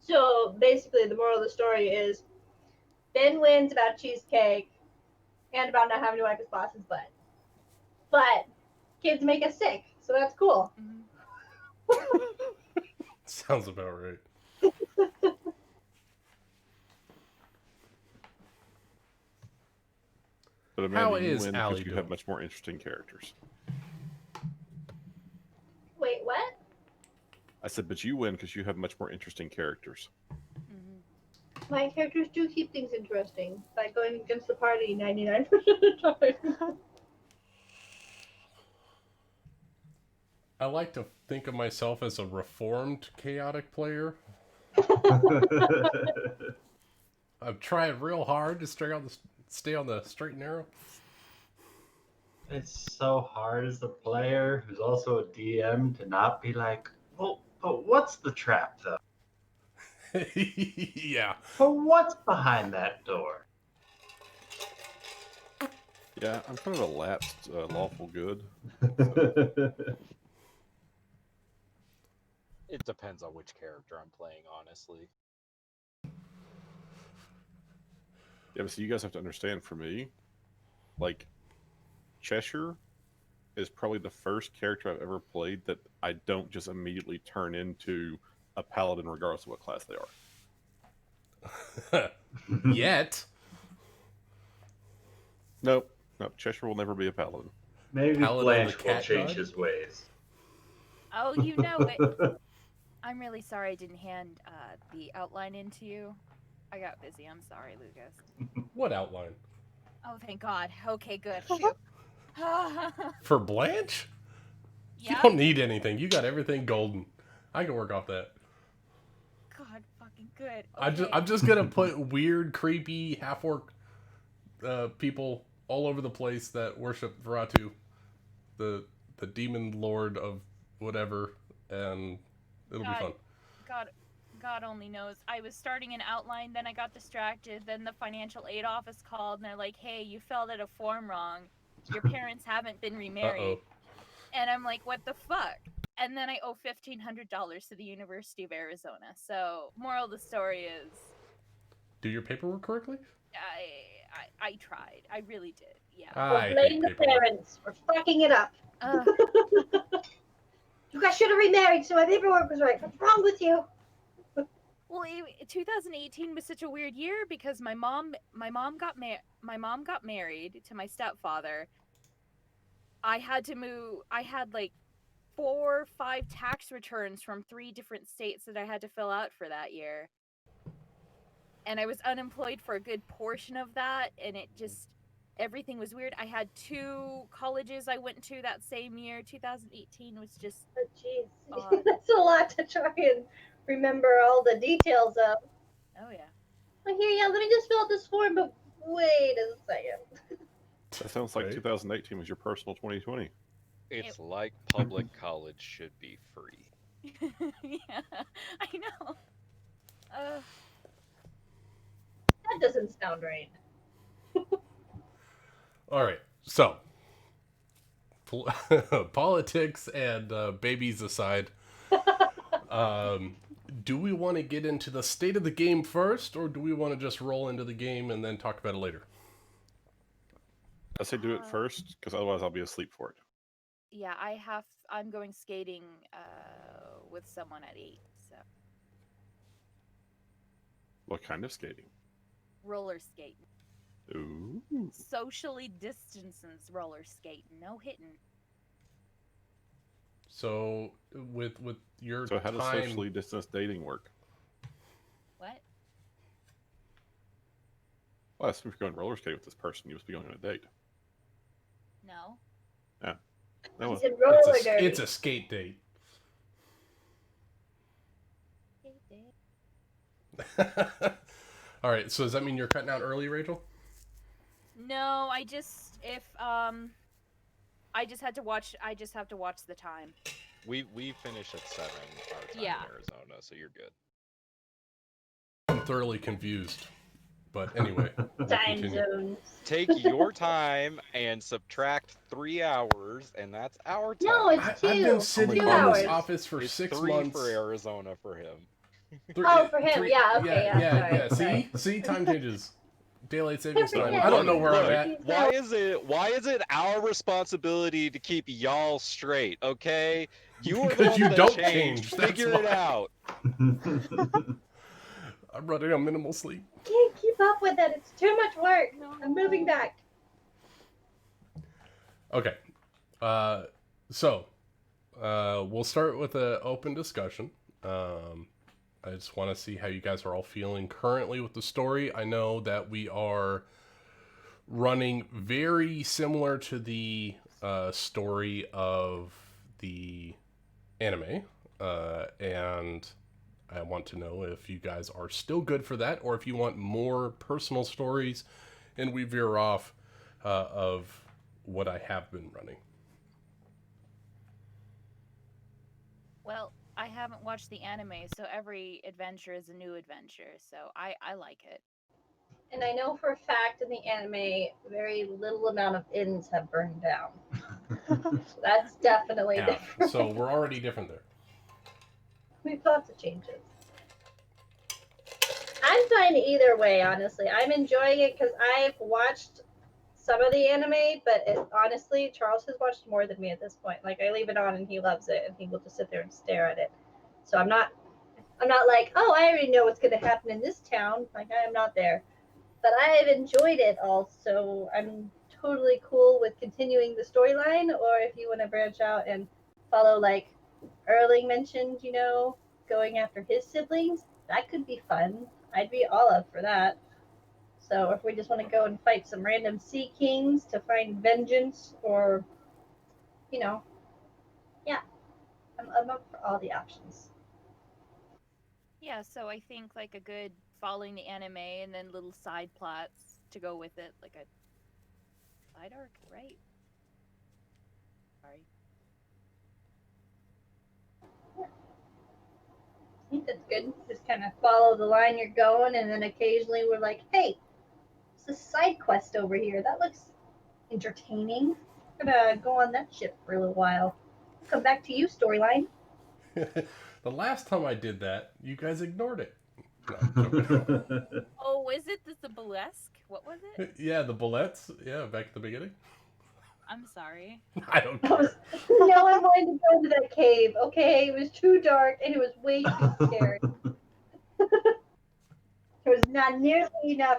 So basically, the moral of the story is Ben wins about cheesecake and about not having to wipe his boss's butt. But kids make us sick, so that's cool. Mhm. Sounds about right. But How Amanda, you is win Allie because you have doing? much more interesting characters. Wait, what? I said, but you win because you have much more interesting characters. Mhm. My characters do keep things interesting by going against the party 99% of the time. I like to think of myself as a reformed chaotic player. I'm trying real hard to stay on the straight and narrow. It's so hard as a player who's also a DM to not be like, well, but what's the trap though? Yeah. But what's behind that door? Yeah, I'm kind of a lapsed lawful good. It depends on which character I'm playing, honestly. Yeah, but so you guys have to understand for me, like, Cheshire is probably the first character I've ever played that I don't just immediately turn into a paladin regardless of what class they are. Yet. Nope. Nope. Cheshire will never be a paladin. Maybe Paladin the Blanche will cat change god? his ways. Oh, you know it. I'm really sorry I didn't hand the outline in to you. I got busy. I'm sorry, Lucas. What outline? Oh, thank God. Okay, good. Phew. For Blanche? You Yeah? don't need anything. You got everything golden. I can work off that. God, fucking good. I'm Okay. just gonna put weird, creepy, half orc people all over the place that worship Veratu, the demon lord of whatever, and it'll be God, fun. God, God only knows. I was starting an outline, then I got distracted. Then the financial aid office called, and they're like, "Hey, you filled out a form wrong. Your parents haven't been Uh oh. remarried." And I'm like, "What the fuck?" And then I owe $1,500 to the University of Arizona. So, moral of the story is, Do your paperwork correctly? I tried. I really did. Yeah. So I hate blame the paperwork. parents for fucking it up. Uh, You guys should have remarried so my paperwork was right. What's wrong with you? well, 2018 was such a weird year because my mom got married to my stepfather. I had to move. I had like 4 or 5 tax returns from 3 different states that I had to fill out for that year. And I was unemployed for a good portion of that, and it just everything was weird. I had 2 colleges I went to that same year. 2018 was just Oh, jeez. odd. That's a lot to try and remember all the details of. Oh yeah. Well, here, yeah, let me just fill out this form, but wait a second. That sounds like Right? 2018 was your personal 2020. It's like public college should be free. Yeah, I know. Uh, That doesn't sound right. All right. So, politics and babies aside, um, do we want to get into the state of the game first, or do we want to just roll into the game and then talk about it later? I say do it first because otherwise I'll be asleep for it. yeah, I'm going skating with someone at 8, so What kind of skating? roller skating. Ooh. Socially distances roller skating, no hitting. So, with your So how does time, socially distanced dating work? What? Well, if you're going roller skating with this person, you must be going on a date. No. Yeah. No, He's in roller derby. it's a skate date. All right. So does that mean you're cutting out early, Rachel? No, I just if I just have to watch the time. We finish at 7 our time Yeah. in Arizona, so you're good. I'm thoroughly confused. But anyway, we'll Time continue. zones. Take your time and subtract 3 hours, and that's our time. No, it's I've 2. been sitting 2 in this hours. office for it's 6 3 months. for Arizona for him. Oh, for him, yeah, okay, yeah, sorry. See, time changes. Daylight savings Don't time. forget. I don't know where I'm Look, at. why is it our responsibility to keep y'all straight, okay? You are the Because ones you that don't changed. change, that's Figure it why. out. I'm running on minimal sleep. Can't keep up with it. It's too much work. No. I'm moving back. Okay. So we'll start with an open discussion. I just want to see how you guys are all feeling currently with the story. I know that we are running very similar to the story of the anime. And I want to know if you guys are still good for that, or if you want more personal stories and we veer off of what I have been running. Well, I haven't watched the anime, so every adventure is a new adventure. So I like it. And I know for a fact in the anime, very little amount of inns have burned down. So that's definitely Yeah, different. so we're already different there. We've lots of changes. I'm fine either way, honestly. I'm enjoying it because I've watched some of the anime, but honestly, Charles has watched more than me at this point. Like, I leave it on and he loves it, and he will just sit there and stare at it. So I'm not like, oh, I already know what's going to happen in this town. Like, I am not there. But I've enjoyed it all, so I'm totally cool with continuing the storyline, or if you want to branch out and follow, like Erling mentioned, going after his siblings, that could be fun. I'd be all up for that. So if we just want to go and fight some random sea kings to find vengeance, or, yeah, I'm up for all the options. Yeah, so I think like a good following the anime and then little side plots to go with it, like a side arc, right? Sorry. I think that's good. Just kind of follow the line you're going, and then occasionally we're like, hey, it's a side quest over here. That looks entertaining. I'm gonna go on that ship for a little while. Come back to you, storyline. The last time I did that, you guys ignored it. No, I'm joking. Oh, is it the burlesque? What was it? Yeah, the bullets. Yeah, back at the beginning. I'm sorry. I don't I was, care. no one wanted to go to that cave, okay? It was too dark and it was way too scary. There was not nearly enough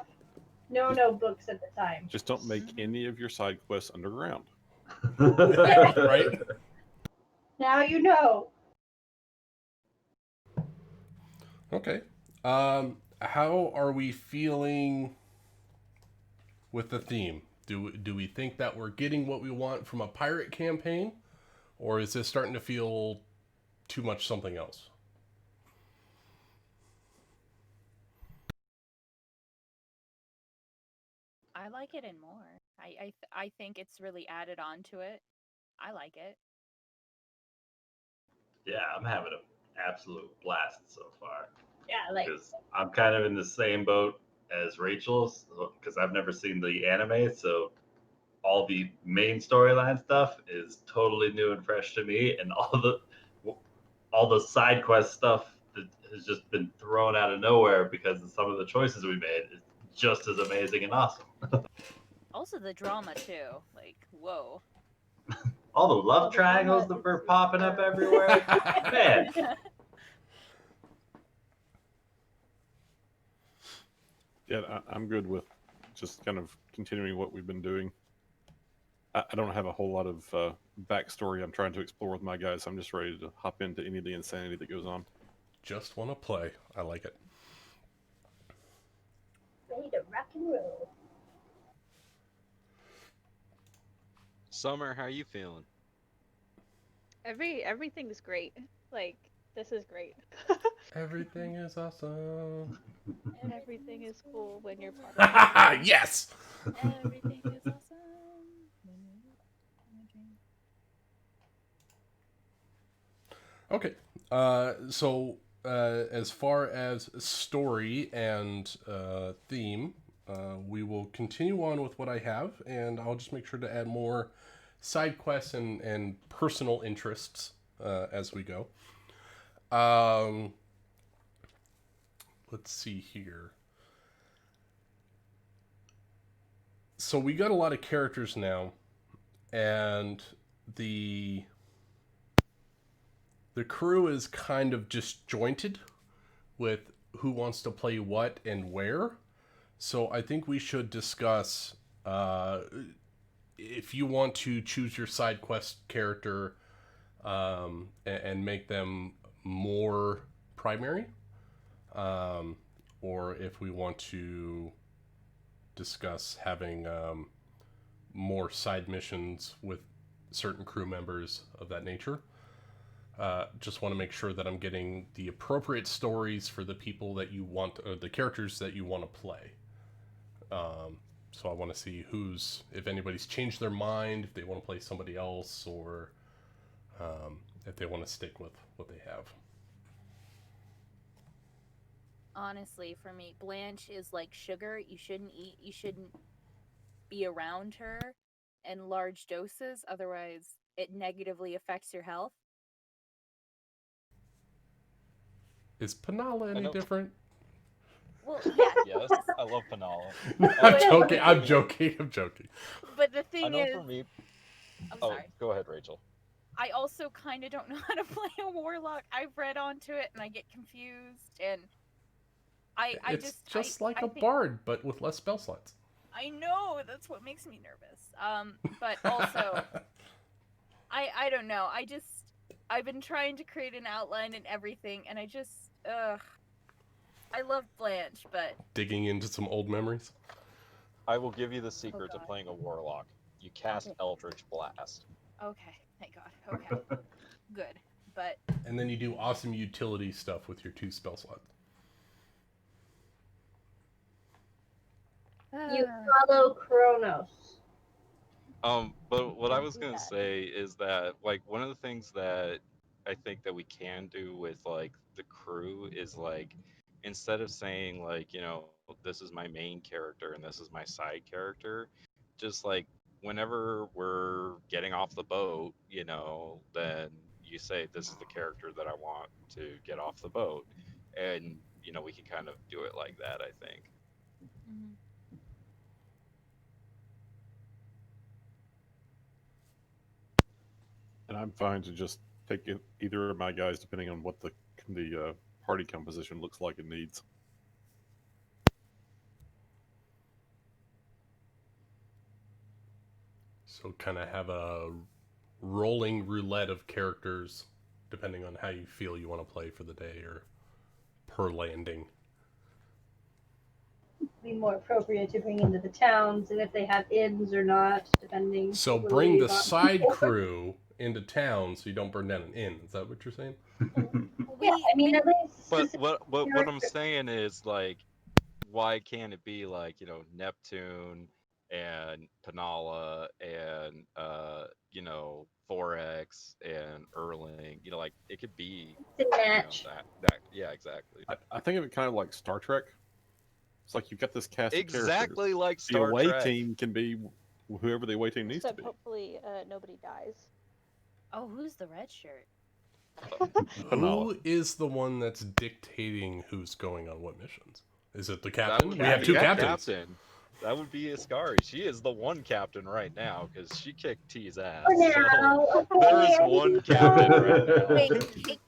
no books at the time. Just don't make any of your side quests underground. Right? Now you know. Okay. How are we feeling with the theme? Do we think that we're getting what we want from a pirate campaign, or is this starting to feel too much something else? I like it and more. I think it's really added on to it. I like it. Yeah, I'm having an absolute blast so far. Yeah, like Because I'm kind of in the same boat as Rachel's, because I've never seen the anime, so all the main storyline stuff is totally new and fresh to me, and all the side quest stuff that has just been thrown out of nowhere because of some of the choices we made is just as amazing and awesome. Also the drama too. Like, whoa. All the love the triangles drama that were is popping up superb. everywhere, man. Yeah, I'm good with just kind of continuing what we've been doing. I don't have a whole lot of backstory I'm trying to explore with my guys. I'm just ready to hop into any of the insanity that goes on. Just want to play. I like it. Ready to rock and roll. Summer, how you feeling? Everything is great. Like, this is great. Everything is awesome. Everything is cool when you're part of it. Yes. Everything is awesome. Okay. So as far as story and theme, we will continue on with what I have, and I'll just make sure to add more side quests and personal interests as we go. let's see here. So we got a lot of characters now, and the crew is kind of disjointed with who wants to play what and where. So I think we should discuss if you want to choose your side quest character and make them more primary, or if we want to discuss having more side missions with certain crew members of that nature. Just want to make sure that I'm getting the appropriate stories for the people that you want, or the characters that you want to play. So I want to see if anybody's changed their mind, if they want to play somebody else, or if they want to stick with what they have. Honestly, for me, Blanche is like sugar. You shouldn't be around her in large doses, otherwise it negatively affects your health. Is Penala any different? Well, yeah. Yes, I love Penala. I'm joking. But the I thing know is, for me. I'm Oh, sorry. go ahead, Rachel. I also kind of don't know how to play a warlock. I've read onto it and I get confused, and It's just like I a think- bard, but with less spell slots. I know, that's what makes me nervous. But also, I don't know. I've been trying to create an outline and everything, and I love Blanche, but Digging into some old memories. I will give you the secret to God. playing a warlock. You cast Eldritch Blast. okay, thank God. Okay, good. But And then you do awesome utility stuff with your 2 spell slots. You follow Kronos. But what I was do gonna that. say is that, like, one of the things that I think that we can do with, like, the crew is, like, instead of saying, like, you know, this is my main character and this is my side character, just, like, whenever we're getting off the boat, you know, then you say, this is the character that I want to get off the boat. And, you know, we can kind of do it like that, I think. Mhm. And I'm fine to just take either of my guys, depending on what the party composition looks like and needs. So kind of have a rolling roulette of characters, depending on how you feel you want to play for the day or per landing. Be more appropriate to bring into the towns, and if they have inns or not, depending. So who bring the leave on- side crew into town so you don't burn down an inn. Is that what you're saying? Yeah, I mean, at least. But specific what I'm character. saying is, like, why can't it be like, you know, Neptune and Penala and you know, Forex and Erling, you know, like, it could be, It's a you know, match. that yeah, exactly. I think of it kind of like Star Trek. It's like you've got this cast of characters. Exactly like The Star away Trek. team can be whoever the away team needs to Except be. hopefully nobody dies. Oh, who's the red shirt? Penala. Who is the one that's dictating who's going on what missions? Is it the captain? would We have be 2 the captains. captain. That would be Iskari. She is the one captain right now because she kicked T's ass. For So now, there is okay, one captain right now. Wait,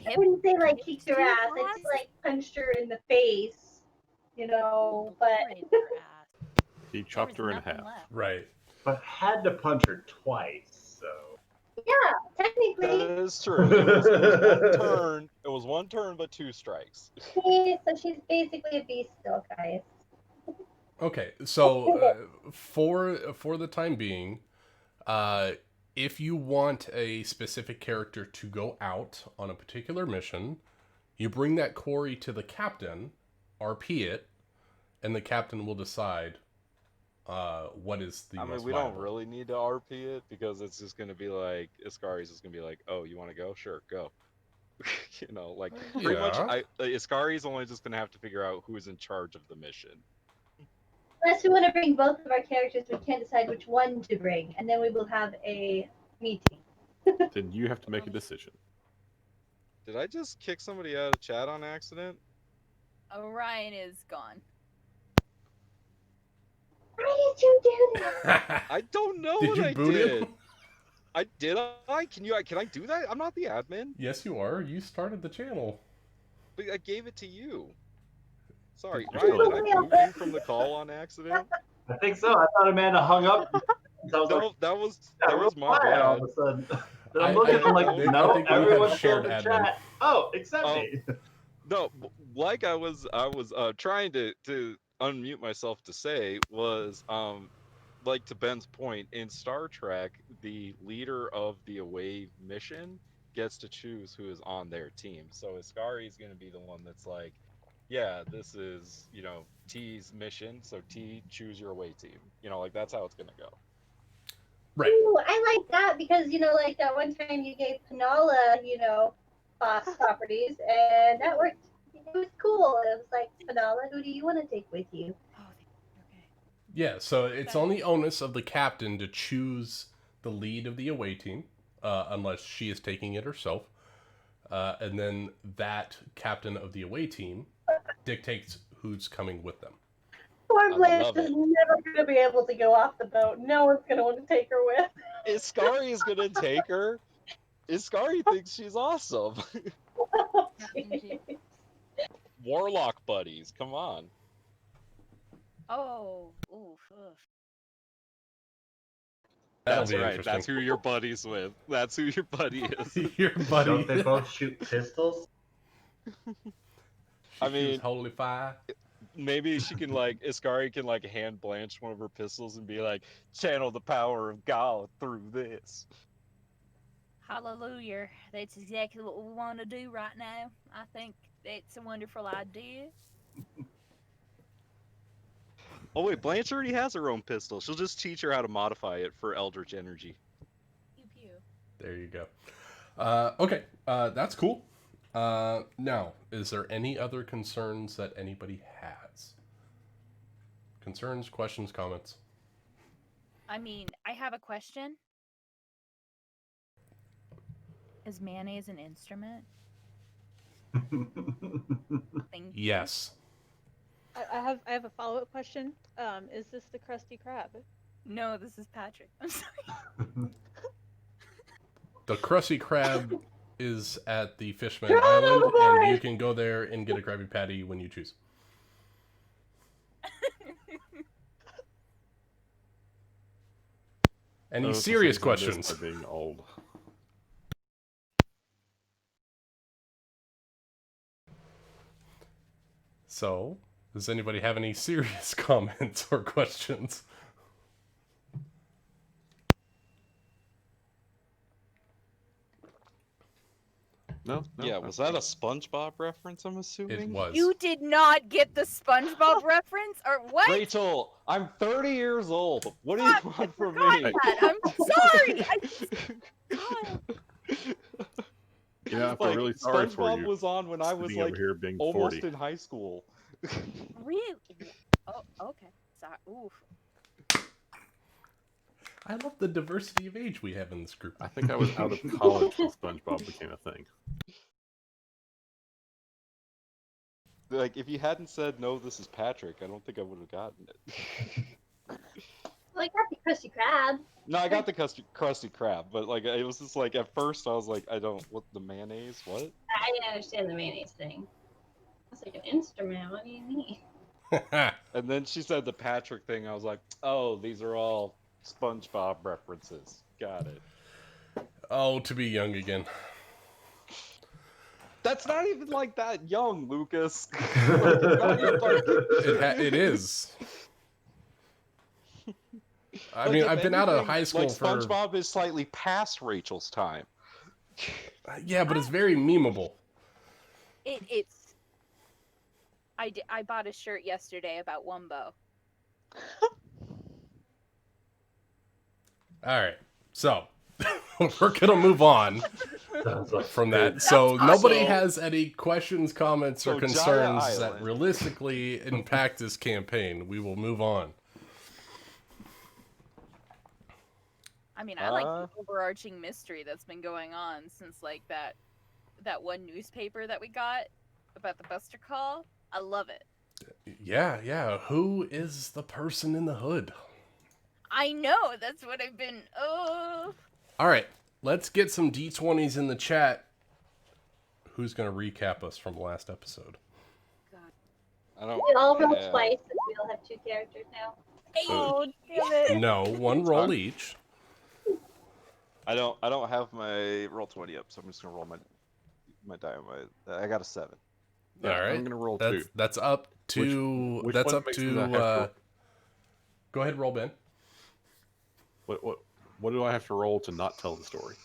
I wouldn't say like kicked her Two ass. I ass? just like punched her in the face, you know. But Obliterate her ass. He There chopped was her in nothing half. left. Right. But had to punch her twice, so. yeah, That technically, is true. It was one turn, but 2 strikes. so she's basically a beast still, guys. Okay, so for the time being, if you want a specific character to go out on a particular mission, you bring that query to the captain, RP it, and the captain will decide what is the I mean, most we viable. don't really need to RP it because it's just going to be like, Iskari's just going to be like, oh, you want to go? Sure, go. You know, like, pretty much, Yeah. Iskari's only just going to have to figure out who's in charge of the mission. Unless we want to bring both of our characters, we can't decide which one to bring, and then we will have a meeting. Then you have to make a decision. Did I just kick somebody out of chat on accident? Orion is gone. Why did you do that? I don't know Did what you I boot did. him? Can I do that? I'm not the admin. Yes, you are. You started the channel. But I gave it to you. Sorry, You're Ryan, still did I alive. boot you from the call on accident? I think so. I thought Amanda hung up. So I was like, No, that was yeah, real my quiet all bad. of a sudden. Then I'm looking, I'm like, I no, think we have everyone's still shared in the admin. chat. Oh, except Oh. me. No, like I was trying to unmute myself to say was like to Ben's point, in Star Trek, the leader of the away mission gets to choose who is on their team. So Iskari is going to be the one that's like, yeah, this is, T's mission, so T, choose your away team. Like that's how it's going to go. Right. Ooh, I like that because, like that one time you gave Panala, boss properties, and that worked. It was cool. It was like, Panala, who do you want to take with you? Oh, okay. Yeah, so it's on the onus of the captain to choose the lead of the away team, unless she is taking it herself. And then that captain of the away team dictates who's coming with them. Poor I Blanche love is it. never going to be able to go off the boat. No one's going to want to take her with. Iskari is going to take her. Iskari thinks she's awesome. Oh, Captain G. jeez. Warlock buddies, come on. Oh, oof, oof. That'll That's be right. interesting. That's who you're buddies with. That's who your buddy is. Your buddy. Don't they both shoot pistols? I mean- holy fire. Maybe she can Iskari can hand Blanche one of her pistols and be like, channel the power of God through this. Hallelujah. That's exactly what we want to do right now. I think that's a wonderful idea. Oh wait, Blanche already has her own pistol. She'll just teach her how to modify it for Eldritch energy. Pew pew. There you go. Okay, that's cool. Now, is there any other concerns that anybody has? Concerns, questions, comments? I mean, I have a question. Is mayonnaise an instrument? Thank you. Yes. I have a follow-up question. Is this the Krusty Krab? No, this is Patrick. I'm sorry. The Krusty Krab is at the Fishman Get out of Island, the and way! you can go there and get a Krabby Patty when you choose. Any Those are serious things I miss questions? by being old. So, does anybody have any serious comments or questions? No? Yeah, was that a SpongeBob reference, I'm assuming? It was. You did not get the SpongeBob reference, or what? Rachel, I'm 30 years old. What do you God, want from forgot me? that. I'm sorry. God. You know, I feel really sorry for SpongeBob you. was on when I was Sitting over here being almost 40. in high school. Really? Oh, okay. Sorry. Oof. I love the diversity of age we have in this group. I think I was out of college when SpongeBob became a thing. If you hadn't said no, this is Patrick, I don't think I would have gotten it. Well, I got the Krusty Krab. No, I got the Krusty Krab, but it was just at first I was like, what the mayonnaise? What? I didn't understand the mayonnaise thing. It's like an instrument. What do you mean? And then she said the Patrick thing. I was like, oh, these are all SpongeBob references. Got it. Oh, to be young again. That's not even that young, Lucas. It is. I mean, if I've been out of anything, high school for... SpongeBob is slightly past Rachel's time. Yeah, but it's very memeable. It's. I bought a shirt yesterday about Wumbo. Alright, so we're gonna move on Sounds like from that. So nobody awesome. has any questions, comments, or So Jaya concerns that Island. realistically impact this campaign. We will move on. I mean, I like the overarching mystery that's been going on since that one newspaper that we got about the Buster Call. I love it. Yeah. Who is the person in the hood? I know. That's what I've been. Oh. All right, let's get some D20s in the chat. Who's going to recap us from last episode? I don't. We all roll yeah. twice, and we all have 2 characters now. Oh, damn it. No, one roll each. I don't have my roll 20 up, so I'm just gonna roll my die. I got a 7. Yeah, All right, I'm gonna roll that's 2. that's up to Which that's one up makes me to. not have to- Go ahead, roll, Ben. What do I have to roll to not tell the story?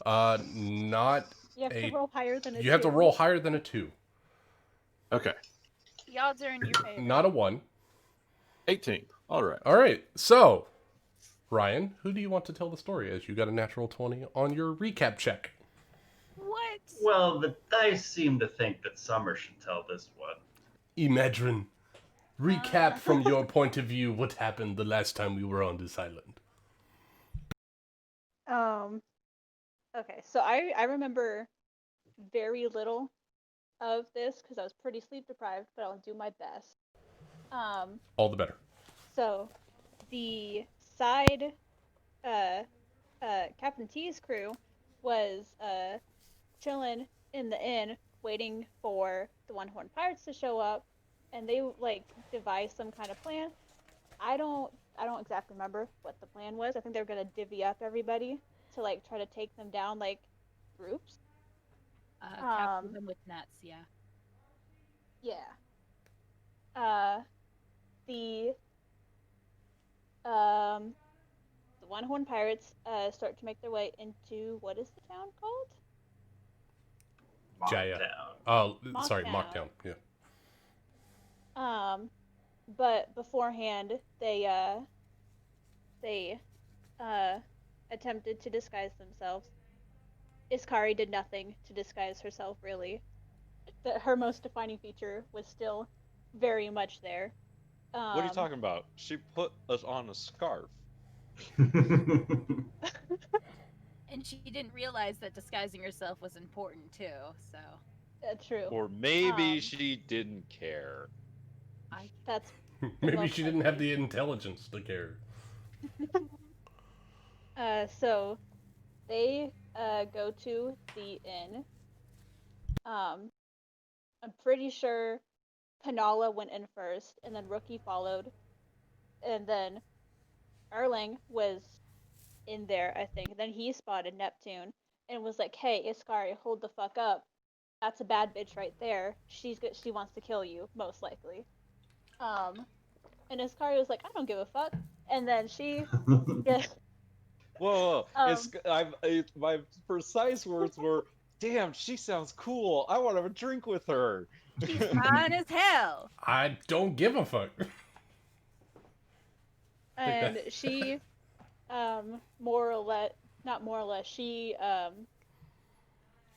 Not You have a. to roll higher than a You have to 2. roll higher than a 2. Okay, The odds are in your favor. Not a 1. 18. All right. All right, so Ryan, who do you want to tell the story as? You got a natural 20 on your recap check. What? Well, the dice seem to think that Summer should tell this one. Imagine. Recap from your point of view what happened the last time we were on this island. Okay, so I remember very little of this because I was pretty sleep deprived, but I'll do my best. All the better. So the side Captain T's crew was chilling in the inn waiting for the One Horned Pirates to show up, and they like devised some kind of plan. I don't exactly remember what the plan was. I think they were gonna divvy up everybody to like try to take them down like groups. Capture them with nets, yeah. Yeah. The One Horned Pirates start to make their way into what is the town called? Jaya. Mocktown. Oh, sorry, Mocktown. Mocktown. Yeah. But beforehand they attempted to disguise themselves. Iskari did nothing to disguise herself, really. Her most defining feature was still very much there. What are you talking about? She put us on a scarf. And she didn't realize that disguising herself was important too, so. True. Or maybe Um, she didn't care. That's Maybe most she didn't have the intelligence to care. so they go to the inn. I'm pretty sure Penala went in first, and then Rookie followed, and then Erling was in there, I think. Then he spotted Neptune and was like, "Hey, Iskari, hold the fuck up. That's a bad bitch right there. She wants to kill you, most likely." And Iskari was like, "I don't give a fuck." And then she, yeah, Whoa! My precise words were, "Damn, she sounds cool. I want to have a drink with her." She's fine as hell. I don't give a fuck. and she, more or less, not more or less, she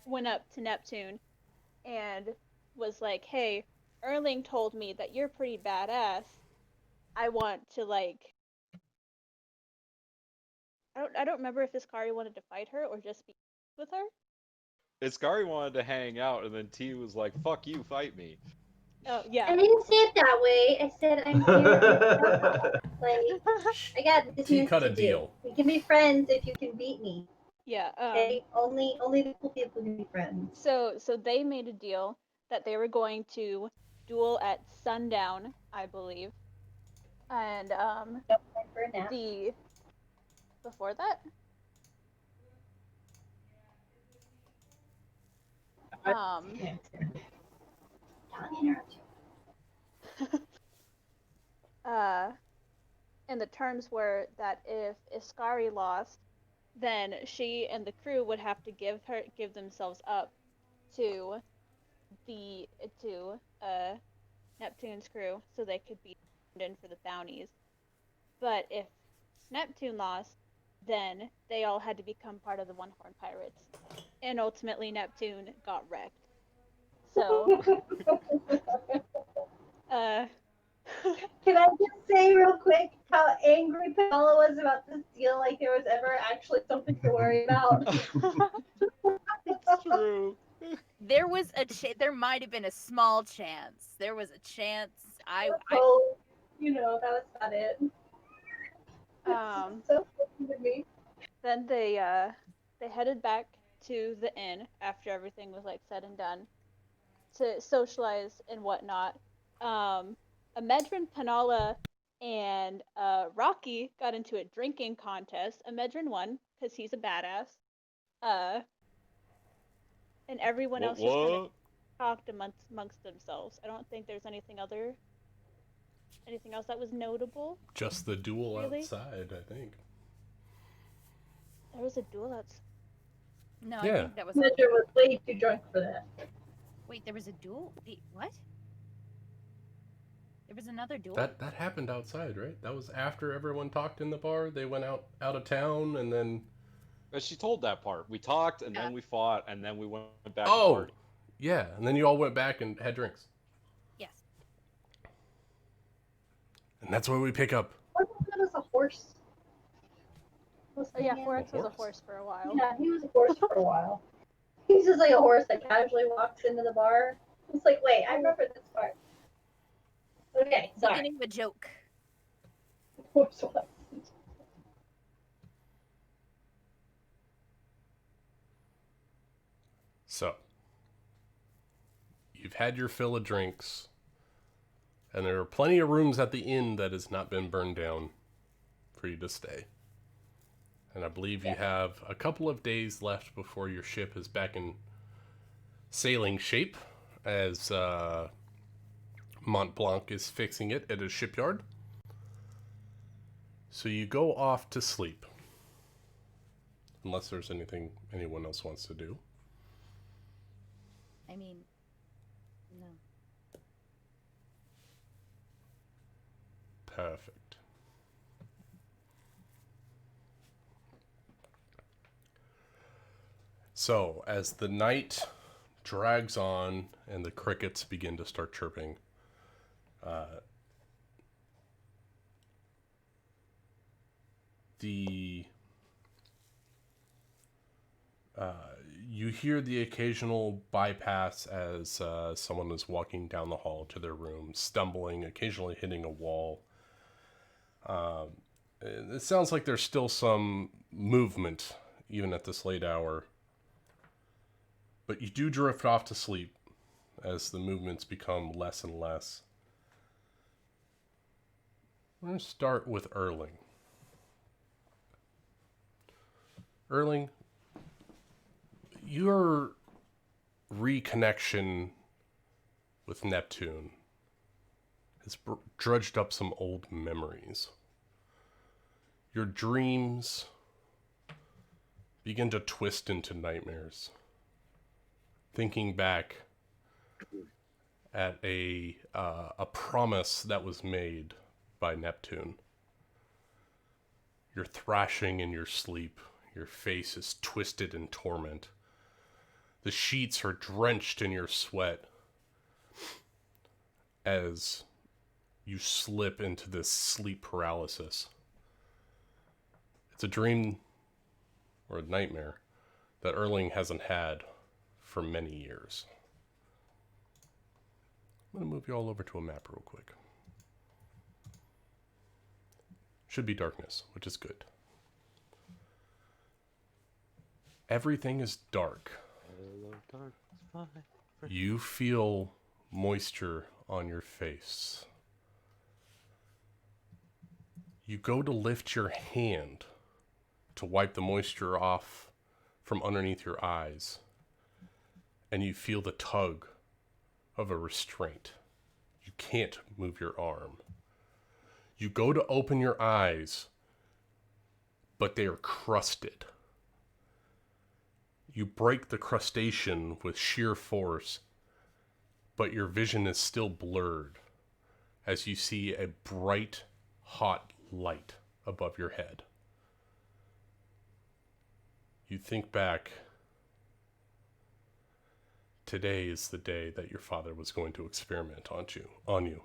went up to Neptune and was like, "Hey, Erling told me that you're pretty badass. I want to like." I don't remember if Iskari wanted to fight her or just be with her. Iskari wanted to hang out, and then T was like, "Fuck you, fight me." Oh I yeah. didn't say it that way. I said I'm here. Like, I got business He cut to a do. deal. We can be friends if you can beat me. Yeah. Okay? Only the cool people can be friends. So they made a deal that they were going to duel at sundown, I believe. And Time for a nap. before that, Yeah. Don't interrupt you. and the terms were that if Iskari lost, then she and the crew would have to give themselves up to Neptune's crew so they could be turned in for the bounties. But if Neptune lost, then they all had to become part of the One Horned Pirates. And ultimately Neptune got wrecked. So Can I just say real quick how angry Paola was about this deal? Like there was ever actually something to worry about. It's true. there was there might have been a small chance. There was a chance. Oh, that was about it. Um, So funny to me. then they headed back to the inn after everything was like said and done to socialize and whatnot. Amedrin, Panala, and Rocky got into a drinking contest. Amedrin won because he's a badass. And everyone else just kind of talked amongst themselves. I don't think there's anything else that was notable. Just the duel Really? outside, I think. There was a duel outside. No, Yeah. I think that was. Midger was way too drunk for that. Wait, there was a duel? What? There was another duel? That happened outside, right? That was after everyone talked in the bar. They went out of town, and then... But she told that part. We talked, and then we fought, and then we went back to Oh! party. Yeah, and then you all went back and had drinks. Yes. And that's where we pick up. What was a horse? Oh yeah, Forex was a horse? horse for a while. Yeah, he was a horse for a while. He's just like a horse that casually walks into the bar. It's like, wait, I remember this part. Okay, sorry. Beginning of a joke. Horse was. So, you've had your fill of drinks, and there are plenty of rooms at the inn that has not been burned down for you to stay. And I believe you have a couple of days left before your ship is back in sailing shape, as Mont Blanc is fixing it at a shipyard. So you go off to sleep. Unless there's anything anyone else wants to do. I mean, no. Perfect. So, as the night drags on and the crickets begin to start chirping, you hear the occasional bypass as someone is walking down the hall to their room, stumbling, occasionally hitting a wall. It sounds like there's still some movement, even at this late hour. But you do drift off to sleep as the movements become less and less. We're going to start with Erling. Erling, your reconnection with Neptune has drudged up some old memories. Your dreams begin to twist into nightmares. Thinking back at a promise that was made by Neptune. You're thrashing in your sleep. Your face is twisted in torment. The sheets are drenched in your sweat as you slip into this sleep paralysis. It's a dream or a nightmare that Erling hasn't had for many years. I'm going to move you all over to a map real quick. Should be darkness, which is good. Everything is dark. Hello, darkness, my friend. You feel moisture on your face. You go to lift your hand to wipe the moisture off from underneath your eyes, and you feel the tug of a restraint. You can't move your arm. You go to open your eyes, but they are crusted. You break the crustation with sheer force, but your vision is still blurred as you see a bright, hot light above your head. You think back. Today is the day that your father was going to experiment on you.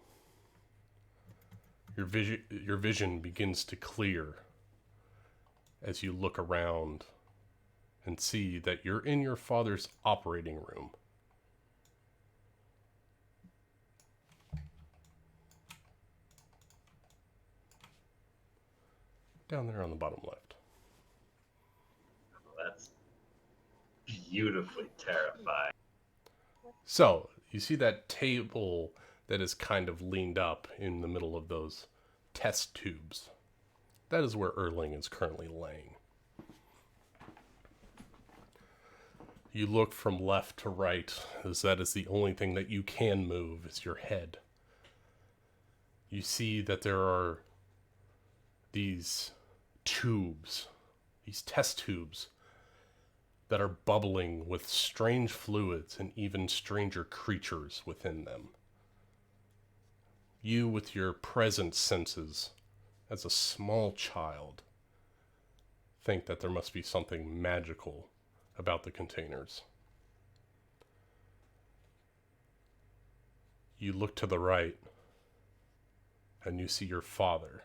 Your vision begins to clear as you look around and see that you're in your father's operating room down there on the bottom left. That's beautifully terrifying. So, you see that table that is kind of leaned up in the middle of those test tubes. That is where Erling is currently laying. You look from left to right, as that is the only thing that you can move is your head. You see that there are these tubes, these test tubes, that are bubbling with strange fluids and even stranger creatures within them. You, with your present senses, as a small child, think that there must be something magical about the containers. You look to the right, and you see your father.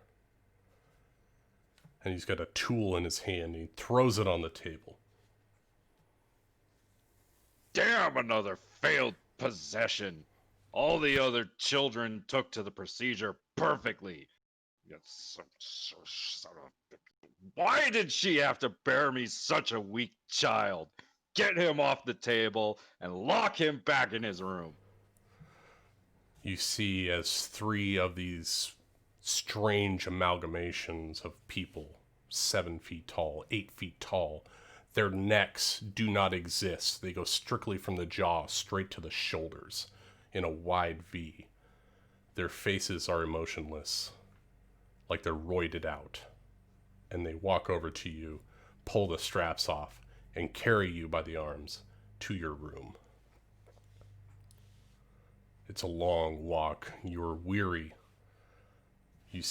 And he's got a tool in his hand, and he throws it on the table. Damn, another failed possession. All the other children took to the procedure perfectly. Why did she have to bear me such a weak child? Get him off the table and lock him back in his room. You see as three of these strange amalgamations of people, 7 feet tall, 8 feet tall. Their necks do not exist. They go strictly from the jaw straight to the shoulders in a wide V. Their faces are emotionless, like they're roided out. And they walk over to you, pull the straps off, and carry you by the arms to your room. It's a long walk. You're weary. You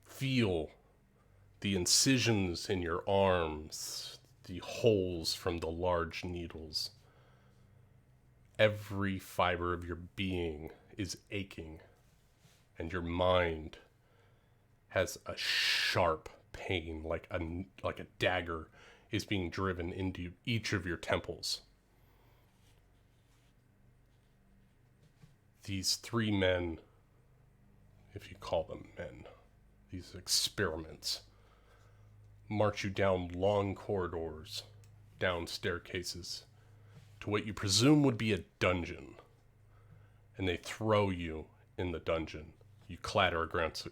feel the incisions in your arms, the holes from the large needles. Every fiber of your being is aching, and your mind has a sharp pain, like a dagger is being driven into each of your temples. These three men, if you call them men, these experiments, march you down long corridors, down staircases, to what you presume would be a dungeon. And they throw you in the dungeon. You clatter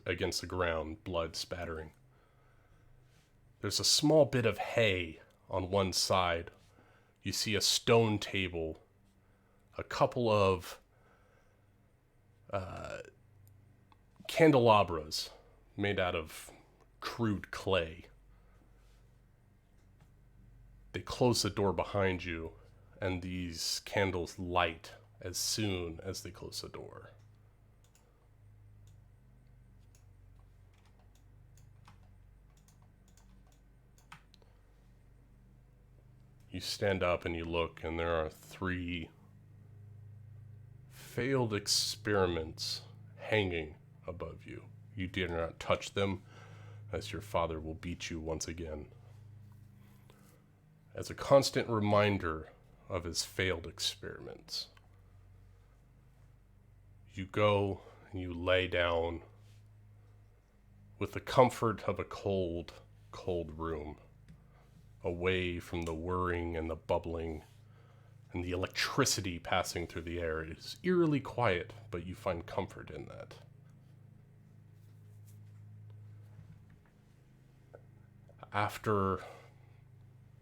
against the ground, blood spattering. There's a small bit of hay on one side. You see a stone table, a couple of candelabras made out of crude clay. They close the door behind you, and these candles light as soon as they close the door. You stand up and you look, and there are 3 failed experiments hanging above you. You dare not touch them, as your father will beat you once again. As a constant reminder of his failed experiments. You go and you lay down with the comfort of a cold, cold room, away from the whirring and the bubbling and the electricity passing through the air. It is eerily quiet, but you find comfort in that. After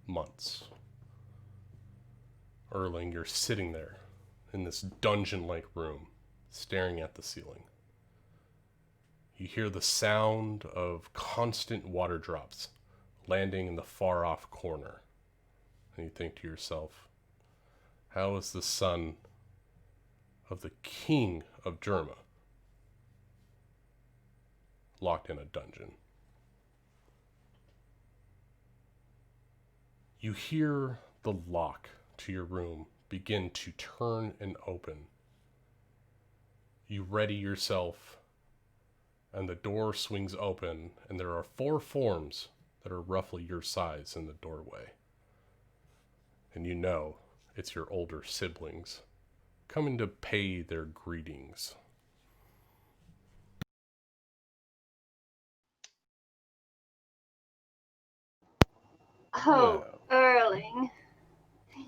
months, Erling, you're sitting there in this dungeon-like room, staring at the ceiling. You hear the sound of constant water drops landing in the far-off corner. And you think to yourself, how is the son of the king of Germa locked in a dungeon? You hear the lock to your room begin to turn and open. You ready yourself, and the door swings open, and there are 4 forms that are roughly your size in the doorway. And you know it's your older siblings coming to pay their greetings. Oh, Well. Erling.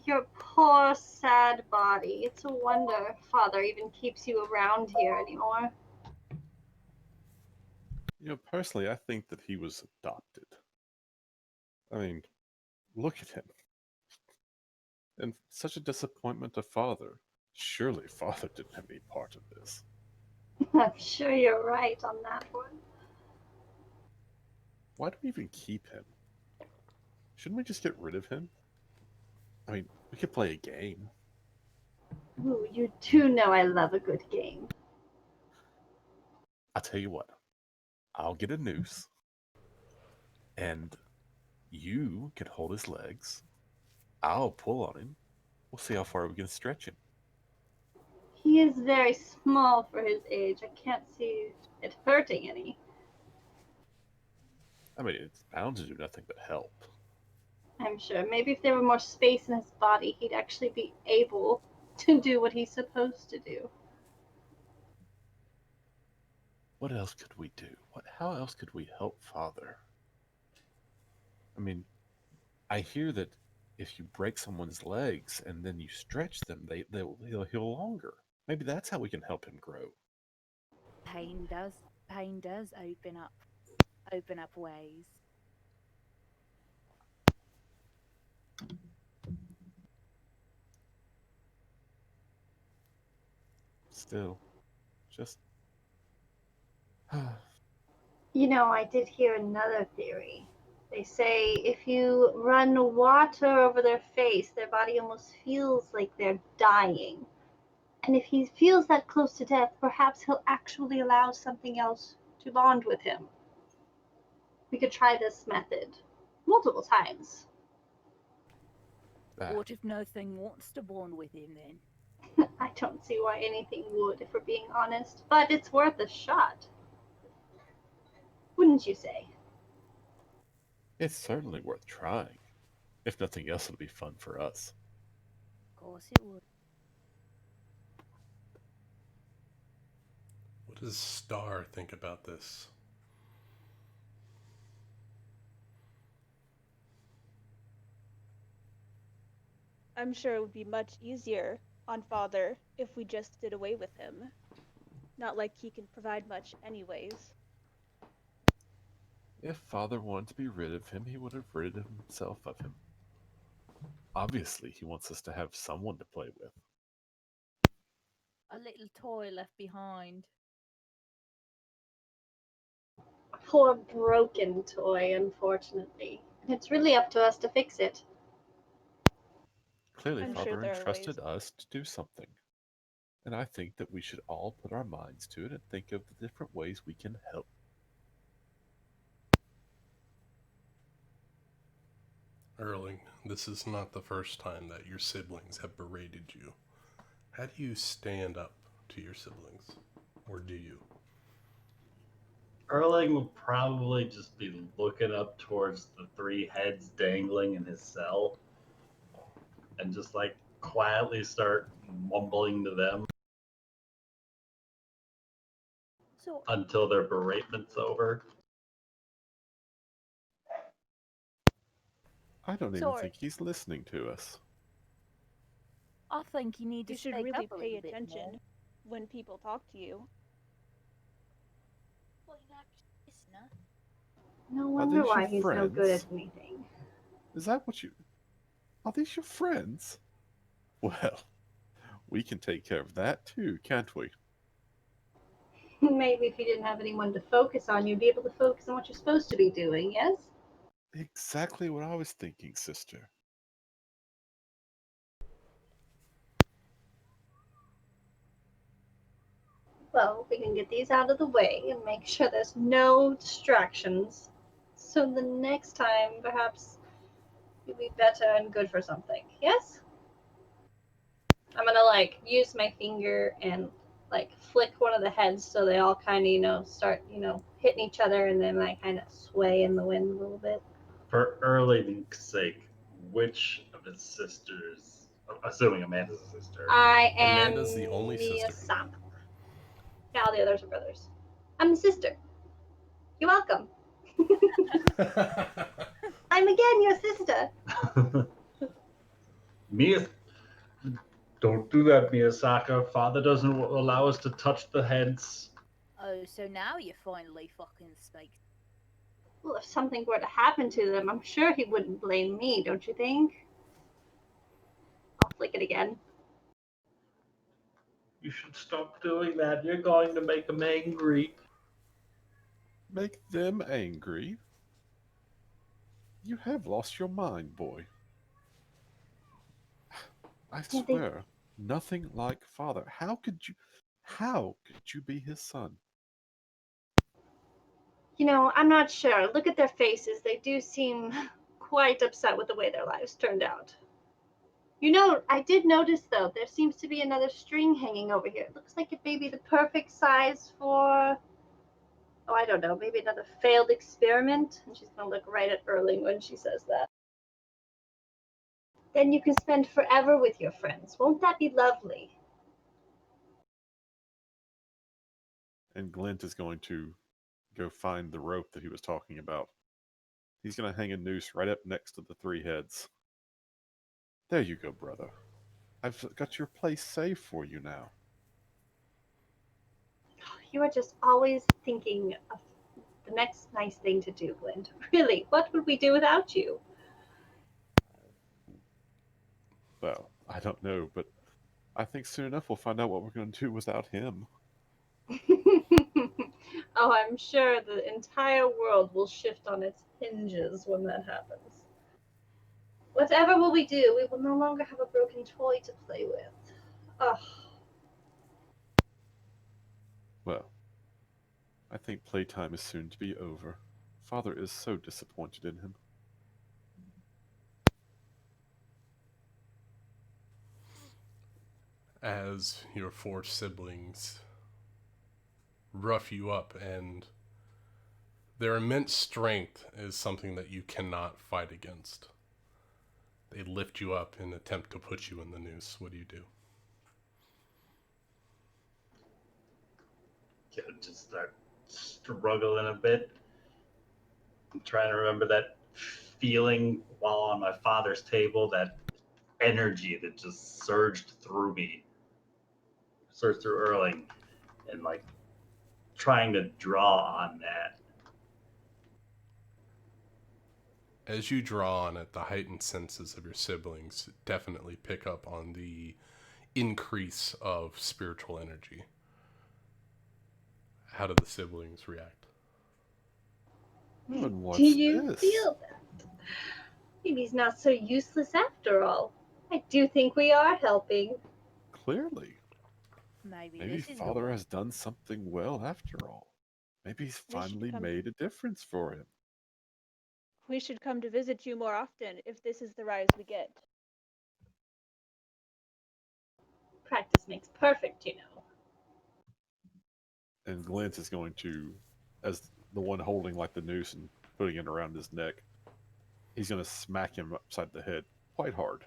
Your poor, sad body. It's a wonder Father even keeps you around here anymore. Personally, I think that he was adopted. I mean, look at him. And such a disappointment to Father. Surely Father didn't have any part of this. I'm sure you're right on that one. Why do we even keep him? Shouldn't we just get rid of him? I mean, we could play a game. Ooh, you do know I love a good game. I'll tell you what. I'll get a noose. And you can hold his legs. I'll pull on him. We'll see how far we can stretch him. He is very small for his age. I can't see it hurting any. I mean, it's bound to do nothing but help. I'm sure. Maybe if there were more space in his body, he'd actually be able to do what he's supposed to do. What else could we do? How else could we help Father? I mean, I hear that if you break someone's legs and then you stretch them, they'll heal longer. Maybe that's how we can help him grow. Pain does open up ways. Still, just You know, I did hear another theory. They say if you run water over their face, their body almost feels like they're dying. And if he feels that close to death, perhaps he'll actually allow something else to bond with him. We could try this method multiple times. What if nothing wants to bond with him then? I don't see why anything would, if we're being honest, but it's worth a shot. Wouldn't you say? it's certainly worth trying. If nothing else, it'll be fun for us. Of course it would. What does Star think about this? I'm sure it would be much easier on Father if we just did away with him. Not like he can provide much anyways. If Father wanted to be rid of him, he would have rid himself of him. Obviously, he wants us to have someone to play with. A little toy left behind. A poor broken toy, unfortunately. And it's really up to us to fix it. Clearly, I'm sure Father there are entrusted ways. us to do something. And I think that we should all put our minds to it and think of the different ways we can help. Erling, this is not the first time that your siblings have berated you. How do you stand up to your siblings? Or do you? Erling will probably just be looking up towards the three heads dangling in his cell and just like quietly start mumbling to them So until their beratement's over. I don't even Sorry. think he's listening to us. I think you need to You should speak really up a pay little bit attention more. when people talk to you. Well, you're not just a listener. No Are wonder these why your he's no good at friends? anything. Is that what you... Are these your friends? Well, we can take care of that too, can't we? Maybe if you didn't have anyone to focus on, you'd be able to focus on what you're supposed to be doing, yes? Exactly what I was thinking, sister. Well, we can get these out of the way and make sure there's no distractions. So the next time, perhaps, you'll be better and good for something, yes? I'm gonna, like, use my finger and, like, flick one of the heads so they all kind of, start, hitting each other, and then I kind of sway in the wind a little bit. For Erling's sake, which of his sisters, assuming Amanda's a sister, I am Amanda's the only sister. Miyasama. Yeah, all the others are brothers. I'm the sister. You're welcome. I'm again your sister. Mia, don't do that, Miyasaka. Father doesn't allow us to touch the heads. Oh, so now you finally fucking speak. Well, if something were to happen to them, I'm sure he wouldn't blame me, don't you think? I'll flick it again. You should stop doing that. You're going to make him angry. Make them angry? You have lost your mind, boy. I Yeah, swear, nothing like father. How could you be his son? You know, I'm not sure. Look at their faces. They do seem quite upset with the way their lives turned out. You know, I did notice, though, there seems to be another string hanging over here. It looks like it may be the perfect size for, oh, I don't know, maybe another failed experiment. And she's going to look right at Erling when she says that. Then you can spend forever with your friends. Won't that be lovely? And Glint is going to go find the rope that he was talking about. He's going to hang a noose right up next to the three heads. There you go, brother. I've got your place saved for you now. You are just always thinking of the next nice thing to do, Glint. Really, what would we do without you? Well, I don't know, but I think soon enough we'll find out what we're going to do without him. Oh, I'm sure the entire world will shift on its hinges when that happens. Whatever will we do, we will no longer have a broken toy to play with. Ugh. Well, I think playtime is soon to be over. Father is so disappointed in him. As your four siblings rough you up, and their immense strength is something that you cannot fight against. They lift you up and attempt to put you in the noose. What do you do? Just start struggling a bit. I'm trying to remember that feeling while on my father's table, that energy that just surged through me, surged through Erling, and like trying to draw on that. As you draw on it, the heightened senses of your siblings definitely pick up on the increase of spiritual energy. How do the siblings react? And what's Do you this? feel that? Maybe he's not so useless after all. I do think we are helping. Clearly. Maybe Maybe this is Father has done something well after all. Maybe he's We should finally come- made a difference for him. We should come to visit you more often if this is the rise we get. Practice makes perfect, you know. And Glint is going to, as the one holding like the noose and putting it around his neck, he's going to smack him upside the head quite hard.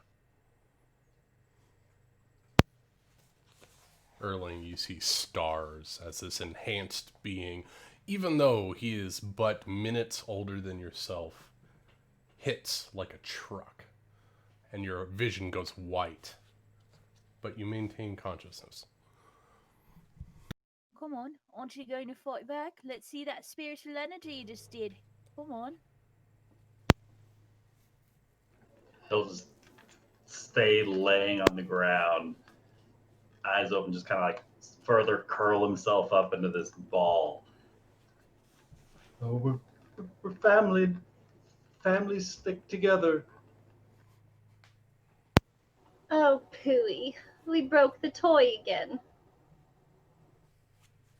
Erling, you see stars as this enhanced being, even though he is but minutes older than yourself, hits like a truck, and your vision goes white, but you maintain consciousness. Come on, aren't you going to fight back? Let's see that spiritual energy you just did. Come on. He'll just stay laying on the ground, eyes open, just kind of like further curl himself up into this ball. Oh, we're family. Families stick together. Oh, Pooey. We broke the toy again.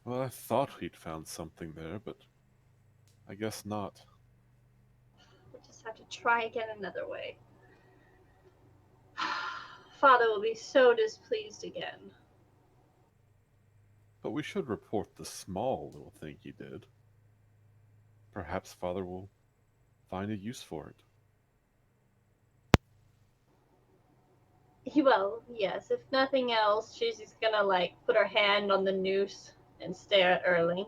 Well, I thought he'd found something there, but I guess not. We'll just have to try again another way. Father will be so displeased again. But we should report the small little thing he did. Perhaps Father will find a use for it. Well, yes, if nothing else, she's just gonna like put her hand on the noose and stare at Erling.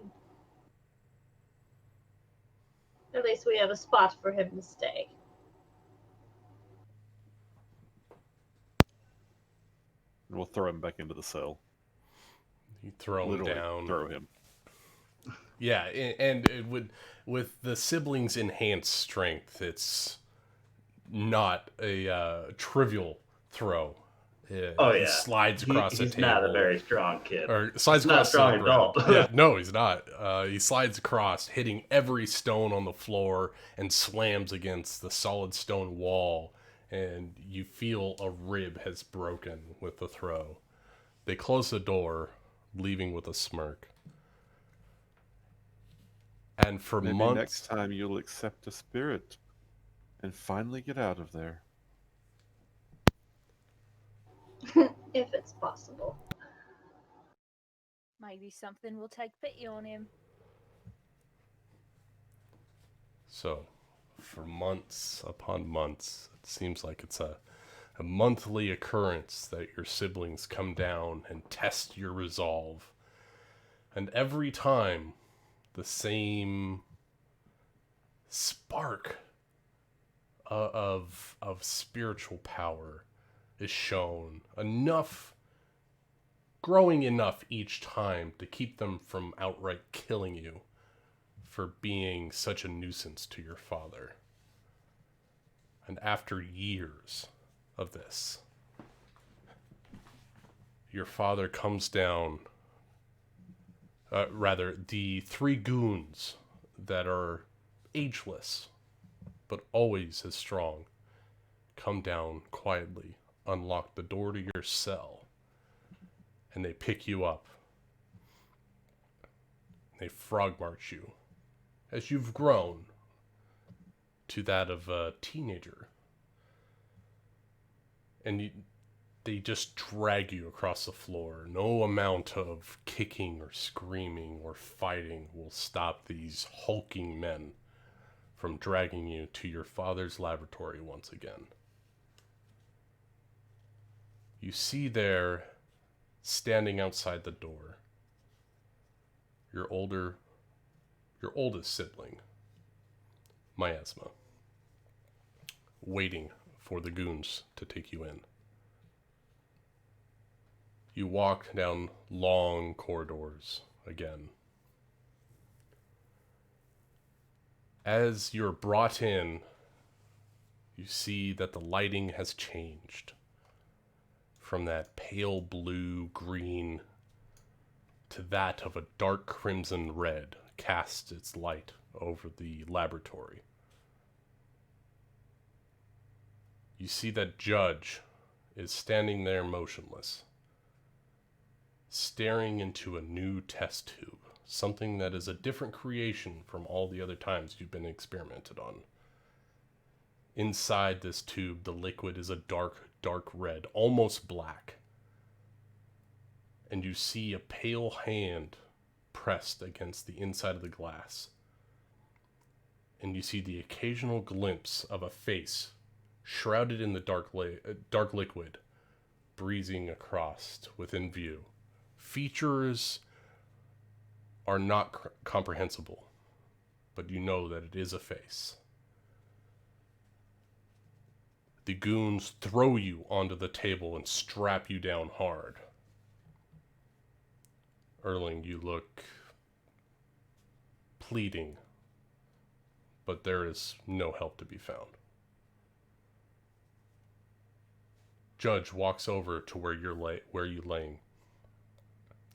At least we have a spot for him to stay. And we'll throw him back into the cell. You throw him Literally down. throw him. Yeah, and it would, with the siblings' enhanced strength, it's not a trivial throw. Oh He yeah, slides across the he's table. not a very strong kid. Or slides He's not a across strong the ground. adult. Yeah, no, he's not. He slides across, hitting every stone on the floor, and slams against the solid stone wall. And you feel a rib has broken with the throw. They close the door, leaving with a smirk. And for Maybe months, next time you'll accept a spirit and finally get out of there. If it's possible. Maybe something will take pity on him. so for months upon months, it seems like it's a monthly occurrence that your siblings come down and test your resolve. And every time, the same spark of spiritual power is shown, growing enough each time to keep them from outright killing you for being such a nuisance to your father. And after years of this, your father comes down, the three goons that are ageless, but always as strong, come down quietly, unlock the door to your cell, and they pick you up. They frog march you as you've grown to that of a teenager. And they just drag you across the floor. No amount of kicking or screaming or fighting will stop these hulking men from dragging you to your father's laboratory once again. You see there, standing outside the door, your oldest sibling, Miasma, waiting for the goons to take you in. You walk down long corridors again. As you're brought in, you see that the lighting has changed from that pale blue green to that of a dark crimson red casts its light over the laboratory. You see that Judge is standing there motionless, staring into a new test tube, something that is a different creation from all the other times you've been experimented on. Inside this tube, the liquid is a dark, dark red, almost black. And you see a pale hand pressed against the inside of the glass. And you see the occasional glimpse of a face shrouded in the dark liquid, breezing across within view. Features are not comprehensible, but you know that it is a face. The goons throw you onto the table and strap you down hard. Erling, you look pleading, but there is no help to be found. Judge walks over to where you're laying.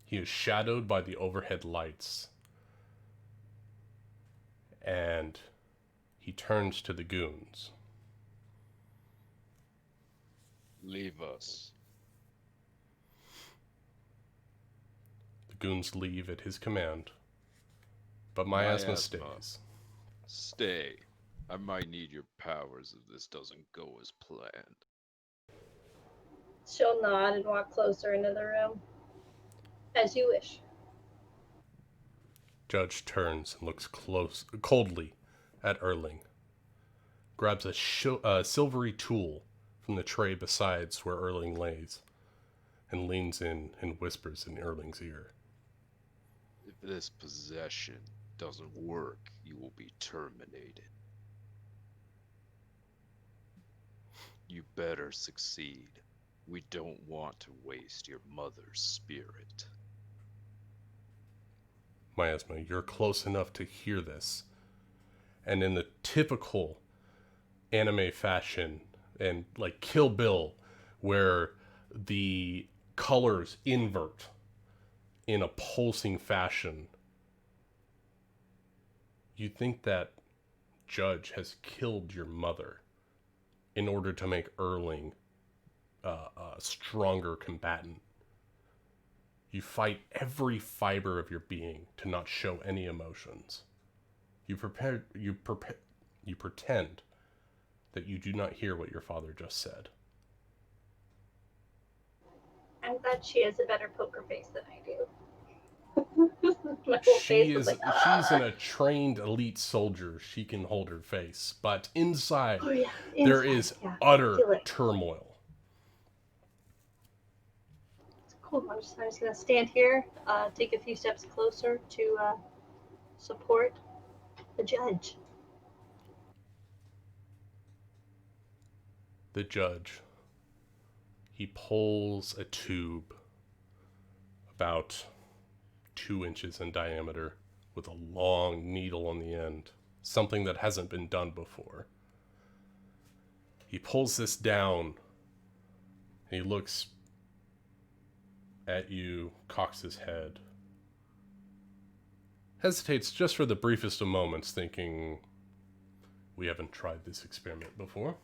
He is shadowed by the overhead lights, and he turns to the goons. Leave us. The goons leave at his command, but Miasma stays. Stay. I might need your powers if this doesn't go as planned. She'll nod and walk closer into the room. As you wish. Judge turns and looks coldly at Erling, grabs a silvery tool from the tray beside where Erling lays, and leans in and whispers in Erling's ear. If this possession doesn't work, you will be terminated. You better succeed. We don't want to waste your mother's spirit. Miasma, you're close enough to hear this. And in the typical anime fashion, and like Kill Bill, where the colors invert in a pulsing fashion, you think that Judge has killed your mother in order to make Erling a stronger combatant. You fight every fiber of your being to not show any emotions. You pretend that you do not hear what your father just said. I'm glad she has a better poker face than I do. My whole face was like, She's a trained elite soldier. She can hold her face, but inside, oh, yeah. there Inside, is yeah. utter Feel it. turmoil. Cool. I'm just gonna stand here, take a few steps closer to support the judge. The judge, he pulls a tube about 2 inches in diameter with a long needle on the end, something that hasn't been done before. He pulls this down, and he looks at you, cocks his head, hesitates just for the briefest of moments, thinking, we haven't tried this experiment before.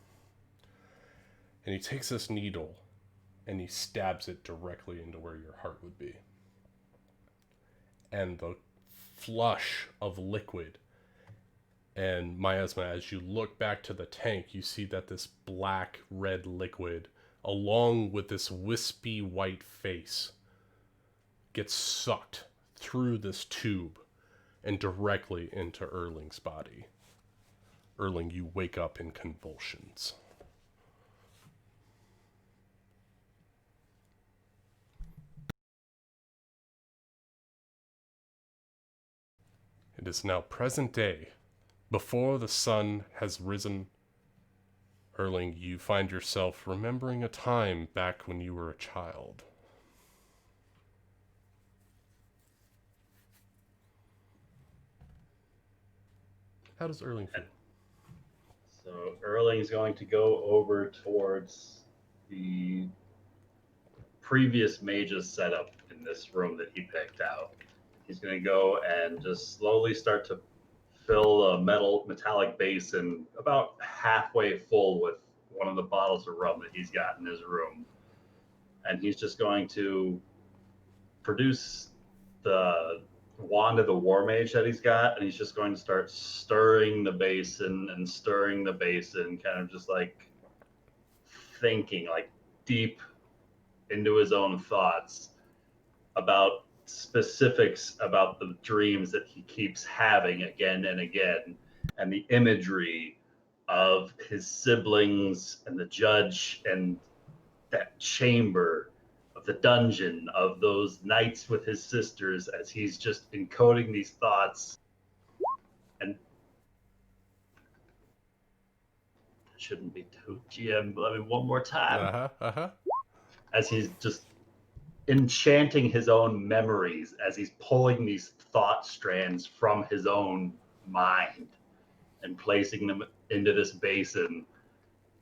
And he takes this needle and he stabs it directly into where your heart would be. And the flush of liquid, and Miasma, as you look back to the tank, you see that this black red liquid, along with this wispy white face, gets sucked through this tube and directly into Erling's body. Erling, you wake up in convulsions. It is now present day. Before the sun has risen, Erling, you find yourself remembering a time back when you were a child. How does Erling feel? So Erling's going to go over towards the previous mage's setup in this room that he picked out. He's going to go and just slowly start to fill a metallic basin about halfway full with one of the bottles of rum that he's got in his room. And he's just going to produce the wand of the war mage that he's got, and he's just going to start stirring the basin, kind of just like thinking, like deep into his own thoughts about specifics about the dreams that he keeps having again and again, and the imagery of his siblings and the judge and that chamber of the dungeon, of those nights with his sisters, as he's just encoding these thoughts. And that shouldn't be too GM, but I mean, one more time. As he's just enchanting his own memories, as he's pulling these thought strands from his own mind and placing them into this basin.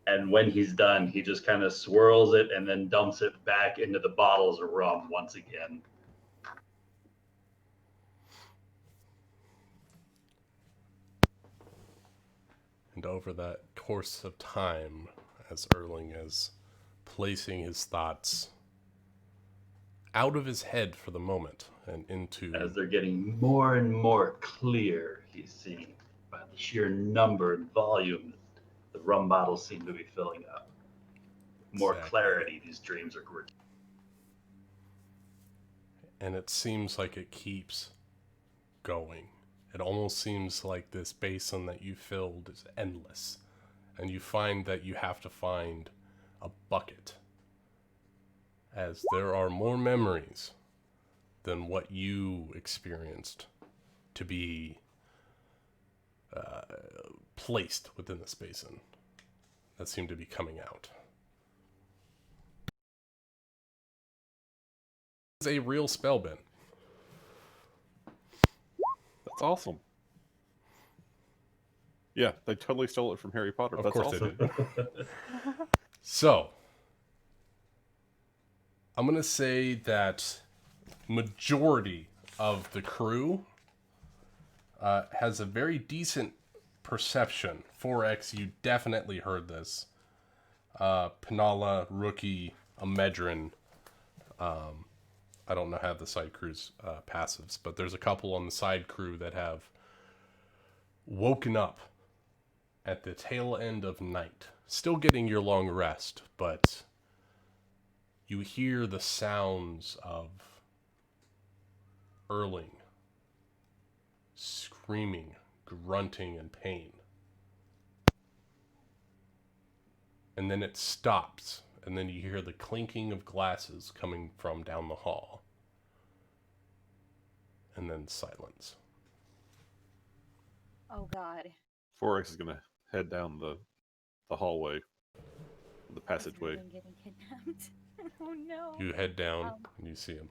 And when he's done, he just kind of swirls it and then dumps it back into the bottles of rum once again. And over that course of time, as Erling is placing his thoughts out of his head for the moment and into... As they're getting more and more clear, he's seeing by the sheer number and volume the rum bottles seem to be filling up. More clarity, these dreams are great. And it seems like it keeps going. It almost seems like this basin that you filled is endless. And you find that you have to find a bucket, as there are more memories than what you experienced to be placed within this basin that seem to be coming out. is a real spell bin. That's awesome. Yeah, they totally stole it from Harry Potter. Of That's course awesome. they did. So, I'm going to say that majority of the crew has a very decent perception. 4X, you definitely heard this. Penala, Rookie, Amedrin. I don't know how the side crew's passives, but there's a couple on the side crew that have woken up at the tail end of night. Still getting your long rest, but you hear the sounds of Erling screaming, grunting in pain. And then it stops, and then you hear the clinking of glasses coming from down the hall. And then silence. Oh God. 4X is gonna head down the hallway, the passageway. Is Erling getting kidnapped? Oh no. You head down, and you see him.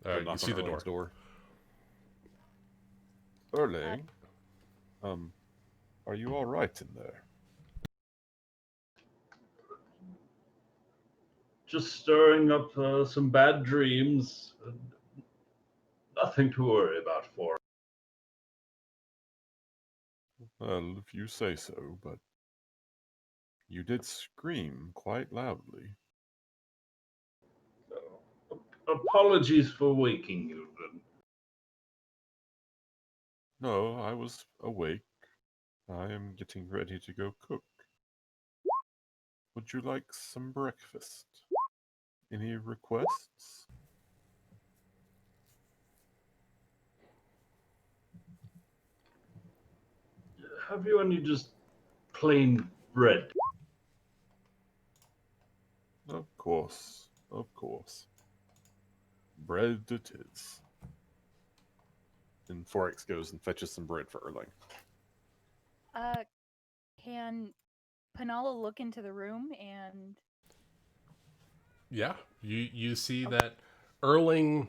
Go You knock see on the door. Erling's door. Erling, are you all right in there? Just stirring up some bad dreams. Nothing to worry about for. Well, if you say so, but you did scream quite loudly. Apologies for waking you. Then. No, I was awake. I am getting ready to go cook. Would you like some breakfast? Any requests? Have you any just plain bread? Of course, of course. Bread it is. And 4X goes and fetches some bread for Erling. Can Penala look into the room and... Yeah, you see that Erling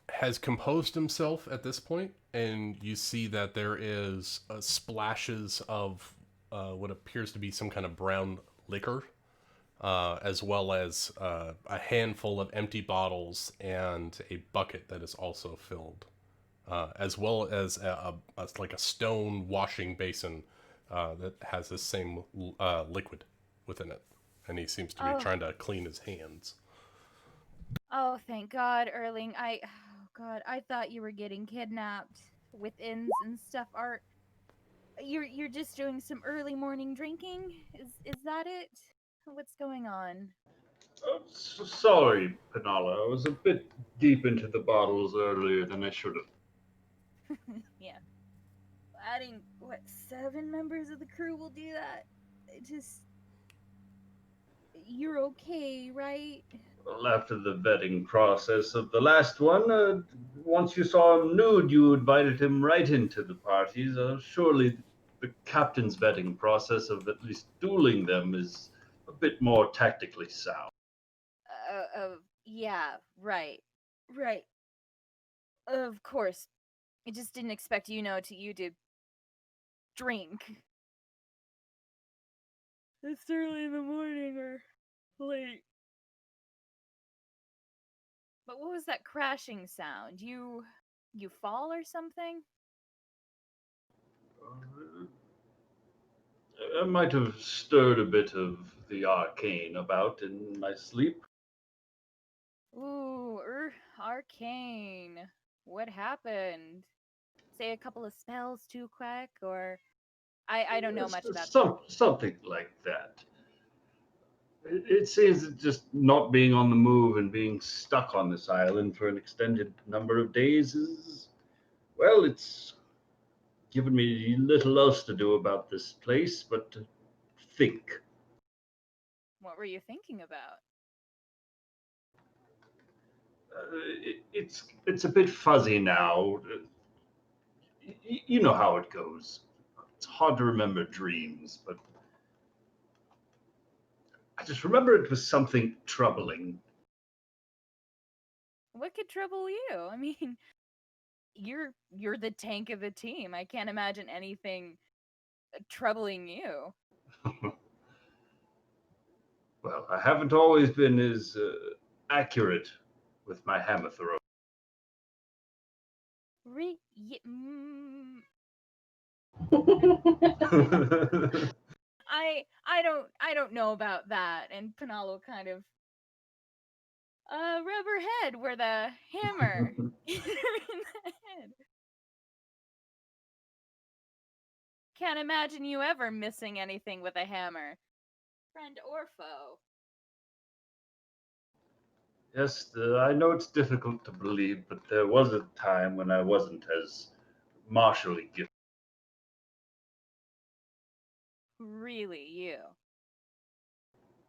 has composed himself at this point, and you see that there is splashes of what appears to be some kind of brown liquor, as well as a handful of empty bottles and a bucket that is also filled, as well as like a stone washing basin that has the same liquid within it. And he seems to be trying to clean his hands. Oh, thank God, Erling. Oh God, I thought you were getting kidnapped with inns and stuff. You're just doing some early morning drinking? Is that it? What's going on? Sorry, Penala. I was a bit deep into the bottles earlier than I should have. Yeah. Adding, 7 members of the crew will do that? You're okay, right? Well, after the vetting process of the last one, once you saw him nude, you invited him right into the parties. Surely the captain's vetting process of at least dueling them is a bit more tactically sound. Yeah, right. Right. Of course. I just didn't expect you to drink. It's early in the morning or late. But what was that crashing sound? You fall or something? I might have stirred a bit of the arcane about in my sleep. Ooh, arcane. What happened? Say a couple of spells too quick, or I don't know much about that. Something like that. It seems that just not being on the move and being stuck on this island for an extended number of days is, well, it's given me little else to do about this place but to think. What were you thinking about? It's a bit fuzzy now. You know how it goes. It's hard to remember dreams, but I just remember it was something troubling. What could trouble you? I mean, you're the tank of the team. I can't imagine anything troubling you. Well, I haven't always been as accurate with my hammer throw. I don't know about that. And Penalo kind of rub her head where the hammer hit her in the head. Can't imagine you ever missing anything with a hammer, friend or foe. Yes, I know it's difficult to believe, but there was a time when I wasn't as martially gifted. Really, you.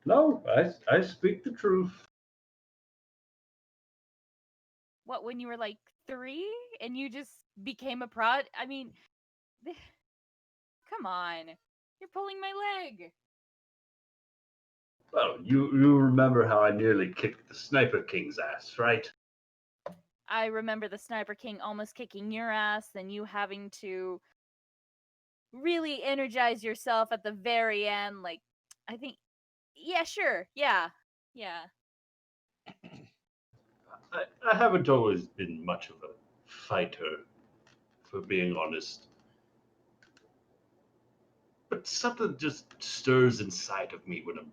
No, I speak the truth. What, when you were like 3 and you just became a prod? I mean, come on. You're pulling my leg. Well, you remember how I nearly kicked the Sniper King's ass, right? I remember the Sniper King almost kicking your ass and you having to really energize yourself at the very end. Like, I think, yeah, sure. Yeah. Yeah. I haven't always been much of a fighter, for being honest. But something just stirs inside of me when I'm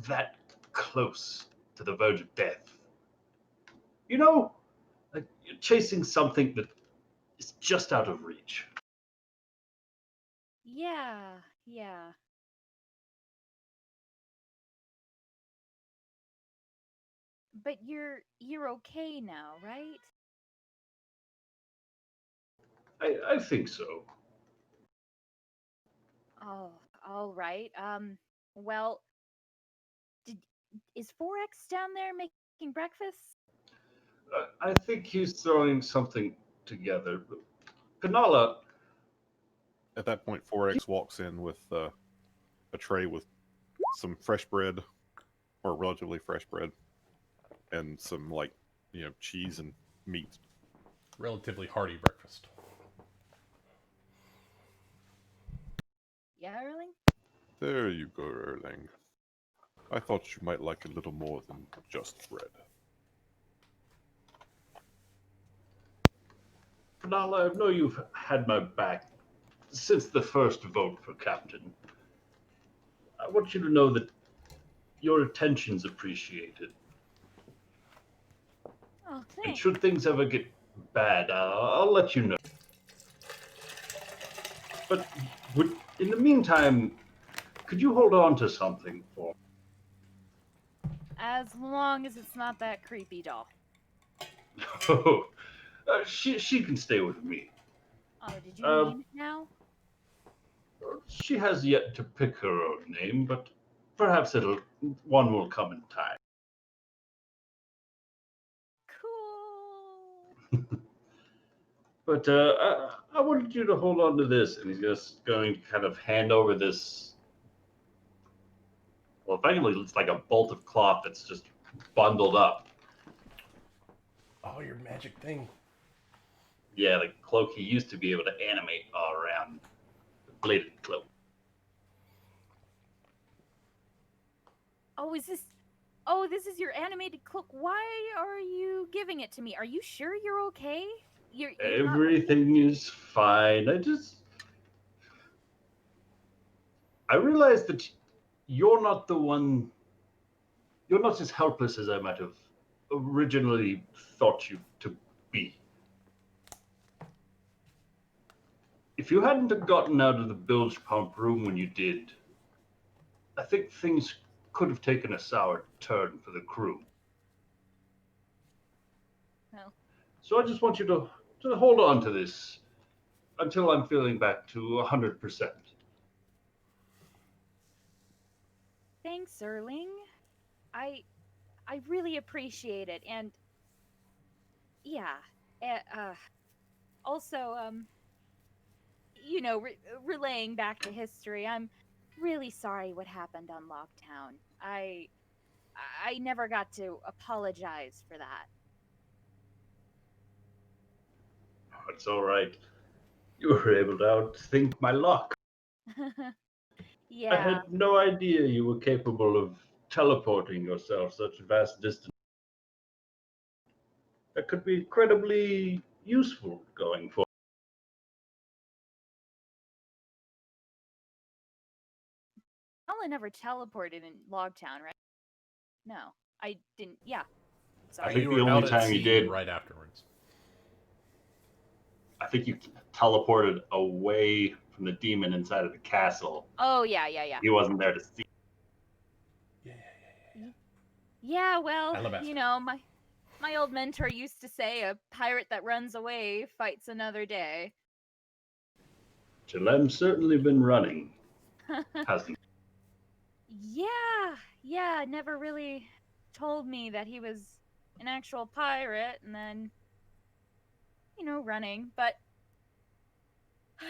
that close to the verge of death. You know, like you're chasing something that is just out of reach. Yeah. Yeah. But you're okay now, right? I think so. Oh, all right. Well, is 4X down there making breakfast? I think he's throwing something together. Penala, At that point, 4X walks in with a tray with some fresh bread, or relatively fresh bread, and some cheese and meat. Relatively hearty breakfast. Yeah, Erling? There you go, Erling. I thought you might like a little more than just bread. Penala, I know you've had my back since the first vote for captain. I want you to know that your attention's appreciated. Oh, And thanks. should things ever get bad, I'll let you know. But in the meantime, could you hold on to something for me? As long as it's not that creepy doll. Oh, she can stay with me. Oh, did you Uh, name it now? She has yet to pick her own name, but perhaps one will come in time. Cool. But I wanted you to hold on to this, and he's just going to kind of hand over this. Well, effectively, it's like a bolt of cloth that's just bundled up. Oh, your magic thing. Yeah, the cloak he used to be able to animate all around. The bladed cloak. Oh, this is your animated cloak. Why are you giving it to me? Are you sure you're okay? You're not... Everything is fine. I realize that you're not the one. You're not as helpless as I might have originally thought you to be. If you hadn't have gotten out of the bilge pump room when you did, I think things could have taken a sour turn for the crew. Well, So I just want you to hold on to this until I'm feeling back to 100%. thanks, Erling. I really appreciate it, and yeah. Also, relaying back to history, I'm really sorry what happened on Locktown. I never got to apologize for that. it's all right. You were able to outthink my luck. I Yeah. had no idea you were capable of teleporting yourself such vast distance. That could be incredibly useful going forward. Alan never teleported in Logtown, right? No, I didn't. Yeah. I Sorry. think you the were only out at time you sea did- right afterwards. I think you teleported away from the demon inside of the castle. Oh yeah, yeah, yeah. He wasn't there to see. Yeah, well, Alabaster. you know, my old mentor used to say, "A pirate that runs away fights another day." Jalem's certainly been running, hasn't Yeah, never really told me that he was an actual pirate, and then, you know, running. But you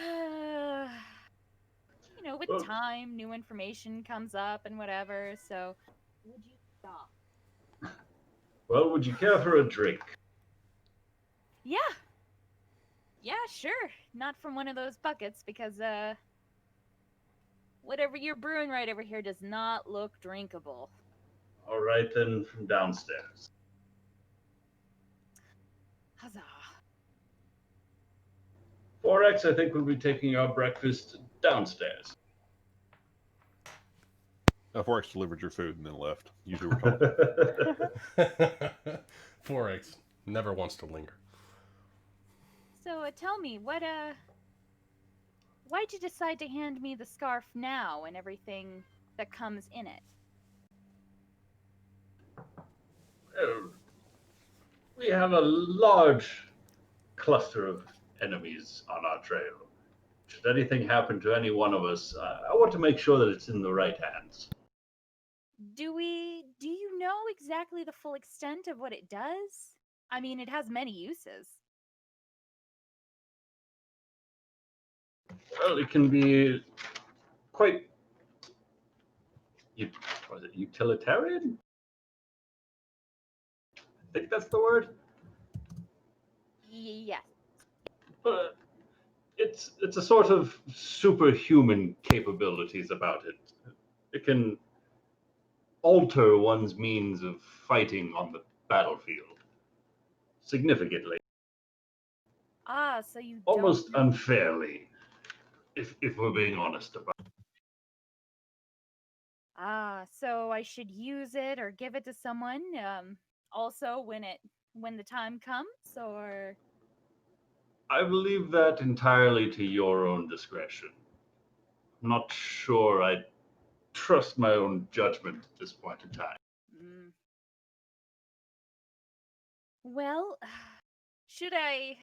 know, with Well- time, new information comes up and whatever. So, would you stop? Well, would you care for a drink? Yeah. Yeah, sure. Not from one of those buckets because whatever you're brewing right over here does not look drinkable. All right, then, from downstairs. Huzzah. 4X, I think we'll be taking our breakfast downstairs. 4X delivered your food and then left. Usually we're talking. 4X never wants to linger. So tell me, why'd you decide to hand me the scarf now and everything that comes in it? Well, we have a large cluster of enemies on our trail. Should anything happen to any one of us, I want to make sure that it's in the right hands. Do you know exactly the full extent of what it does? I mean, it has many uses. Well, it can be quite was it utilitarian? I think that's the word. Yes. But it's a sort of superhuman capabilities about it. It can alter one's means of fighting on the battlefield significantly, Ah, so you almost don't know. unfairly, if we're being honest about it. Ah, so I should use it or give it to someone, also when the time comes, or... I believe that entirely to your own discretion. I'm not sure I trust my own judgment at this point in time. Mm. Well, should I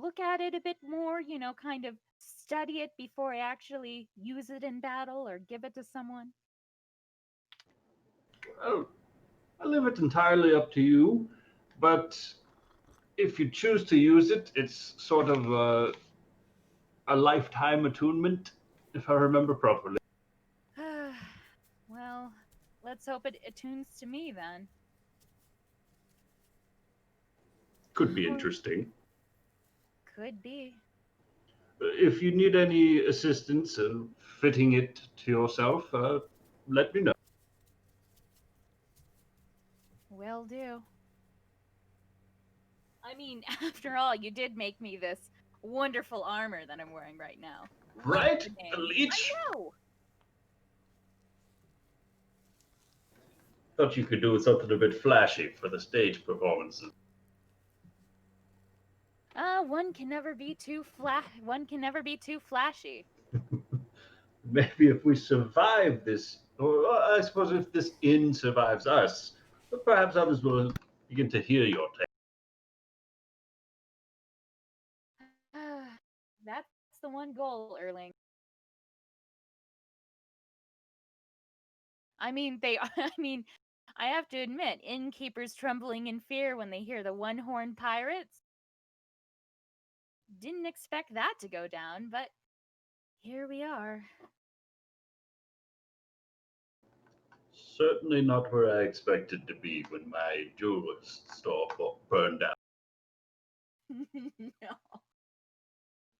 look at it a bit more, you know, kind of study it before I actually use it in battle or give it to someone? Well, I leave it entirely up to you, but if you choose to use it, it's sort of a lifetime attunement, if I remember properly. Well, let's hope it attunes to me then. Could be interesting. Could be. If you need any assistance in fitting it to yourself, let me know. Will do. I mean, after all, you did make me this wonderful armor that I'm wearing right now. Right? What's the name? The leech? I know. Thought you could do with something a bit flashy for the stage performances. One can never be too flashy. Maybe if we survive this, or I suppose if this inn survives us, perhaps others will begin to hear your tale. That's the one goal, Erling. I mean, I have to admit, innkeepers trembling in fear when they hear the one-horned pirates. Didn't expect that to go down, but here we are. Certainly not where I expected to be when my jeweller's store burned down. No.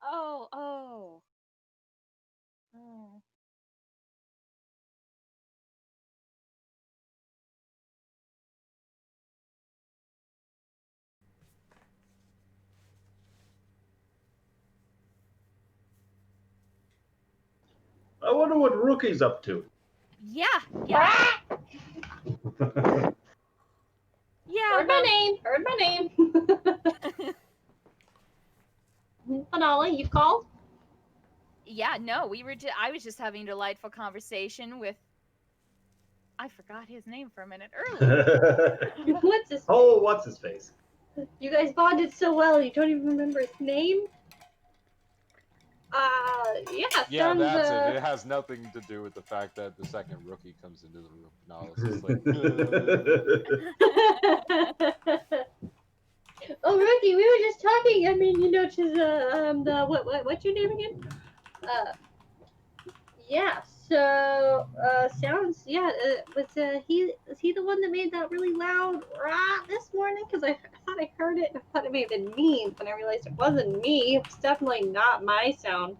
Oh. I wonder what Rookie's up to. Yeah. Heard my name. Heard my name. Panala, you called? Yeah, no, I was just having a delightful conversation with I forgot his name for a minute earlier. What's his? Oh, what's his face? You guys bonded so well, you don't even remember his name? Yeah, Yeah, sounds, that's it. It has nothing to do with the fact that the second rookie comes into the room. No, it's just like, Oh, Rookie, we were just talking. I mean, you know, just what's your name again? Yeah. So, sounds was he the one that made that really loud rah this morning? Because I thought I heard it. I thought it may have been me, but I realized it wasn't me. It's definitely not my sound.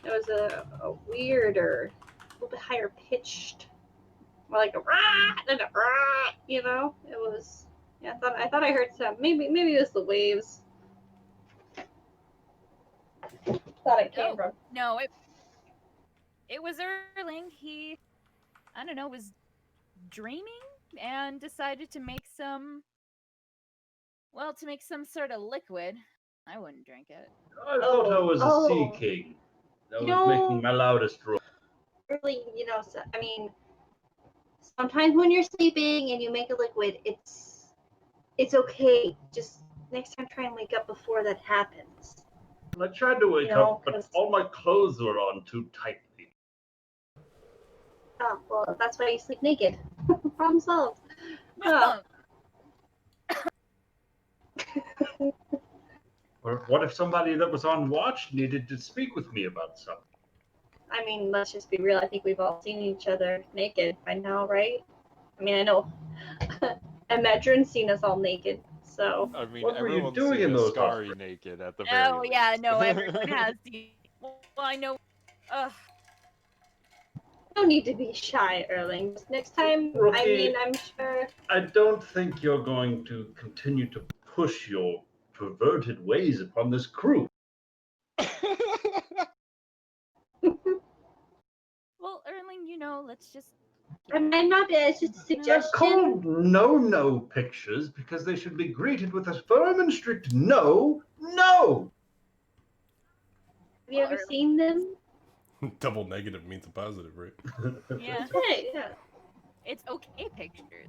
It was a weirder, a little bit higher pitched, more like a rah than a rah. You know, it was. Yeah, I thought I heard some. Maybe it was the waves. Thought it came from. No, it was Erling. He, I don't know, was dreaming and decided to make some sort of liquid. I wouldn't drink it. I thought I was a sea Oh. king. I You was know- making my loudest roar. Really, you know, so, I mean, sometimes when you're sleeping and you make a liquid, it's okay. Just next time, try and wake up before that happens. I tried to wake You know, up, but 'cause- all my clothes were on too tightly. Oh, well, that's why you sleep naked. Problem solved. Oh. Or what if somebody that was on watch needed to speak with me about something? I mean, let's just be real. I think we've all seen each other naked by now, right? I mean, I know Medrin's seen us all naked, so. I mean, What were you everyone's doing seen in a those Scary hospitals? naked at the very Oh least. yeah, no, everyone has. Well, I know. No need to be shy, Erling. Just next time, I Rookie. mean, I'm sure. I don't think you're going to continue to push your perverted ways upon this crew. Well, Erling, you know, let's just. I'm not. It's just a They're suggestion. called no-no pictures because they should be greeted with a firm and strict no. Have you ever seen them? Double negative means a positive, right? Yeah, Hey, yeah. it's okay pictures.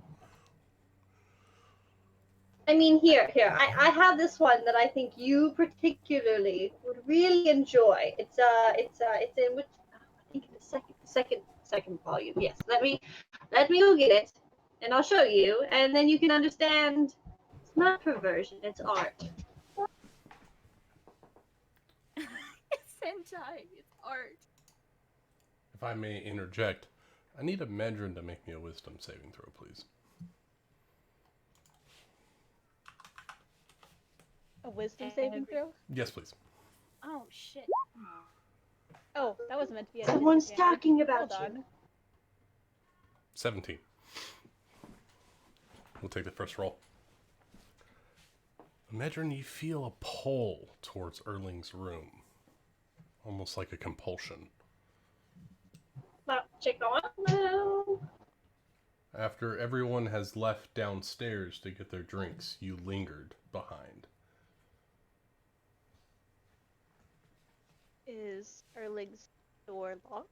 I mean, here. I have this one that I think you particularly would really enjoy. It's in which I think the second volume. Yes. Let me go get it, and I'll show you, and then you can understand. It's not perversion. It's art. It's hentai. It's art. If I may interject, I need a Medrin to make me a wisdom saving throw, please. A wisdom saving throw? Yes, please. Oh shit. Oh, that was meant to be a Someone's disadvantage. talking about Hold you. on. 17. We'll take the first roll. Medrin, you feel a pull towards Erling's room. Almost like a compulsion. Check on. No. After everyone has left downstairs to get their drinks, you lingered behind. Is Erling's door locked?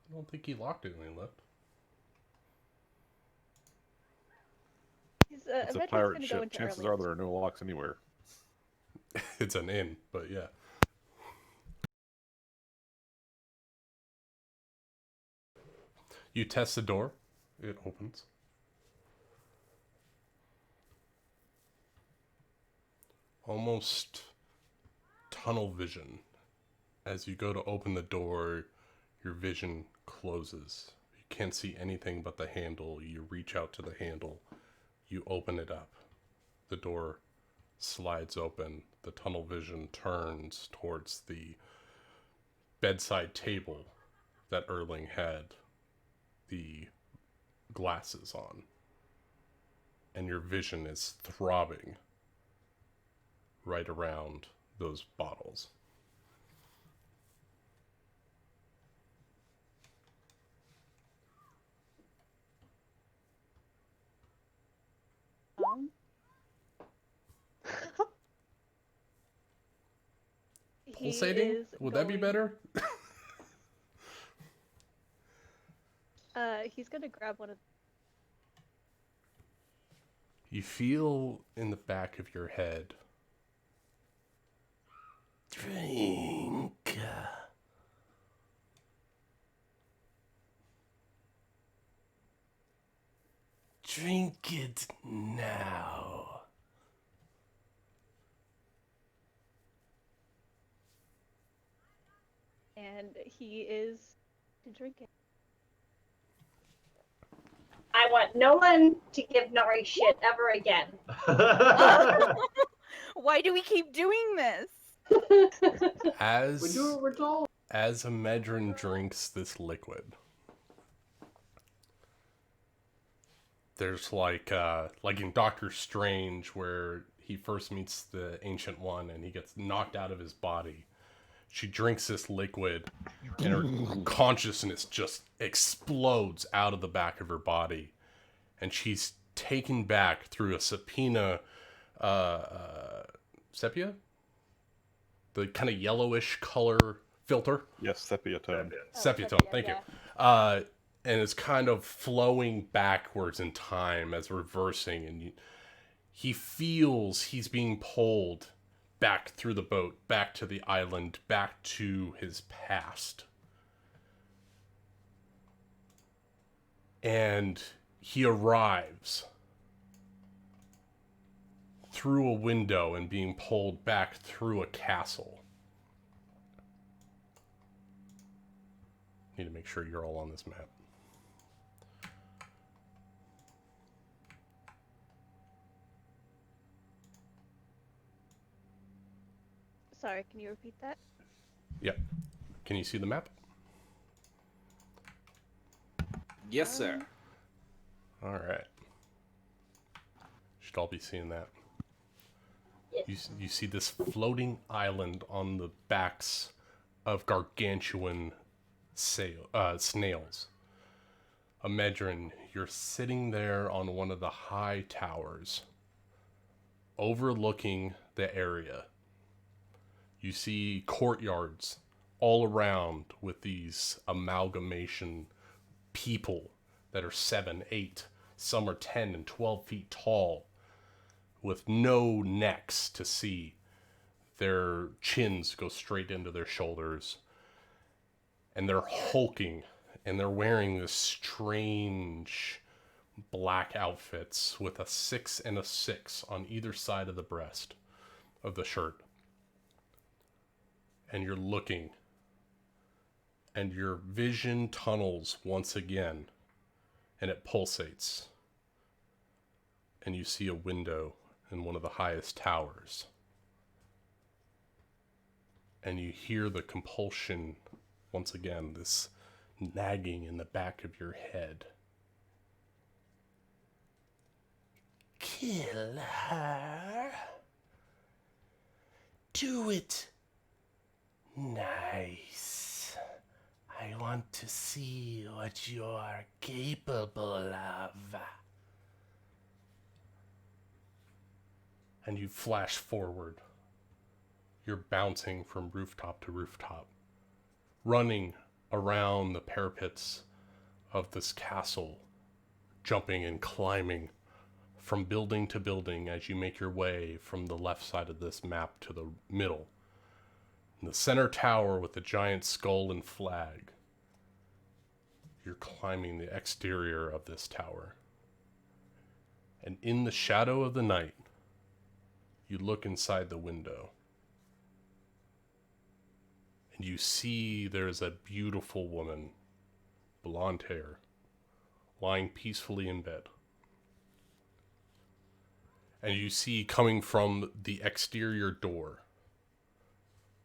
I don't think he locked it when he left. He's It's a Medrin's pirate gonna go ship. into Chances Erling's. are there are no locks anywhere. It's an inn, but yeah. You test the door. It opens. Almost tunnel vision. As you go to open the door, your vision closes. You can't see anything but the handle. You reach out to the handle. You open it up. the door slides open. The tunnel vision turns towards the bedside table that Erling had the glasses on. And your vision is throbbing right around those bottles. He Pulsating? is Would that be going- better? He's gonna grab one of. You feel in the back of your head. Drink. Drink it now. And he is to drink it. I want no one to give Nari shit ever again. Why do we keep doing this? As we do what we're told. As Amedrin drinks this liquid, there's like in Doctor Strange where he first meets the Ancient One and he gets knocked out of his body. She drinks this liquid and her consciousness just explodes out of the back of her body. And she's taken back through a sepia? The kind of yellowish color filter. Yes, sepia tone. Sepia tone, thank you. And it's kind of flowing backwards in time as reversing, and he feels he's being pulled back through the boat, back to the island, back to his past. And he arrives through a window and being pulled back through a castle. Need to make sure you're all on this map. Sorry, can you repeat that? Yep. Can you see the map? Yes, sir. All right. Should all be seeing that. You see this floating island on the backs of gargantuan snails. Amedrin, you're sitting there on one of the high towers, overlooking the area. You see courtyards all around with these amalgamation people that are 7, 8, some are 10 and 12 feet tall, with no necks to see. Their chins go straight into their shoulders. And they're hulking, and they're wearing this strange black outfits with a 6 and a 6 on either side of the breast of the shirt. And you're looking, and your vision tunnels once again, and it pulsates. And you see a window in one of the highest towers. And you hear the compulsion, once again, this nagging in the back of your head. Kill her. Do it. Nice. I want to see what you're capable of. And you flash forward. You're bouncing from rooftop to rooftop, running around the parapets of this castle, jumping and climbing from building to building as you make your way from the left side of this map to the middle. In the center tower with the giant skull and flag, you're climbing the exterior of this tower. And in the shadow of the night, you look inside the window. And you see there's a beautiful woman, blonde hair, lying peacefully in bed. And you see coming from the exterior door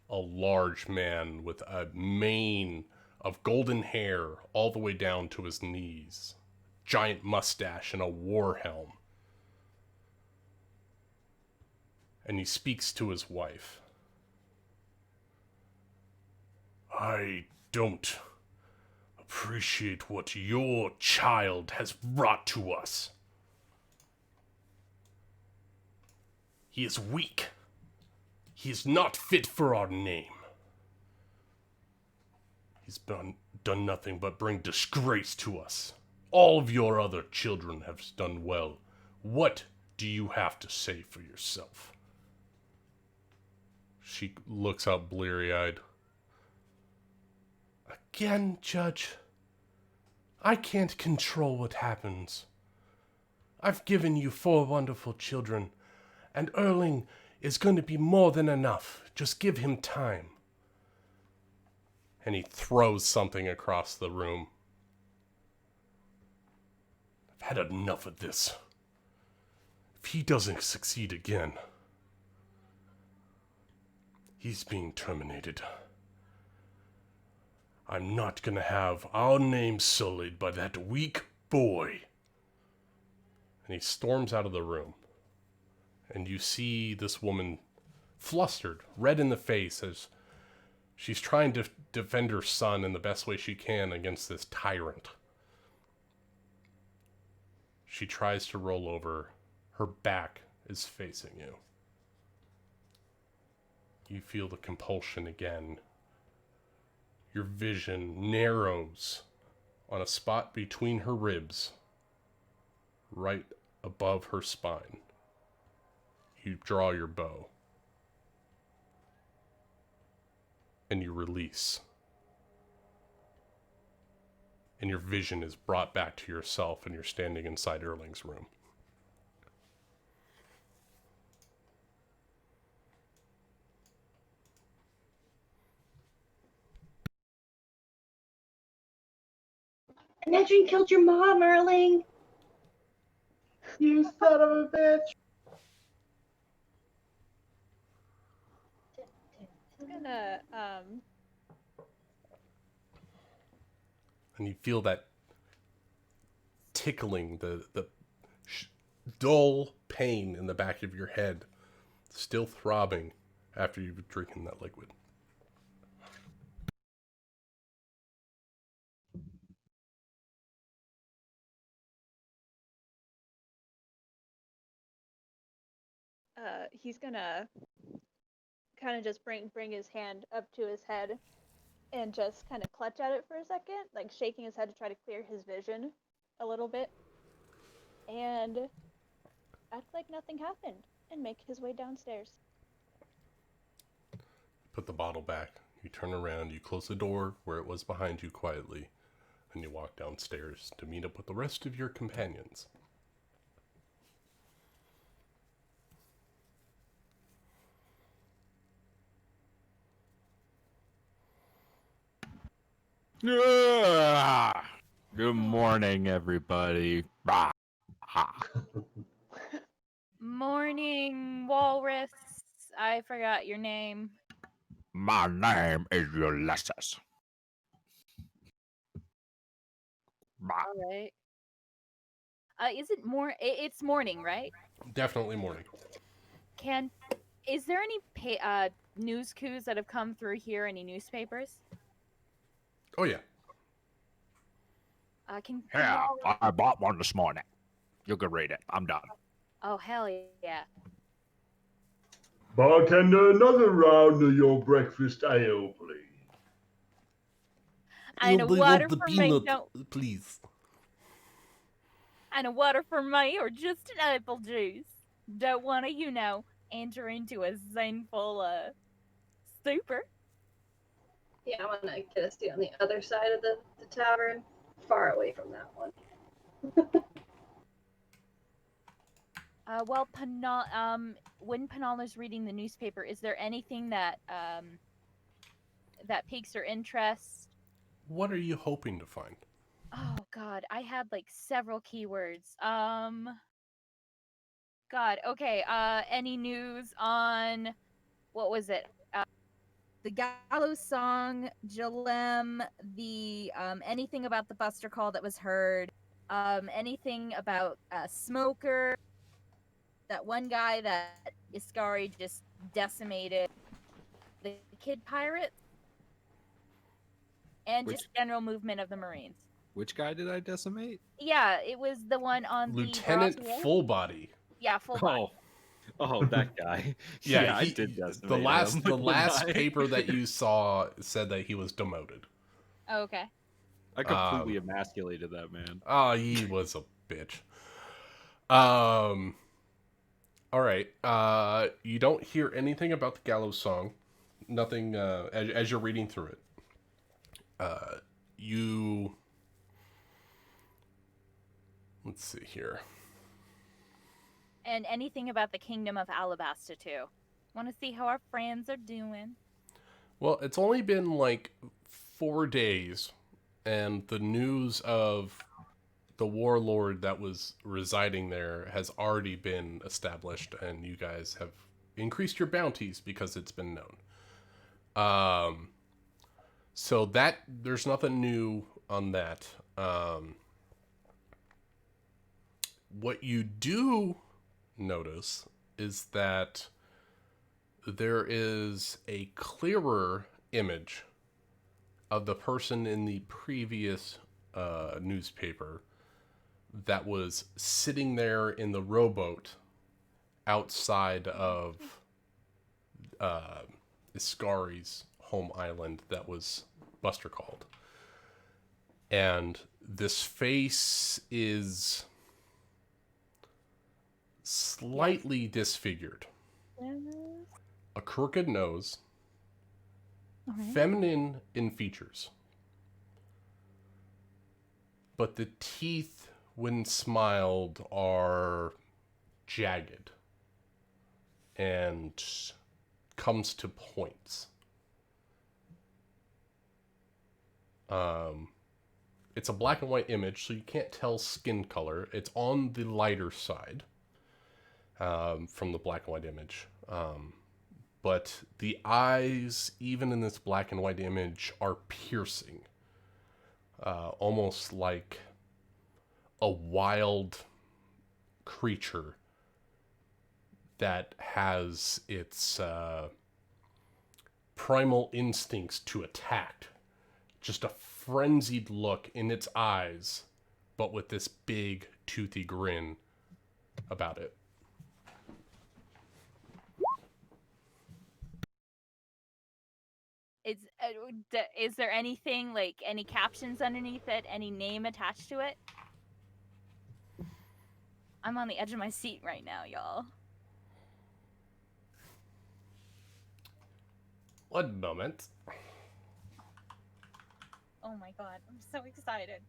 a large man with a mane of golden hair all the way down to his knees, giant mustache, and a war helm. And he speaks to his wife. I don't appreciate what your child has brought to us. He is weak. He is not fit for our name. He's done nothing but bring disgrace to us. All of your other children have done well. What do you have to say for yourself? She looks up bleary-eyed. Again, Judge, I can't control what happens. I've given you 4 wonderful children, and Erling is going to be more than enough. Just give him time. And he throws something across the room. I've had enough of this. If he doesn't succeed again, he's being terminated. I'm not gonna have our name sullied by that weak boy. And he storms out of the room. And you see this woman flustered, red in the face, as she's trying to defend her son in the best way she can against this tyrant. She tries to roll over. Her back is facing you. You feel the compulsion again. Your vision narrows on a spot between her ribs, right above her spine. You draw your bow. And you release. And your vision is brought back to yourself, and you're standing inside Erling's room. Nedrin killed your mom, Erling. You son of a bitch. I'm gonna And you feel that tickling, the dull pain in the back of your head, still throbbing after you've drinking that liquid. he's gonna kind of just bring his hand up to his head and just kind of clutch at it for a second, like shaking his head to try to clear his vision a little bit, and act like nothing happened and make his way downstairs. Put the bottle back. You turn around, you close the door where it was behind you quietly, and you walk downstairs to meet up with the rest of your companions. Good morning, everybody. Morning, Walrus. I forgot your name. My name is Ulysses. All right. Is it more? It's morning, right? Definitely morning. Is there any news coups that have come through here? Any newspapers? Oh, yeah. Yeah, I bought one this morning. You can read it. I'm done. Oh, hell yeah. Bartender, another round of your breakfast ale, please. And a water for me, please. And a water for me, or just an apple juice. Don't want to, enter into a zenful stupor. Yeah, I'm gonna get a seat on the other side of the tavern, far away from that one. Well, when Panala's reading the newspaper, is there anything that that piques her interest? What are you hoping to find? Oh God, I had like several keywords. God. Okay. Any news on what was it? The Gallows song, Jalem, the anything about the Buster call that was heard, anything about Smoker, that one guy that Iskari just decimated, the kid pirates, and Which- just general movement of the Marines. Which guy did I decimate? Yeah, it was the one on Lieutenant the Baratheon. Fullbody. Yeah, full body. Oh, that guy. Yeah, I he- did decimate the last him, the didn't last I? paper that you saw said that he was demoted. Oh, okay. I completely emasculated that man. Oh, he was a bitch. All right. You don't hear anything about the Gallows song. Nothing. As you're reading through it, you. Let's see here. And anything about the Kingdom of Alabasta too. Want to see how our friends are doing. Well, it's only been like 4 days, and the news of the warlord that was residing there has already been established, and you guys have increased your bounties because it's been known. So that there's nothing new on that. What you do notice is that there is a clearer image of the person in the previous newspaper that was sitting there in the rowboat outside of Iskari's home island that was Buster called. And this face is slightly disfigured. A crooked nose, feminine in features, but the teeth, when smiled, are jagged and comes to points. It's a black and white image, so you can't tell skin color. It's on the lighter side from the black and white image. But the eyes, even in this black and white image, are piercing. Almost like a wild creature that has its primal instincts to attack. Just a frenzied look in its eyes, but with this big, toothy grin about it. Is there anything, like, any captions underneath it? Any name attached to it? I'm on the edge of my seat right now, y'all. One moment. Oh my god, I'm so excited.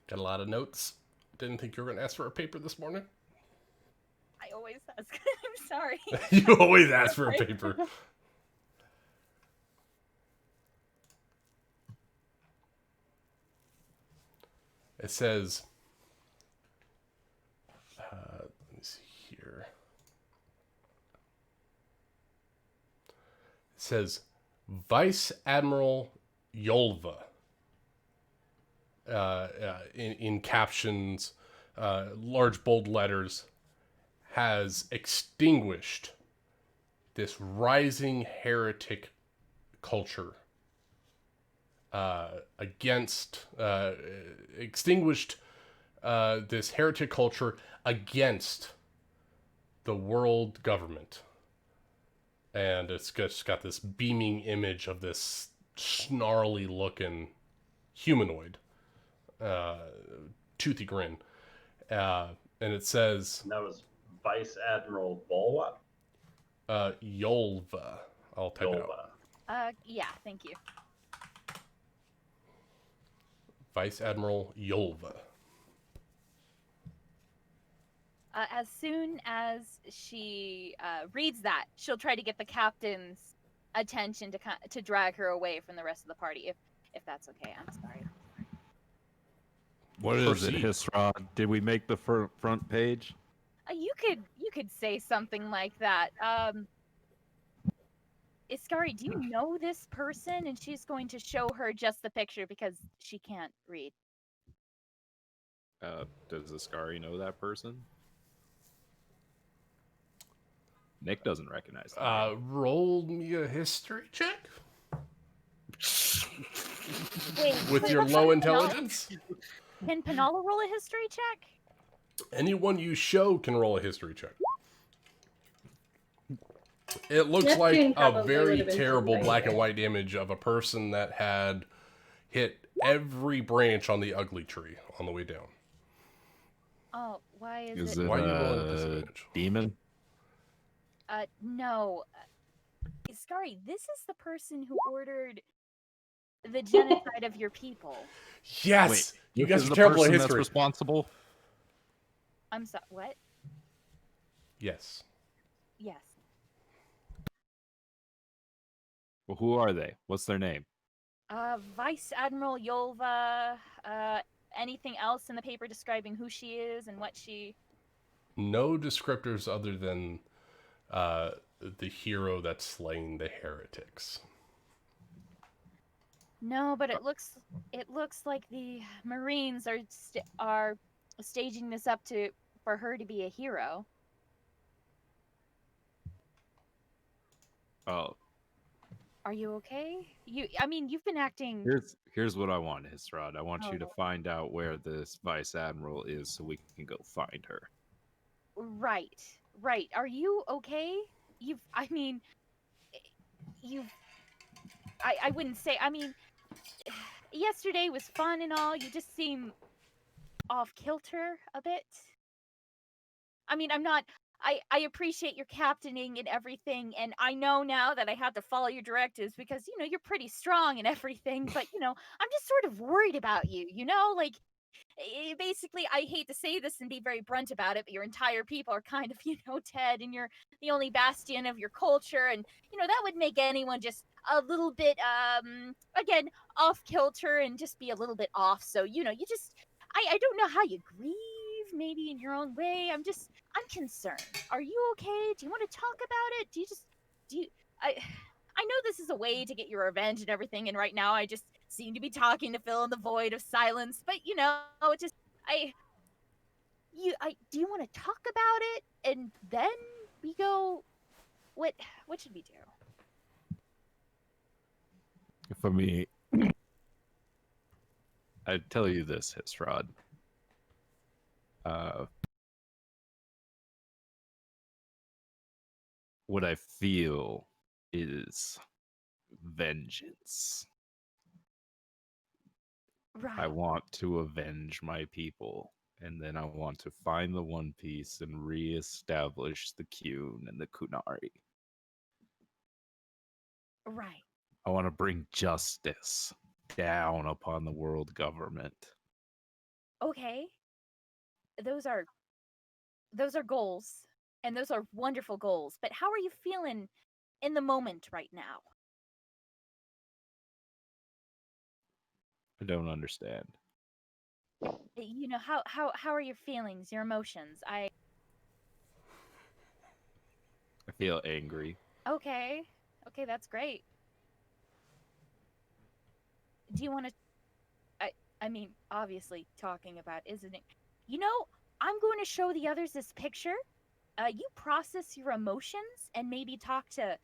Got a lot of notes. Didn't think you were going to ask for a paper this morning. I always ask. I'm sorry. You always ask for a paper. It says, let me see here. It says, Vice Admiral Yolva. In captions, large bold letters, has extinguished this rising heretic culture extinguished this heretic culture against the world government. And it's just got this beaming image of this snarly looking humanoid, toothy grin. And it says... And that was Vice Admiral Bolwa? Yolva. I'll type it out. Yeah, thank you. Vice Admiral Yolva. As soon as she reads that, she'll try to get the captain's attention to drag her away from the rest of the party. if that's okay. I'm sorry. What is it, Proceed. Hisrod? Did we make the front page? You could say something like that. Iskari, do you know this person? And she's going to show her just the picture because she can't read. Does Ascari know that person? Nick doesn't recognize that. Roll me a history check Wait, with but your can low Penala- intelligence. Can Penala roll a history check? Anyone you show can roll a history check. It looks Neptune like a probably very would've been terrible something. black and white image of a person that had hit every branch on the ugly tree on the way down. Oh, why is Is it? it Why are you rolling a at disadvantage? demon? No. Iskari, this is the person who ordered the genocide of your people. Yes! You This guys is are the terrible at person that's history. responsible. I'm sorry. What? Yes. Yes. Well, who are they? What's their name? Vice Admiral Yolva. Anything else in the paper describing who she is and what she? No descriptors other than the hero that's slain the heretics. No, but it looks like the Marines are staging this up for her to be a hero. Oh, Are you okay? You've been acting. here's what I want, Hisrod. I want you to Oh. find out where this Vice Admiral is so we can go find her. Right. Are you okay? I wouldn't say. Yesterday was fun and all. You just seem off kilter a bit. I'm not. I appreciate your captaining and everything, and I know now that I have to follow your directives because you're pretty strong and everything. But I'm just sort of worried about you. Basically, I hate to say this and be very blunt about it, but your entire people are kind of dead, and you're the only bastion of your culture, and that would make anyone just a little bit again off kilter and just be a little bit off. So you just I don't know how you grieve, maybe in your own way. I'm concerned. Are you okay? Do you want to talk about it? I know this is a way to get your revenge and everything, and right now I just seem to be talking to fill in the void of silence, but do you want to talk about it and then we go what should we do? For me, I'd tell you this, Hisrod. What I feel is vengeance. Right. I want to avenge my people, and then I want to find the One Piece and reestablish the Kyun and the Kunari. Right. I want to bring justice down upon the world government. Okay. Those are goals, and those are wonderful goals, but how are you feeling in the moment right now? I don't understand. How are your feelings, your emotions? I feel angry. Okay, that's great. Do you want to? Obviously, talking about, isn't it? I'm going to show the others this picture. You process your emotions and maybe talk to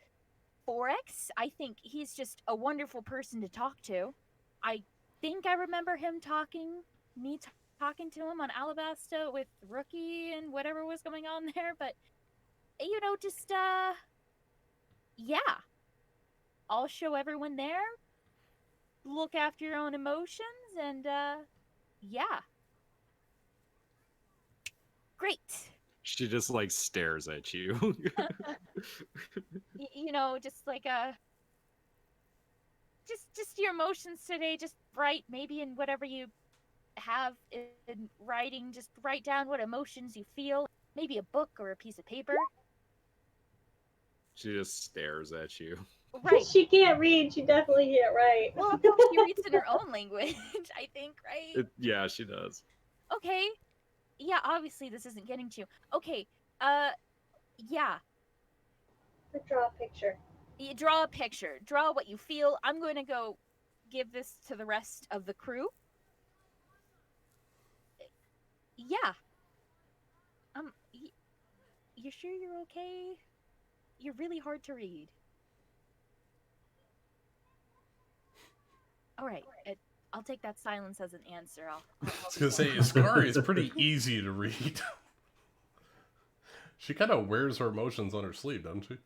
Forex. I think he's just a wonderful person to talk to. I think I remember him talking to him on Alabasta with Rookie and whatever was going on there, but yeah. I'll show everyone there. Look after your own emotions and yeah. Great. She just stares at you. Just like just your emotions today, just write maybe in whatever you have in writing, just write down what emotions you feel, maybe a book or a piece of paper. She just stares at you. Right. She can't read. She definitely can't write. Well, she reads in her own language, I think, right? Yeah, she does. Okay. Yeah, obviously this isn't getting to you. Okay. Yeah. Draw a picture. You draw a picture. Draw what you feel. I'm going to go give this to the rest of the crew. Yeah. You sure you're okay? You're really hard to read. All right. I'll take that silence as an answer. I was gonna say, Iskari is pretty easy to read. She kind of wears her emotions on her sleeve, doesn't she?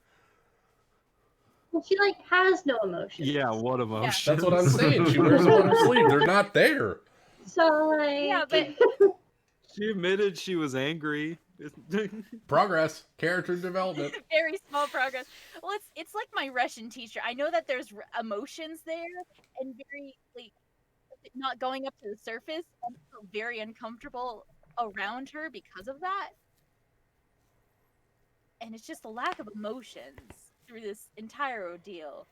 Well, she like has no emotions. Yeah, what emotions? That's what I'm saying. She wears them on her sleeve. They're not there. So like. Yeah, but She admitted she was angry. Progress, character development. very small progress. Well, it's like my Russian teacher. I know that there's emotions there, and very like not going up to the surface. I'm still very uncomfortable around her because of that, and it's just a lack of emotions through this entire ordeal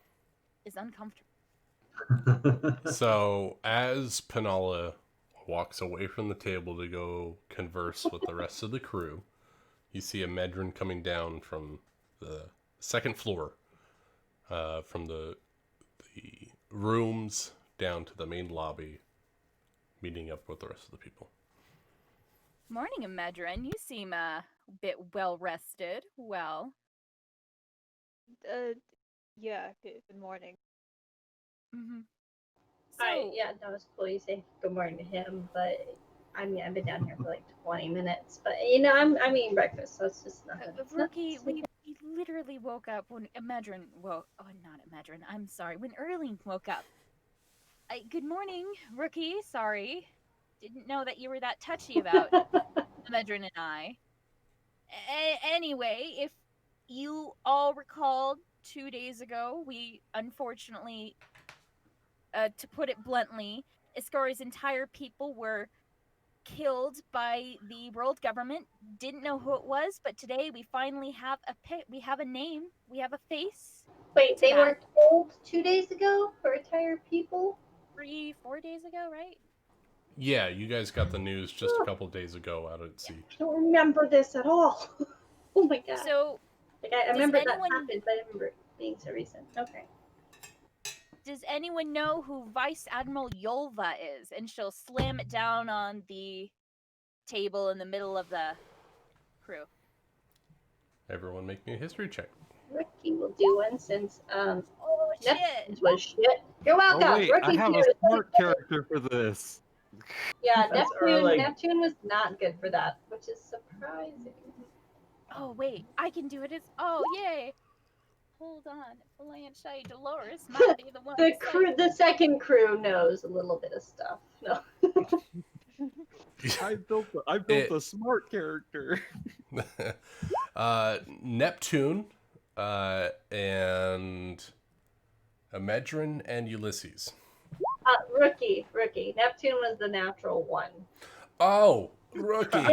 is uncomfortable. So, as Penala walks away from the table to go converse with the rest of the crew, you see a Medrin coming down from the second floor, from the rooms down to the main lobby, meeting up with the rest of the people. Morning, Amedrin. You seem a bit well rested. Well. Yeah. Good morning. Mm-hmm. Yeah, that was cool. You say good morning to him, but I mean, I've been down here for like 20 minutes, but you know, I'm eating breakfast, so it's just nothing. Rookie, we literally woke up when Amedrin woke. Oh, not Amedrin. I'm sorry. When Erling woke up. Good morning, Rookie. Sorry, didn't know that you were that touchy about Amedrin and I. Anyway, if you all recalled 2 days ago, we unfortunately, to put it bluntly, Iskari's entire people were killed by the world government. Didn't know who it was, but today we finally have we have a name, we have a face. Wait, they were killed 2 days ago for entire people? 3-4 days ago, right? Yeah, you guys got the news just a couple days ago out at sea. I don't remember this at all. Oh my god. So, like, I remember that happened, but I remember it being so recent. Okay. Does anyone know who Vice Admiral Yolva is? And she'll slam it down on the table in the middle of the crew. Everyone make me a history check. Ricky will do one since oh shit was shit. You're welcome. Oh wait, I have a smart character for this. Yeah, That's Neptune was not good for that, which is surprising. Oh wait, I can do it as yay. Hold on, Blanche Dolores might be the one. The second crew knows a little bit of stuff. No. I built a smart character. Neptune, and Amedrin and Ulysses. Rookie. Neptune was the natural one. Oh, Rookie.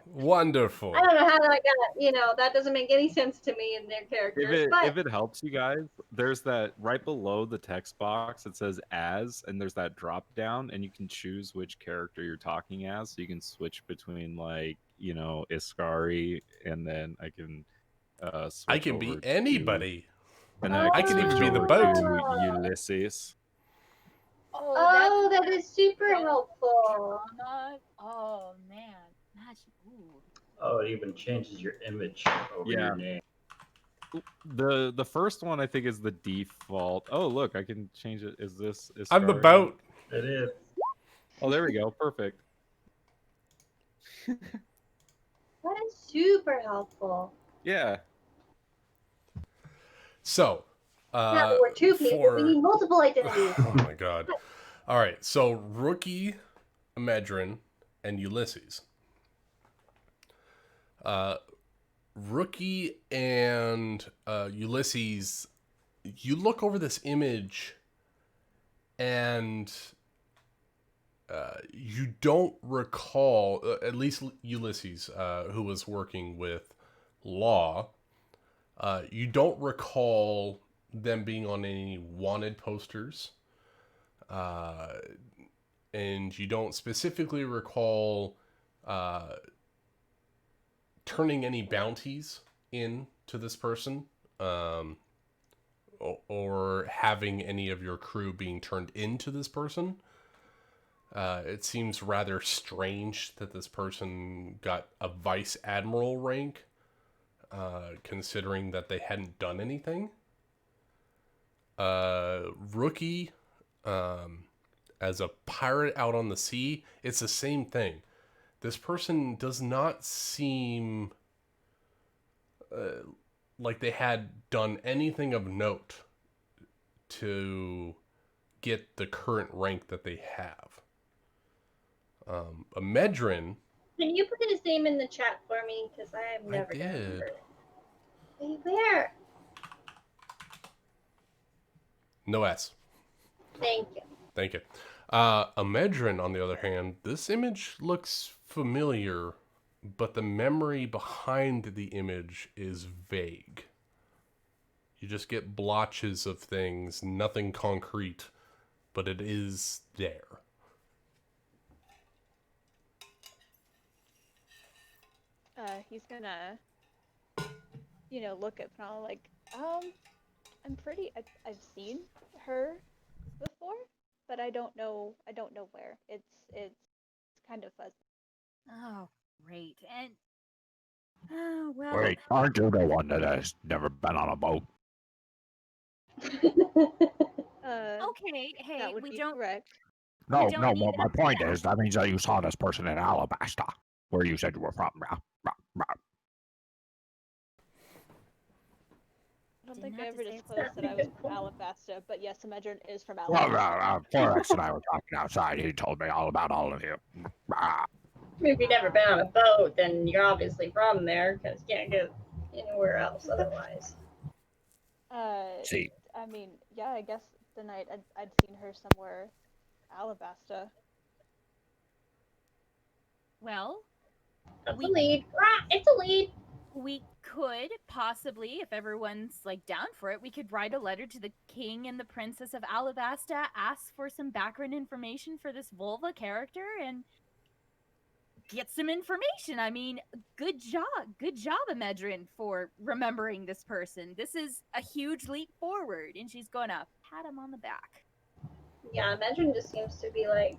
Wonderful. I don't know how that got, that doesn't make any sense to me in their characters. If it helps you guys, there's that right below the text box. It says as, and there's that drop down, and you can choose which character you're talking as. So you can switch between Iskari, and then I can switch I can be anybody. And then I can even be the boat. Ulysses. Oh, that is super helpful. Oh man, that's Oh, it even changes your image over your name. The first one I think is the default. Oh look, I can change it. Is this? I'm the boat. It is. Oh, there we go. Perfect. That is super helpful. Yeah. So, now we're two people. We need multiple identities. Oh my god. All right. So, Rookie, Amedrin, and Ulysses. Rookie and Ulysses, you look over this image and you don't recall, at least Ulysses, who was working with Law, you don't recall them being on any wanted posters. And you don't specifically recall turning any bounties in to this person, or having any of your crew being turned into this person. It seems rather strange that this person got a vice admiral rank, considering that they hadn't done anything. Rookie, as a pirate out on the sea, it's the same thing. This person does not seem like they had done anything of note to get the current rank that they have. A Medrin. Can you put his name in the chat for me? Because I have never done it. Wait, where? No S. Thank you. Thank you. A Medrin, on the other hand, this image looks familiar, but the memory behind the image is vague. You just get blotches of things, nothing concrete, but it is there. He's gonna, look at Penala like, I've seen her before, but I don't know where. It's kind of fuzzy. Oh, great. And well. Wait, aren't you the one that has never been on a boat? Okay, hey, that would we be don't. correct. No, don't no, need well, my to- point is, that means that you saw this person in Alabasta, where you said you were from. I don't think Didn't I have ever to say it disclosed that I was from Alabasta, but yes, Imedrin is from Alabasta. Well, Forex and I were talking outside. He told me all about all of you. If you've never been on a boat, then you're obviously from there, because you can't get anywhere else otherwise. See. I mean, yeah, I guess the night I'd seen her somewhere, Alabasta. Well, That's a lead. It's a lead. We could possibly, if everyone's like down for it, we could write a letter to the king and the princess of Alabasta, ask for some background information for this Volva character, and get some information. I mean, good job, Imedrin, for remembering this person. This is a huge leap forward, and she's gonna pat him on the back. Yeah, Imedrin just seems to be like,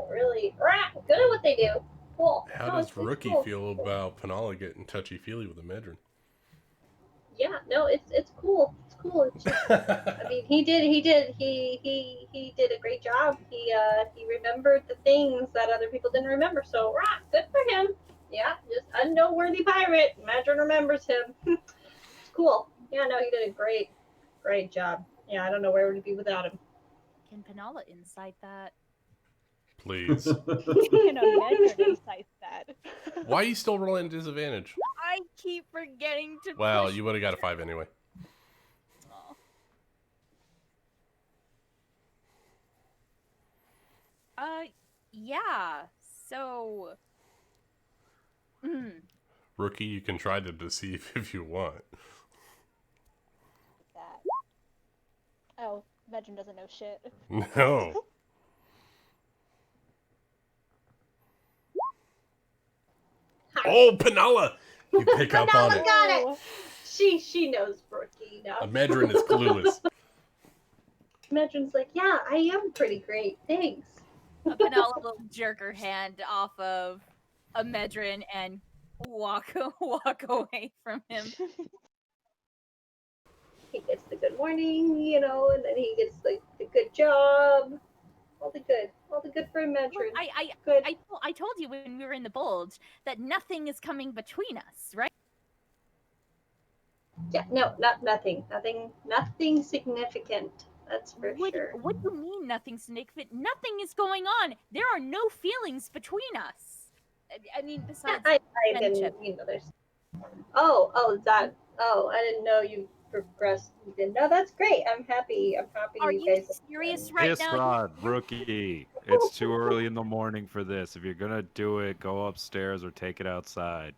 really good at what they do. Cool. How No, does it's Rookie cool. feel about Penala getting touchy-feely with a Medrin? Yeah, no, it's cool. It's cool. It's just, I mean, he did a great job. He remembered the things that other people didn't remember. So, good for him. Yeah, just a noteworthy pirate. Medrin remembers him. It's cool. Yeah, no, he did a great job. Yeah, I don't know where we'd be without him. Can Penala incite that? Please. Imedrin incites that. Why are you still rolling disadvantage? I keep forgetting to. Well, you would have got a 5 anyway. Yeah. So. Rookie, you can try to deceive if you want. That. Oh, Imedrin doesn't know shit. No. Oh, Penala! You pick up on it. Got it. She knows Rookie now. Medrin is clueless. Medrin's like, yeah, I am pretty great. Thanks. Penala will jerk her hand off of Imedrin and walk away from him. He gets the good morning, and then he gets the good job. All the good for Imedrin. I told you when we were in the Bulge that nothing is coming between us, right? Yeah, no, nothing significant. That's for sure. What do you mean nothing significant? Nothing is going on. There are no feelings between us. I mean, besides I friendship. didn't, there's. I didn't know you progressed. You didn't. No, that's great. I'm happy. Are you you guys. serious right now? Rod, Rookie. It's too early in the morning for this. If you're gonna do it, go upstairs or take it outside.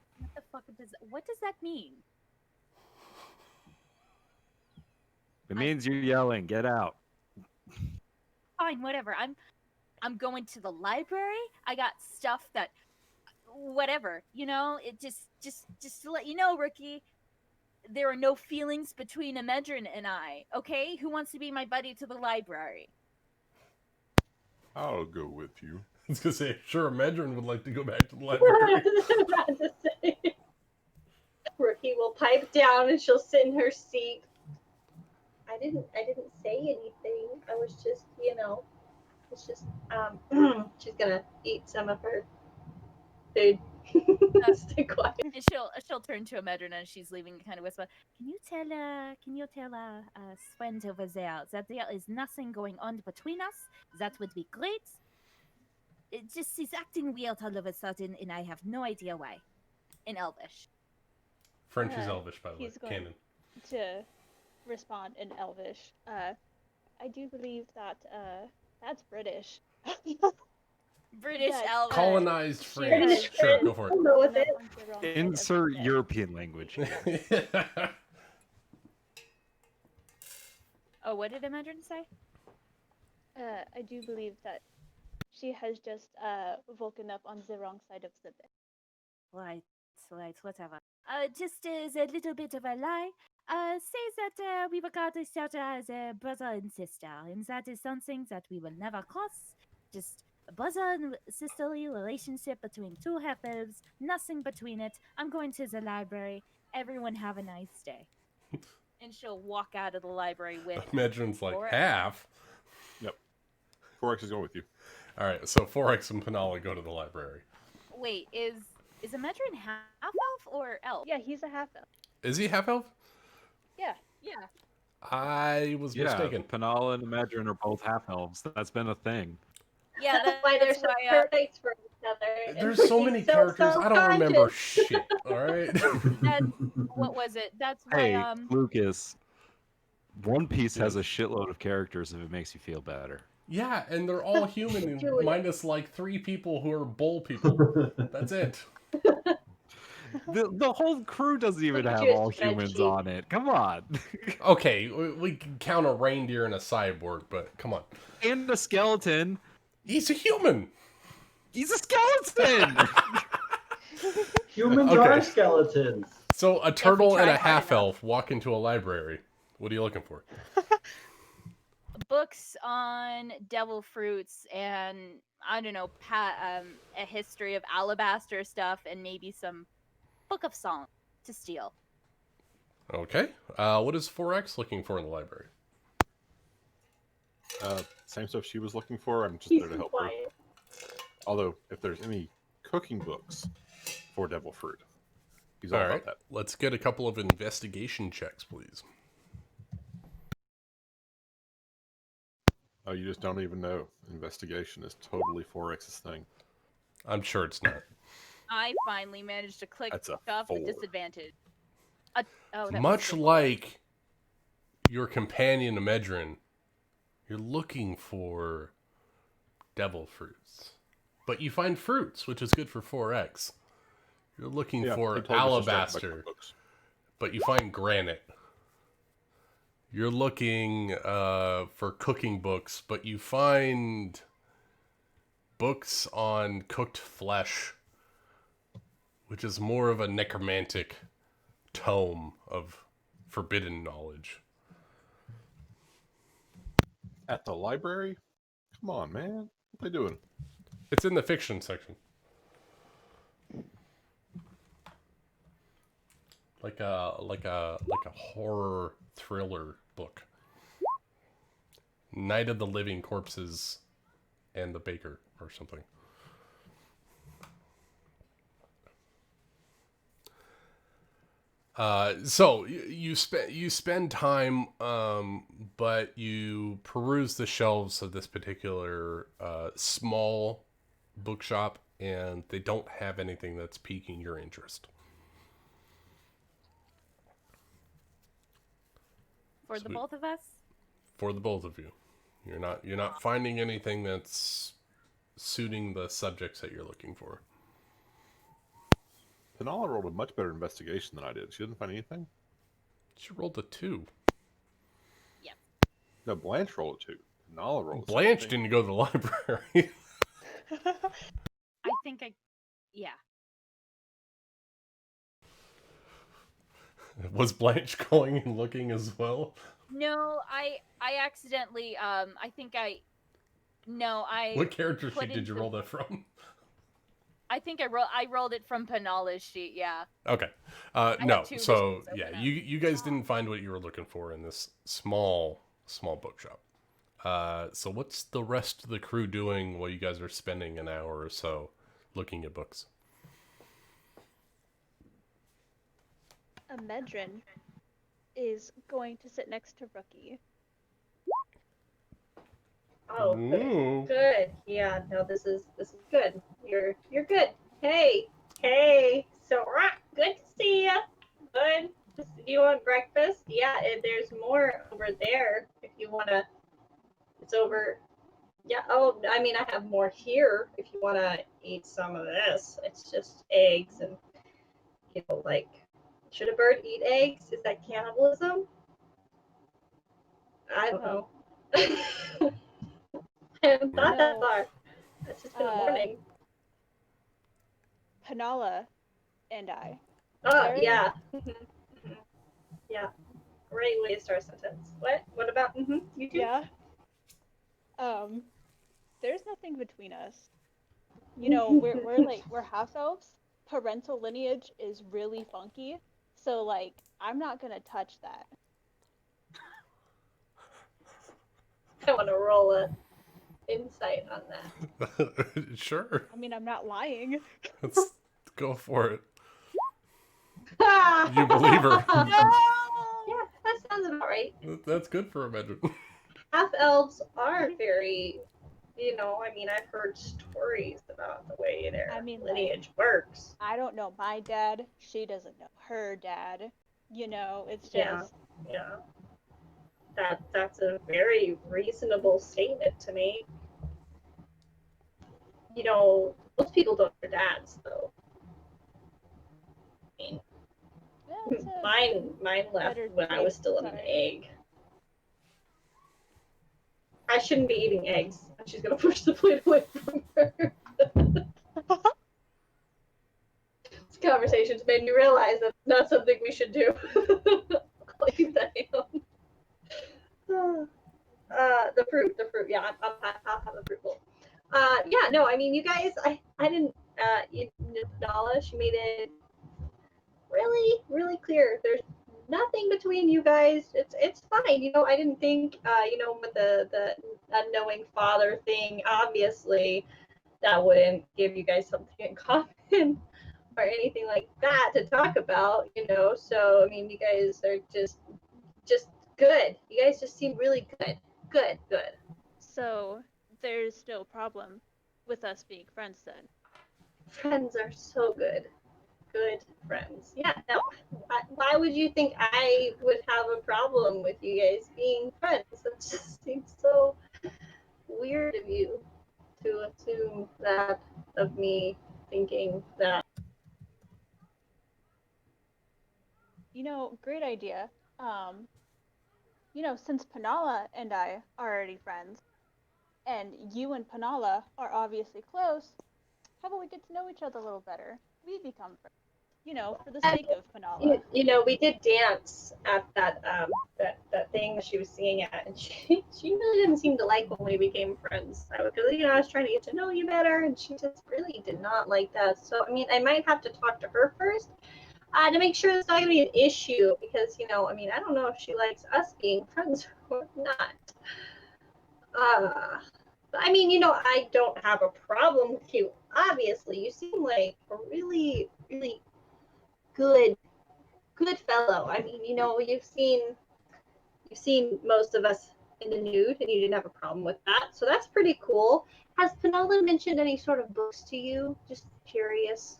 What does that mean? It means you're yelling. Get out. Fine, whatever. I'm going to the library. I got stuff that whatever, you know, it just to let you know, Rookie, there are no feelings between Amedrin and I, okay? Who wants to be my buddy to the library? I'll go with you. I was gonna say, sure, Medrin would like to go back to the library. About to say. Rookie will pipe down and she'll sit in her seat. I didn't say anything. I was just, you know, it's just she's gonna eat some of her food. Stay quiet. And she'll turn to Amedrin as she's leaving and kind of whisper, Can you tell Swen over there that there is nothing going on between us? That would be great. It just he's acting weird all of a sudden, and I have no idea why. In Elvish. French is Elvish, by the way. He's going Canon. to respond in Elvish. I do believe that that's British. British Yes, Elvish. Colonized she French. has Sure, go for I'll go with it. on the wrong side of Insert the bed. European language. Oh, what did Amedrin say? I do believe that she has just woken up on the wrong side of the bed. Right, whatever. Just as a little bit of a lie, say that we regard each other as a brother and sister, and that is something that we will never cross. Just a brother and sisterly relationship between two half-elves, nothing between it. I'm going to the library. Everyone have a nice day. And she'll walk out of the library with Medrin's like, 4X. half? Yep. 4X is going with you. Alright, so 4X and Penala go to the library. Wait, is Amedrin half-elf or elf? Yeah, he's a half elf. Is he half-elf? Yeah. Yeah. I was mistaken. Penala and Imedrin are both half elves. That's been a thing. Yeah, That's why they're that's so why, perfect for each other. and There's so Rookie's many characters, I don't remember shit, alright? what was it? That's why Hey, Lucas. One Piece has a shitload of characters if it makes you feel better. Yeah, and they're all human, Do it. minus like 3 people who are bull people. That's it. The whole crew doesn't even Look at have you, all humans spreadsheet. on it. Come on. Okay, we can count a reindeer and a cyborg, but come on. And a skeleton. He's a human! He's a skeleton! Humans Okay. are skeletons. So a turtle and try a hard half-elf walk into a library. What are you looking for? books on devil fruits and I don't know, a history of alabaster stuff and maybe some book of songs to steal. Okay. What is 4X looking for in the library? Same stuff she was looking for. I'm just He's there to help her. quiet. Although, if there's any cooking books for Devil Fruit, he's all All about right. that. Let's get a couple of investigation checks, please. Oh, you just don't even know. Investigation is totally 4X's thing. I'm sure it's not. I finally managed to click That's a off with 4. disadvantage. Oh, that was Much a good like your companion Amedrin, you're looking for devil fruits. But you find fruits, which is good for 4X. You're looking Yeah, for he told us to start by alabaster, books. but you find granite. You're looking for cooking books, but you find books on cooked flesh, which is more of a necromantic tome of forbidden knowledge. At the library? Come on, man. What they doing? It's in the fiction section. Like a horror thriller book. Night of the Living Corpses and the Baker or something. So you spend time, but you peruse the shelves of this particular small bookshop, and they don't have anything that's piquing your interest. For the Sweet. both of us? For the both of you, you're not finding anything that's suiting the subjects that you're looking for. Penala rolled a much better investigation than I did. She didn't find anything? She rolled a 2. No, Blanche rolled it too. Nala rolled it. Blanche didn't go to the library. I think yeah. Was Blanche going and looking as well? No, I accidentally What character put sheet did you into- roll that from? I think I rolled it from Panala's sheet, yeah. Okay. had No. two So editions yeah, open up. you guys didn't find what you were looking for in this small bookshop. So what's the rest of the crew doing while you guys are spending an hour or so looking at books? Medrin is going to sit next to Rookie. Oh, Ooh. good. Yeah, no, this is good. You're good. Hey. So, good to see you. Good. Do you want breakfast? Yeah, there's more over there if you wanna. It's over. Yeah. Oh, I mean, I have more here if you wanna eat some of this. It's just eggs and like. Should a bird eat eggs? Is that cannibalism? I don't know. I haven't thought that No. far. It's just been a morning. Panala and I. Oh, Very- yeah. Yeah. Great way to start a sentence. What? What about you two? Yeah. There's nothing between us. You know, we're house elves. Parental lineage is really funky. So like, I'm not gonna touch that. I want to roll a insight on that. Sure. I mean, I'm not lying. Let's go for it. You believe her. Yeah, that sounds about right. That's good for a Medrin. Half elves are very, I mean, I've heard stories about the way their lineage works. I don't know my dad. She doesn't know her dad. It's just. Yeah. That's a very reasonable statement to make. Most people don't have dads, though. I mean, mine left better when I was still an egg. I shouldn't be eating eggs. She's gonna push the plate away from her. This conversation's made me realize that's not something we should do. I'll leave that alone. The fruit. Yeah, I'll have a fruit bowl. Yeah, no, I mean, you guys, I didn't. Nala, she made it really, really clear. There's nothing between you guys. It's fine. I didn't think, with the unknowing father thing, obviously, that wouldn't give you guys something in common or anything like that to talk about. So I mean, you guys are just good. You guys just seem really good. Good. So there's no problem with us being friends then. Friends are so good. Good friends. Yeah, no. Why would you think I would have a problem with you guys being friends? That just seems so weird of you to assume that of me thinking that. Great idea. Since Panala and I are already friends, and you and Panala are obviously close, how about we get to know each other a little better? We become friends. For the sake of Panala. We did dance at that thing that she was singing at, and she really didn't seem to like when we became friends. I was trying to get to know you better, and she just really did not like that. So I mean, I might have to talk to her first to make sure it's not gonna be an issue, because I mean, I don't know if she likes us being friends or not. But I mean, I don't have a problem with you. Obviously, you seem like a really, really good fellow. I mean, you've seen most of us in the nude, and you didn't have a problem with that. So that's pretty cool. Has Panala mentioned any sort of books to you? Just curious.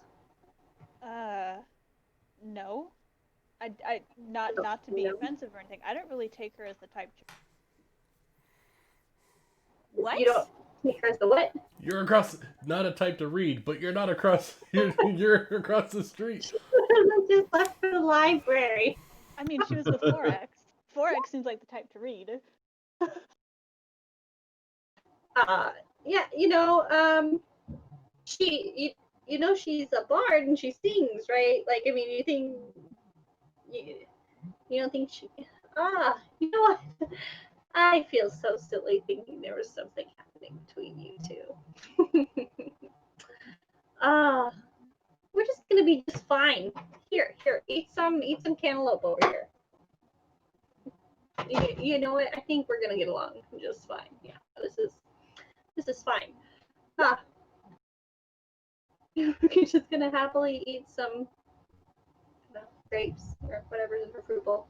No. I not to be offensive or anything. I don't really take her as the type to. What? You don't take her as the what? You're across, not a type to read, but you're not across. You're across the street. Just left for the library. I mean, she was with 4X. 4X seems like the type to read. Yeah, she's a bard and she sings, right? Like, I mean, you don't think she? You know what? I feel so silly thinking there was something happening between you two. We're just gonna be just fine. Here, eat some cantaloupe over here. You know what? I think we're gonna get along just fine. Yeah, this is fine. We're just gonna happily eat some grapes or whatever's in her fruit bowl.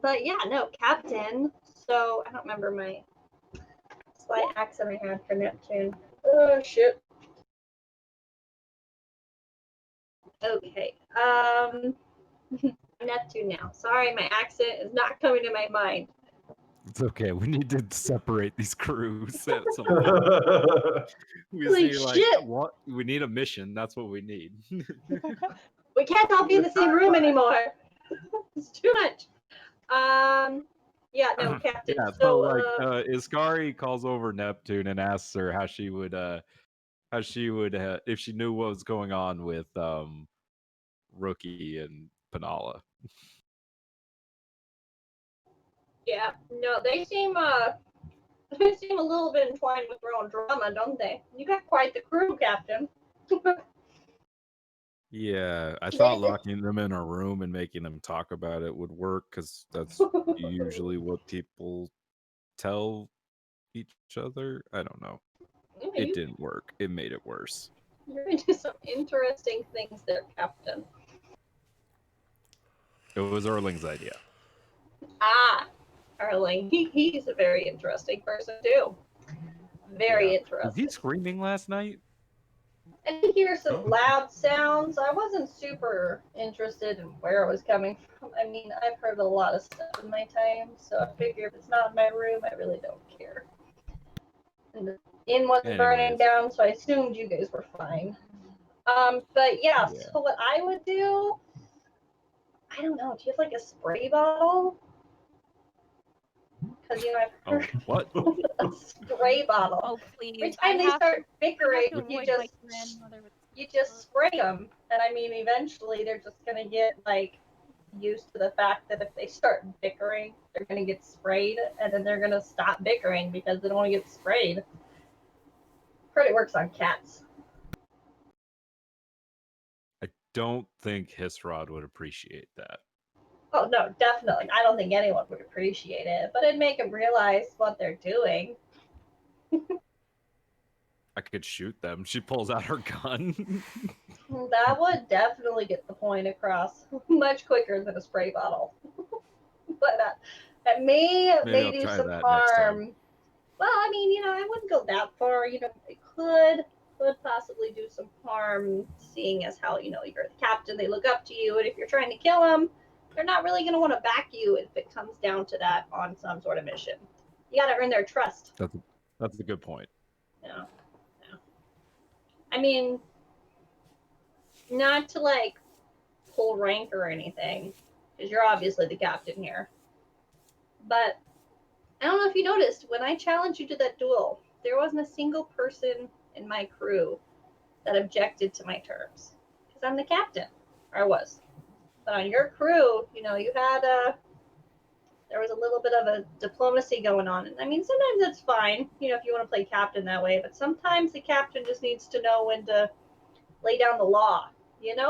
But yeah, no, Captain. So I don't remember my slight accent I had for Neptune. Oh shit. Okay. Neptune now. Sorry, my accent is not coming to my mind. It's okay. We need to separate these crews at some point. We just Holy need shit! what? We need a mission. That's what we need. We can't all be in the same room anymore. It's too much. Yeah, no, Captain. Yeah. So, Iskari calls over Neptune and asks her how she would if she knew what was going on with Rookie and Panala. yeah, no, they seem a little bit entwined with their own drama, don't they? You got quite the crew, Captain. Yeah, I thought locking them in a room and making them talk about it would work because that's usually what people tell each other. I don't know. It didn't work. It made it worse. You're into some interesting things there, Captain. It was Erling's idea. Erling. He's a very interesting person too. Very interesting. Was he screaming last night? I could hear some loud sounds. I wasn't super interested in where it was coming from. I mean, I've heard a lot of stuff in my time, so I figure if it's not in my room, I really don't care. And the inn wasn't burning down, so I assumed you guys were fine. But yeah, so what I would do, I don't know, do you have like a spray bottle? Because, I've heard what? a spray bottle. Oh, please. Every time they start bickering, you just spray them. And I mean, eventually they're just going to get, like, used to the fact that if they start bickering, they're going to get sprayed, and then they're going to stop bickering because they don't want to get sprayed. Heard it works on cats. I don't think Hissrod would appreciate that. Oh, no, definitely. I don't think anyone would appreciate it, but it'd make them realize what they're doing. I could shoot them. She pulls out her gun. That would definitely get the point across much quicker than a spray bottle. But that may do some harm. Well, I mean, I wouldn't go that far. It could possibly do some harm, seeing as how, you're the captain, they look up to you, and if you're trying to kill them, they're not really going to want to back you if it comes down to that on some sort of mission. You got to earn their trust. That's a good point. Yeah. I mean, not to pull rank or anything, because you're obviously the captain here. But I don't know if you noticed, when I challenged you to that duel, there wasn't a single person in my crew that objected to my terms. Because I'm the captain. Or I was. But on your crew, you had there was a little bit of a diplomacy going on. And I mean, sometimes that's fine, if you want to play captain that way. But sometimes the captain just needs to know when to lay down the law, Yeah,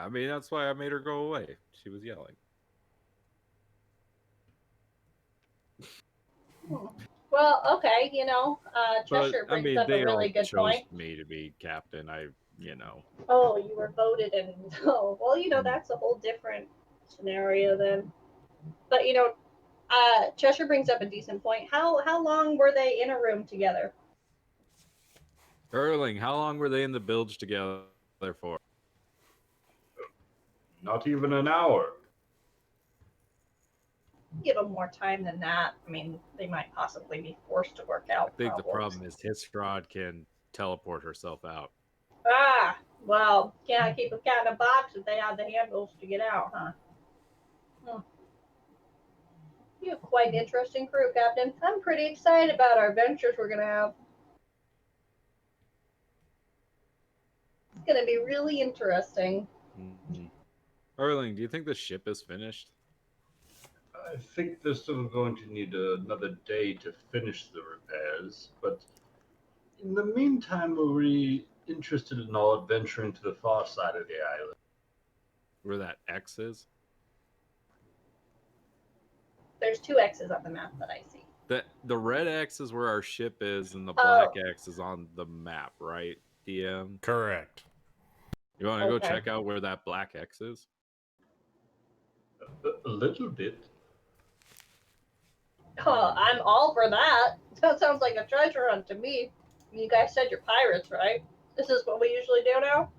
I mean, that's why I made her go away. She was yelling. Well, okay, Cheshire brings up a really good point. Me to be captain, Oh, you were voted, and well, that's a whole different scenario then. But Cheshire brings up a decent point. How long were they in a room together? Erling, how long were they in the bilge together for? Not even an hour. give them more time than that. I mean, they might possibly be forced to work out. I think the problems. problem is Hisrod can teleport herself out. Ah, well, can I keep a cat in a box if they have the handles to get out, huh? You have quite an interesting crew, Captain. I'm pretty excited about our adventures we're gonna have. It's gonna be really interesting. Mm-hmm. Erling, do you think the ship is finished? I think they're still going to need another day to finish the repairs, but in the meantime, we're really interested in all adventuring to the far side of the island. Where that X is? There's 2 X's on the map that I see. The red X is where our ship is, and the black X is on the map, right? DM. Correct. You want to go Okay. check out where that black X is? A little bit. Oh, I'm all for that. That sounds like a treasure hunt to me. You guys said you're pirates, right? This is what we usually do now?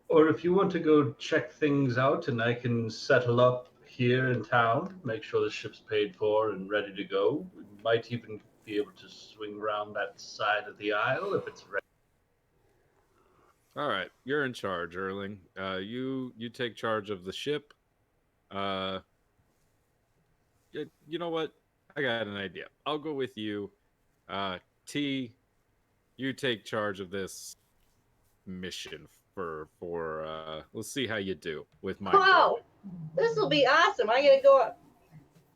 Or if you want to go check things out and I can settle up here in town, make sure the ship's paid for and ready to go, we might even be able to swing around that side of the isle if it's ready. All right, you're in charge, Erling. You take charge of the ship. You know what? I got an idea. I'll go with you. T, you take charge of this mission for let's see how you do with my Wow, this will be awesome. I gotta go up.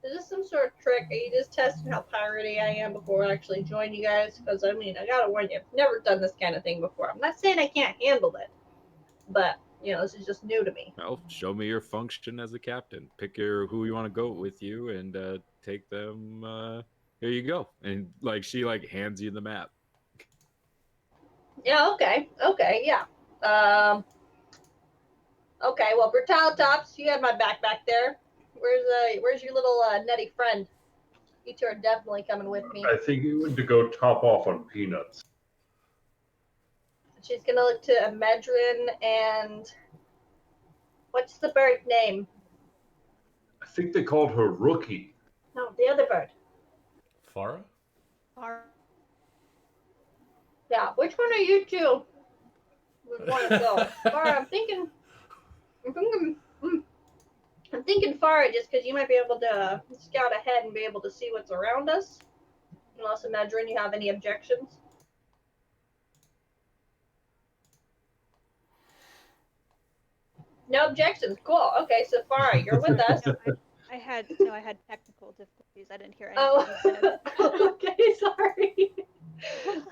Is this some sort of trick? Are you just testing how piratey I am before I actually join you guys? Because, I mean, I gotta warn you, I've never done this kind of thing before. I'm not saying I can't handle it, but, you know, this is just new to me. Well, show me your function as a captain. Pick who you want to go with you, and take them. Here you go. And like she hands you the map. Yeah, okay, yeah. Okay, well, Brutalitops, you had my back there. Where's your little nutty friend? You two are definitely coming with me. I think you want to go top off on peanuts. She's gonna look to Amedrin and what's the bird name? I think they called her Rookie. No, the other bird. Farah? Yeah, which one are you two would want to go? Farah, I'm thinking Farah just because you might be able to scout ahead and be able to see what's around us. Unless Amedrin, you have any objections? No objections. Cool. Okay, so Farah, you're with us. I had technical difficulties. I didn't hear anything Oh, you said. okay, sorry.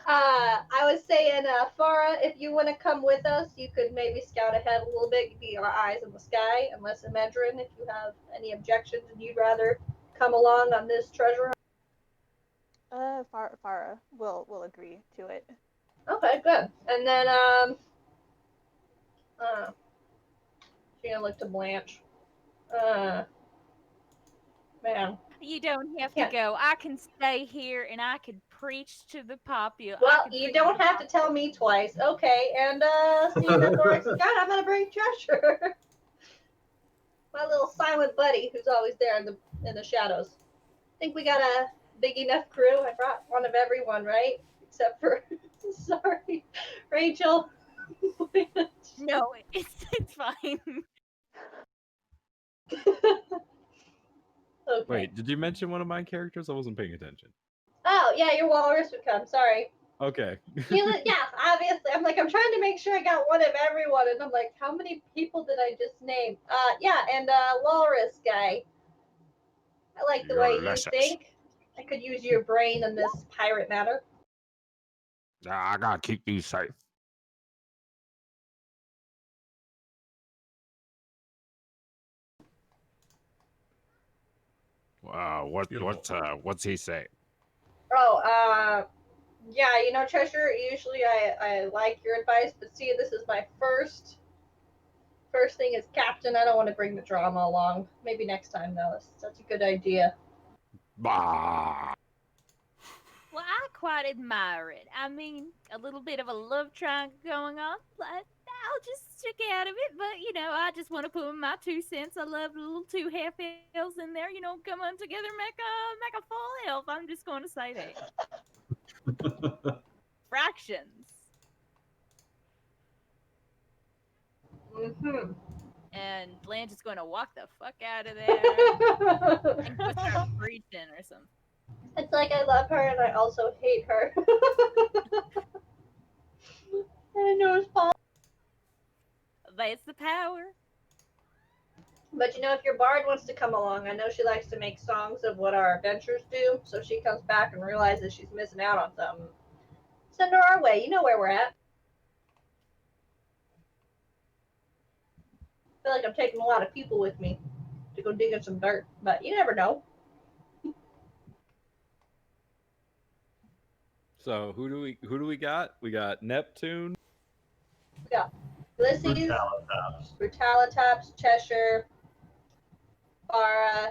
I was saying, Farah, if you want to come with us, you could maybe scout ahead a little bit, be our eyes in the sky, unless Amedrin, if you have any objections and you'd rather come along on this treasure hunt. Farah will agree to it. Okay, good. And then, she's gonna look to Blanche. Man. You don't have to go. I can stay here and I can preach to the populace. Well, you don't have to tell me twice. Okay, and seeing that Thorax is gone, I'm gonna bring Treasure. My little silent buddy who's always there in the shadows. Think we got a big enough crew? I brought one of everyone, right? Except for sorry, Rachel. No, it's fine. Okay. Wait, did you mention one of my characters? I wasn't paying attention. Oh yeah, your walrus would come. Sorry. Okay. Yeah, obviously. I'm trying to make sure I got one of everyone, and I'm like, how many people did I just name? Yeah, and walrus guy. I like the way you think. I could use your brain in this pirate matter. I gotta keep you safe. Wow, what's he saying? Oh, yeah, you know, Treasure, usually I like your advice, but see, this is my first thing as captain. I don't want to bring the drama along. Maybe next time, though. That's a good idea. Bah. Well, I quite admire it. I mean, a little bit of a love triangle going on. But I'll just stick out of it, but you know, I just want to put in my 2 cents. I love the little 2 half elves in there. You know, come on together, make a full elf. I'm just going to say that. Fractions. Mm-hmm. And Blanche is going to walk the fuck out of there and go start preaching or something. It's like I love her and I also hate her. I know it's possible. That's the power. But you know, if your bard wants to come along, I know she likes to make songs of what our adventures do, so she comes back and realizes she's missing out on something. Send her our way. You know where we're at. I feel like I'm taking a lot of people with me to go dig in some dirt, but you never know. So who do we got? We got Neptune. Yeah. Ulysses, Brutalitops, Cheshire, Farah.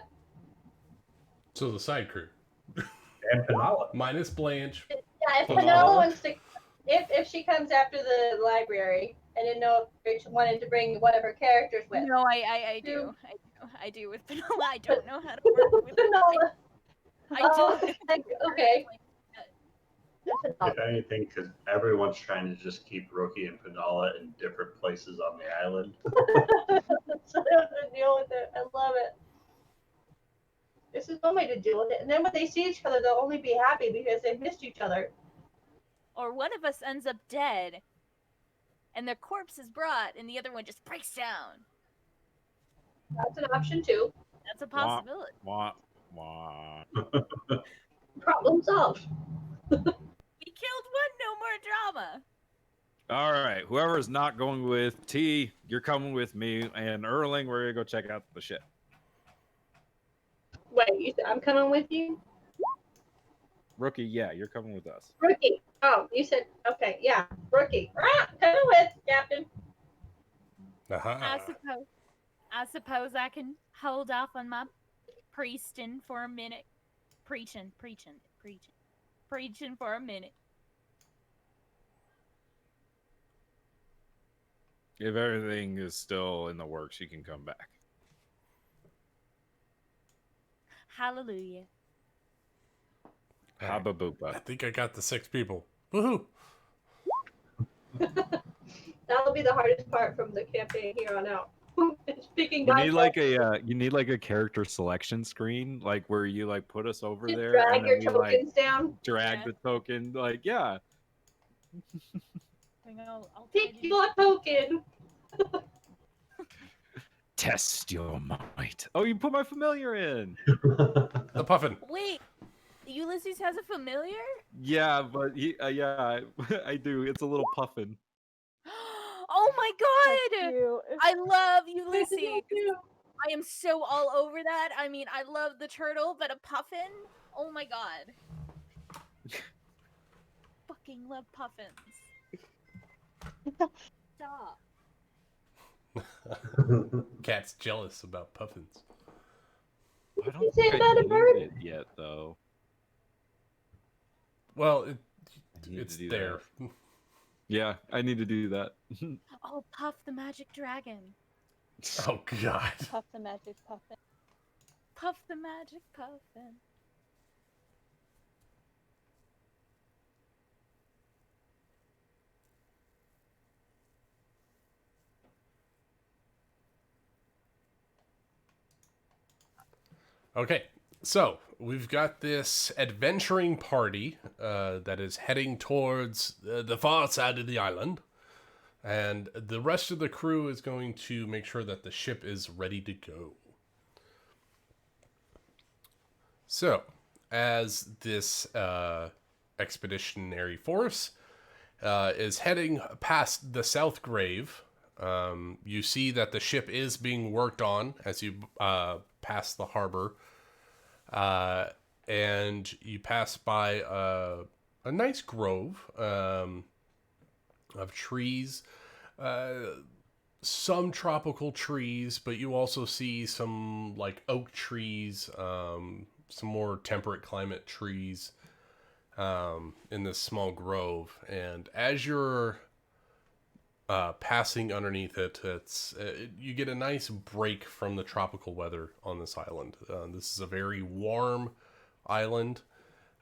So the side crew. And Penala. Minus Blanche. Yeah, if Penala. Penala wants to, if she comes after the library, I didn't know if Rachel wanted to bring one of her characters with. No, I do. I do with Penala. I don't know how to work with Penala. I do. Okay. If anything, because everyone's trying to just keep Rookie and Penala in different places on the island. So I don't have to deal with it. I love it. This is one way to deal with it. And then when they see each other, they'll only be happy because they've missed each other. Or one of us ends up dead, and their corpse is brought, and the other one just breaks down. That's an option too. That's a possibility. Wah, wah. Problem solved. We killed one, no more drama. All right, whoever's not going with T, you're coming with me, and Erling, we're gonna go check out the ship. Wait, you said I'm coming with you? Rookie, yeah, you're coming with us. Rookie. Oh, you said, okay, yeah, Rookie. Coming with, Captain. I suppose I can hold off on my priesting for a minute. Preaching for a minute. If everything is still in the works, you can come back. Hallelujah. I Habba-boopa. think I got the 6 people. Woohoo! That'll be the hardest part from the campaign here on out. Speaking You need like a character selection screen, like where you like put us over just there drag and your then we like tokens down. drag the token, like yeah. I'll Pick your token. Test your might. Oh, you put my familiar in. The puffin. Wait, Ulysses has a familiar? Yeah, but yeah, I do. It's a little puffin. Oh my god! Cute. I love Ulysses. I am so all over that. I mean, I love the turtle, but a puffin? Oh my god. Fucking love puffins. Stop. Cat's jealous about puffins. I don't say think about I a bird? named it yet, though. Well, need it's to do there. Yeah, I need to do that. Oh, Puff the Magic Dragon. Oh god. Puff the magic puffin. Puff the Magic Puffin. Okay, so we've got this adventuring party that is heading towards the far side of the island. And the rest of the crew is going to make sure that the ship is ready to go. So, as this expeditionary force is heading past the South Grave, you see that the ship is being worked on as you pass the harbor. And you pass by a nice grove of trees, some tropical trees, but you also see some like oak trees, some more temperate climate trees in this small grove. And as you're passing underneath it, you get a nice break from the tropical weather on this island. This is a very warm island,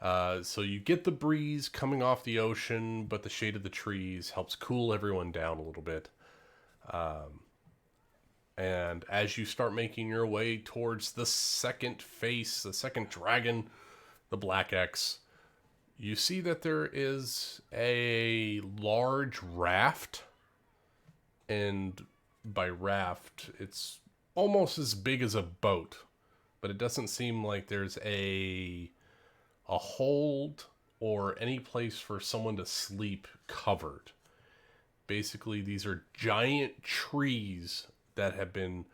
so you get the breeze coming off the ocean, but the shade of the trees helps cool everyone down a little bit. And as you start making your way towards the second face, the second dragon, the Black X, you see that there is a large raft. And by raft, it's almost as big as a boat, but it doesn't seem like there's a hold or any place for someone to sleep covered. Basically, these are giant trees that have been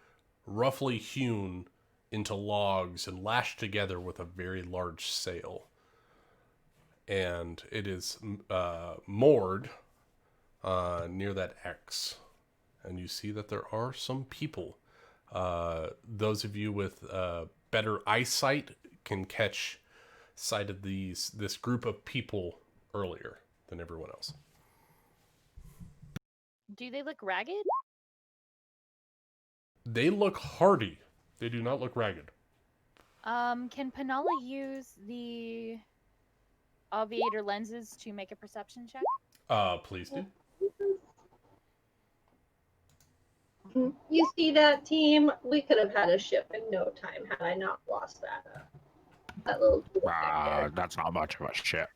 roughly hewn into logs and lashed together with a very large sail. And it is moored near that X. And you see that there are some people. Those of you with better eyesight can catch sight of this group of people earlier than everyone else. Do they look ragged? They look hardy. They do not look ragged. Can Penala use the aviator lenses to make a perception check? Please do. You see that, team? We could have had a ship in no time had I not lost that little tool back there. That's not much of a ship.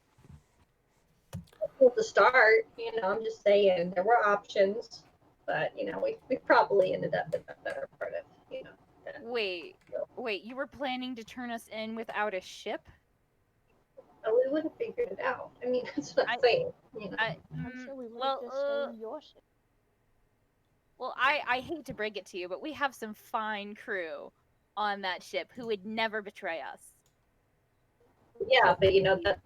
Well, to start, I'm just saying there were options, but we probably ended up in the better part of that. Wait, you were planning to turn us in without a ship? We would have figured it out. I mean, that's what I'm saying. I'm sure we would have just stolen your ship. Well, I hate to break it to you, but we have some fine crew on that ship who would never betray us. Yeah, but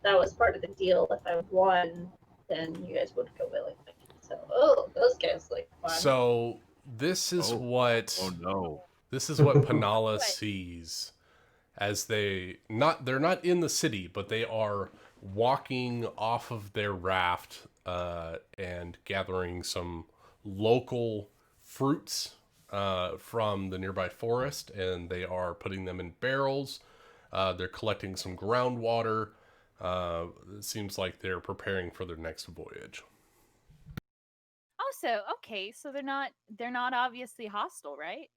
that was part of the deal. If I won, then you guys would go willingly. So, those guys like fun. So this is what. Oh no! This is what Penala sees, as they're not in the city, but they are walking off of their raft and gathering some local fruits from the nearby forest, and they are putting them in barrels. They're collecting some groundwater. It seems like they're preparing for their next voyage. Also, okay, so they're not obviously hostile, right?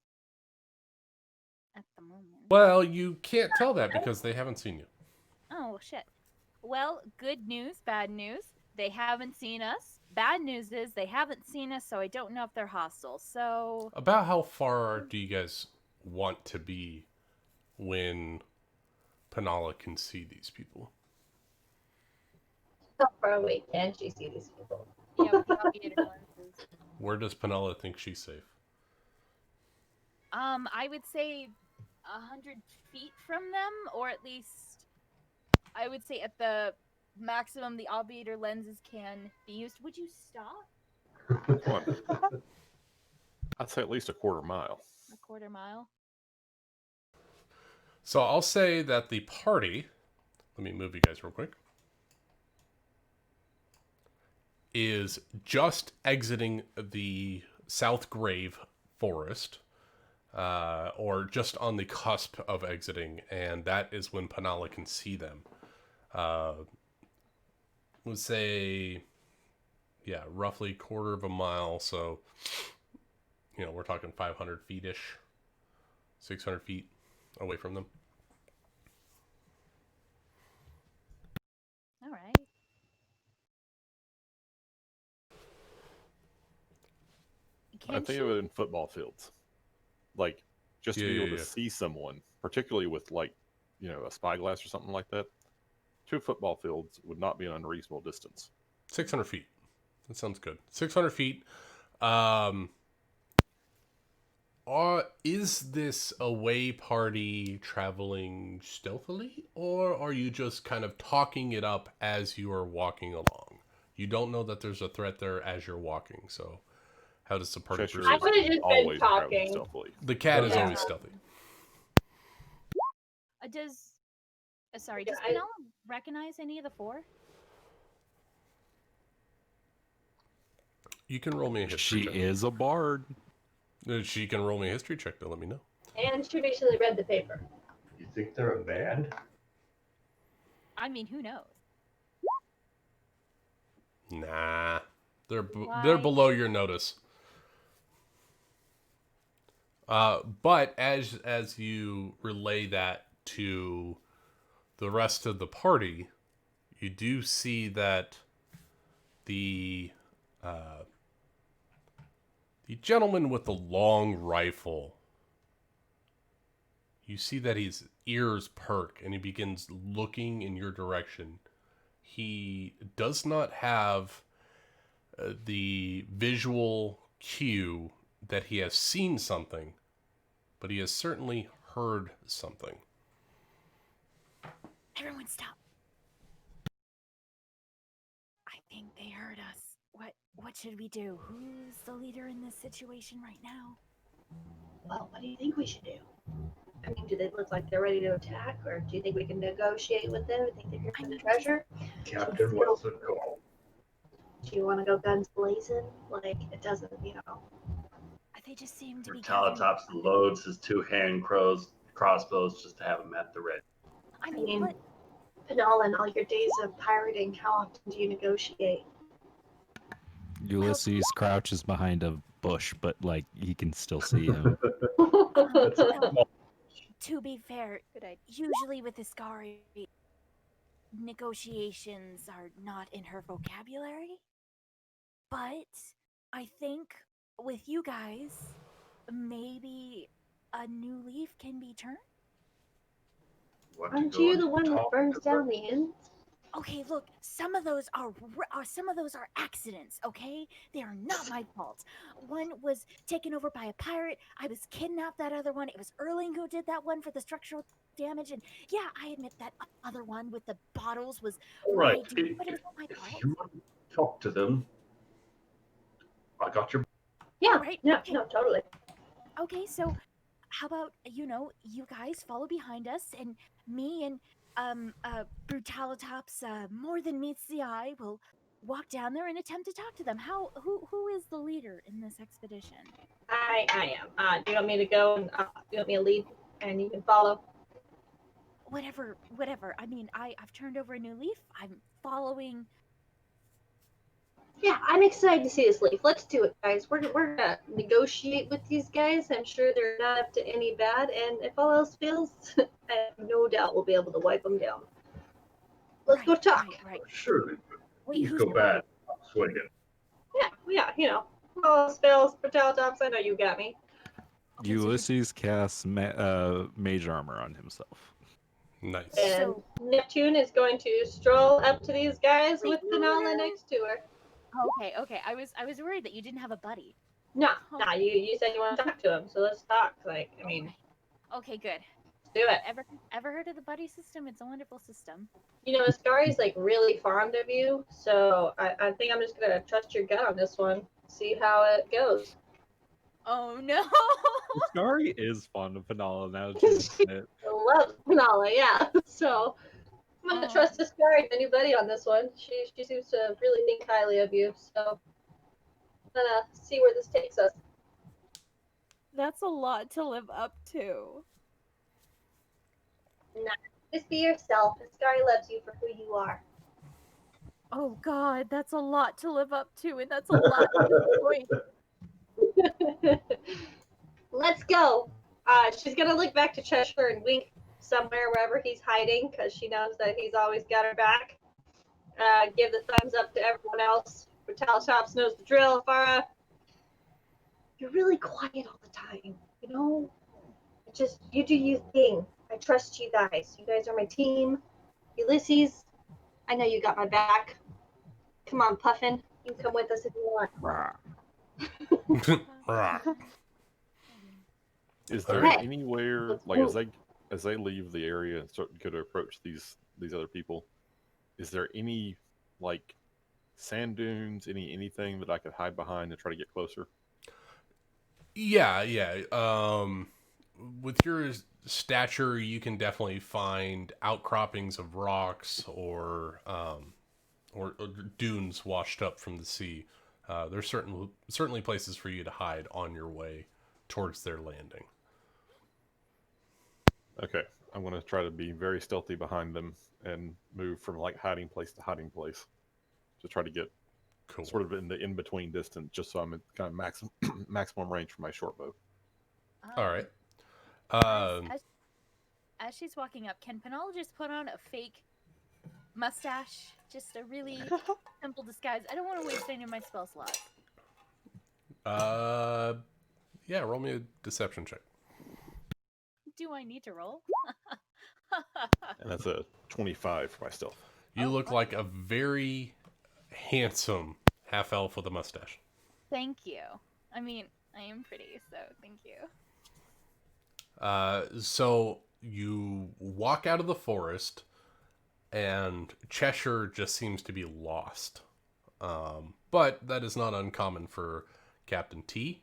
At the moment. Well, you can't tell that because they haven't seen you. Oh, shit. Well, good news, bad news. They haven't seen us. Bad news is they haven't seen us, so I don't know if they're hostile. So About how far do you guys want to be when Penala can see these people? How far away can she see these people? yeah, with the aviator lenses. Where does Penala think she's safe? I would say 100 feet from them, or at least I would say at the maximum the aviator lenses can be used. Would you stop? I'd say at least a quarter mile. A quarter mile? So I'll say that the party, let me move you guys real quick, is just exiting the South Grave forest, or just on the cusp of exiting, and that is when Penala can see them. Let's say, yeah, roughly quarter of a mile, so, we're talking 500 feet-ish, 600 feet away from them. All right. I think of it in football fields. Like, just to be able to see someone, particularly with, like, a spyglass or something like that, 2 football fields would not be an unreasonable distance. 600 feet. That sounds good. 600 feet. Is this away party traveling stealthily, or are you just kind of talking it up as you are walking along? You don't know that there's a threat there as you're walking, so how does the party proceed? I would have just been talking. The cat is always stealthy. Does Penala recognize any of the 4? You can roll me a history She check. is a bard. She can roll me a history check to let me know. And she basically read the paper. You think they're a band? I mean, who knows? Nah, they're Why? below your notice. But as you relay that to the rest of the party, you do see that the gentleman with the long rifle, you see that his ears perk and he begins looking in your direction. He does not have the visual cue that he has seen something, but he has certainly heard something. Everyone stop. I think they heard us. What should we do? Who's the leader in this situation right now? Well, what do you think we should do? I mean, do they look like they're ready to attack, or do you think we can negotiate with them? Do you think they're here for the treasure? Captain, what's the call? Do you want to go guns blazing? Like, it doesn't, you know. They just seem to be Talatops loads his 2 hand crossbows just to have them at the ready. I mean, what? Penal, in all your days of pirating, how often do you negotiate? Ulysses crouches behind a bush, but like he can still see him. To be fair, usually with Iskari, negotiations are not in her vocabulary. But I think with you guys, maybe a new leaf can be turned. Aren't you the one that burns down the inn? Okay, look, some of those are accidents, okay? They are not my fault. One was taken over by a pirate. I was kidnapped that other one. It was Erling who did that one for the structural damage. And yeah, I admit that other one with the bottles was All right. but it was not my fault. If you want to talk to them, I got your. Yeah, right? Yeah, Okay. no, totally. Okay, so how about, you guys follow behind us, and me and Brutalitops, more than meets the eye, will walk down there and attempt to talk to them. Who is the leader in this expedition? I am. Do you want me to go and do you want me to lead and you can follow? Whatever. I mean, I've turned over a new leaf. I'm following. Yeah, I'm excited to see this leaf. Let's do it, guys. We're gonna negotiate with these guys. I'm sure they're not up to any bad, and if all else fails, I have no doubt we'll be able to wipe them down. Let's go talk. Right. Surely. Wait, Things go bad. I'm swinging. Yeah, if all else fails, Brutalitops, I know you got me. Ulysses casts mage armor on himself. Nice. And Neptune is going to stroll up to these guys with Penala next to her. Okay. I was worried that you didn't have a buddy. No, you said you want to talk to him, so let's talk. Okay, good. Let's do it. Ever heard of the buddy system? It's a wonderful system. Askari's really fond of you, so I think I'm just gonna trust your gut on this one. See how it goes. Oh no! Skari is fond of Penala now. That you mention it. I love Penala, yeah. So I'm gonna trust Askari, my new buddy, on this one. She seems to really think highly of you, so I'm gonna see where this takes us. That's a lot to live up to. Nah, just be yourself. Askari loves you for who you are. Oh God, that's a lot to live up to, and that's a lot to disappoint. Let's go. She's gonna look back to Cheshire and wink somewhere wherever he's hiding, because she knows that he's always got her back. Give the thumbs up to everyone else. Brutalitops knows the drill. Farah, you're really quiet all the time. Just you do your thing. I trust you guys. You guys are my team. Ulysses, I know you got my back. Come on, Puffin. You can come with us if you want. Is there Okay. anywhere, as they leave the area and start to go to approach these other people, is there any sand dunes, anything that I could hide behind to try to get closer? Yeah. With your stature, you can definitely find outcroppings of rocks or dunes washed up from the sea. There's certainly places for you to hide on your way towards their landing. Okay, I'm going to try to be very stealthy behind them and move from like hiding place to hiding place to try to get sort of in the in-between distance, just so I'm at kind of maximum range for my short bow. All right. As she's walking up, can Penal just put on a fake mustache? Just a really simple disguise. I don't want to waste any of my spell slots. Yeah, roll me a deception check. Do I need to roll? And that's a 25 for my stealth. You look like a very handsome half-elf with a mustache. Thank you. I mean, I am pretty, so thank you. So you walk out of the forest, and Cheshire just seems to be lost. But that is not uncommon for Captain T.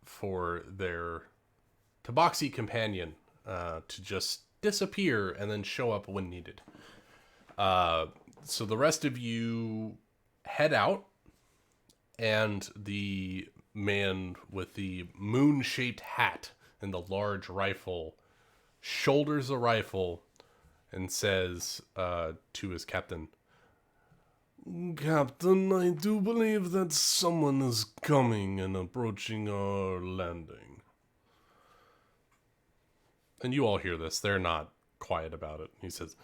For their Tabaxi companion to just disappear and then show up when needed. So the rest of you head out, and the man with the moon-shaped hat and the large rifle shoulders a rifle and says to his captain, "Captain, I do believe that someone is coming and approaching our landing." And you all hear this. They're not quiet about it. He says,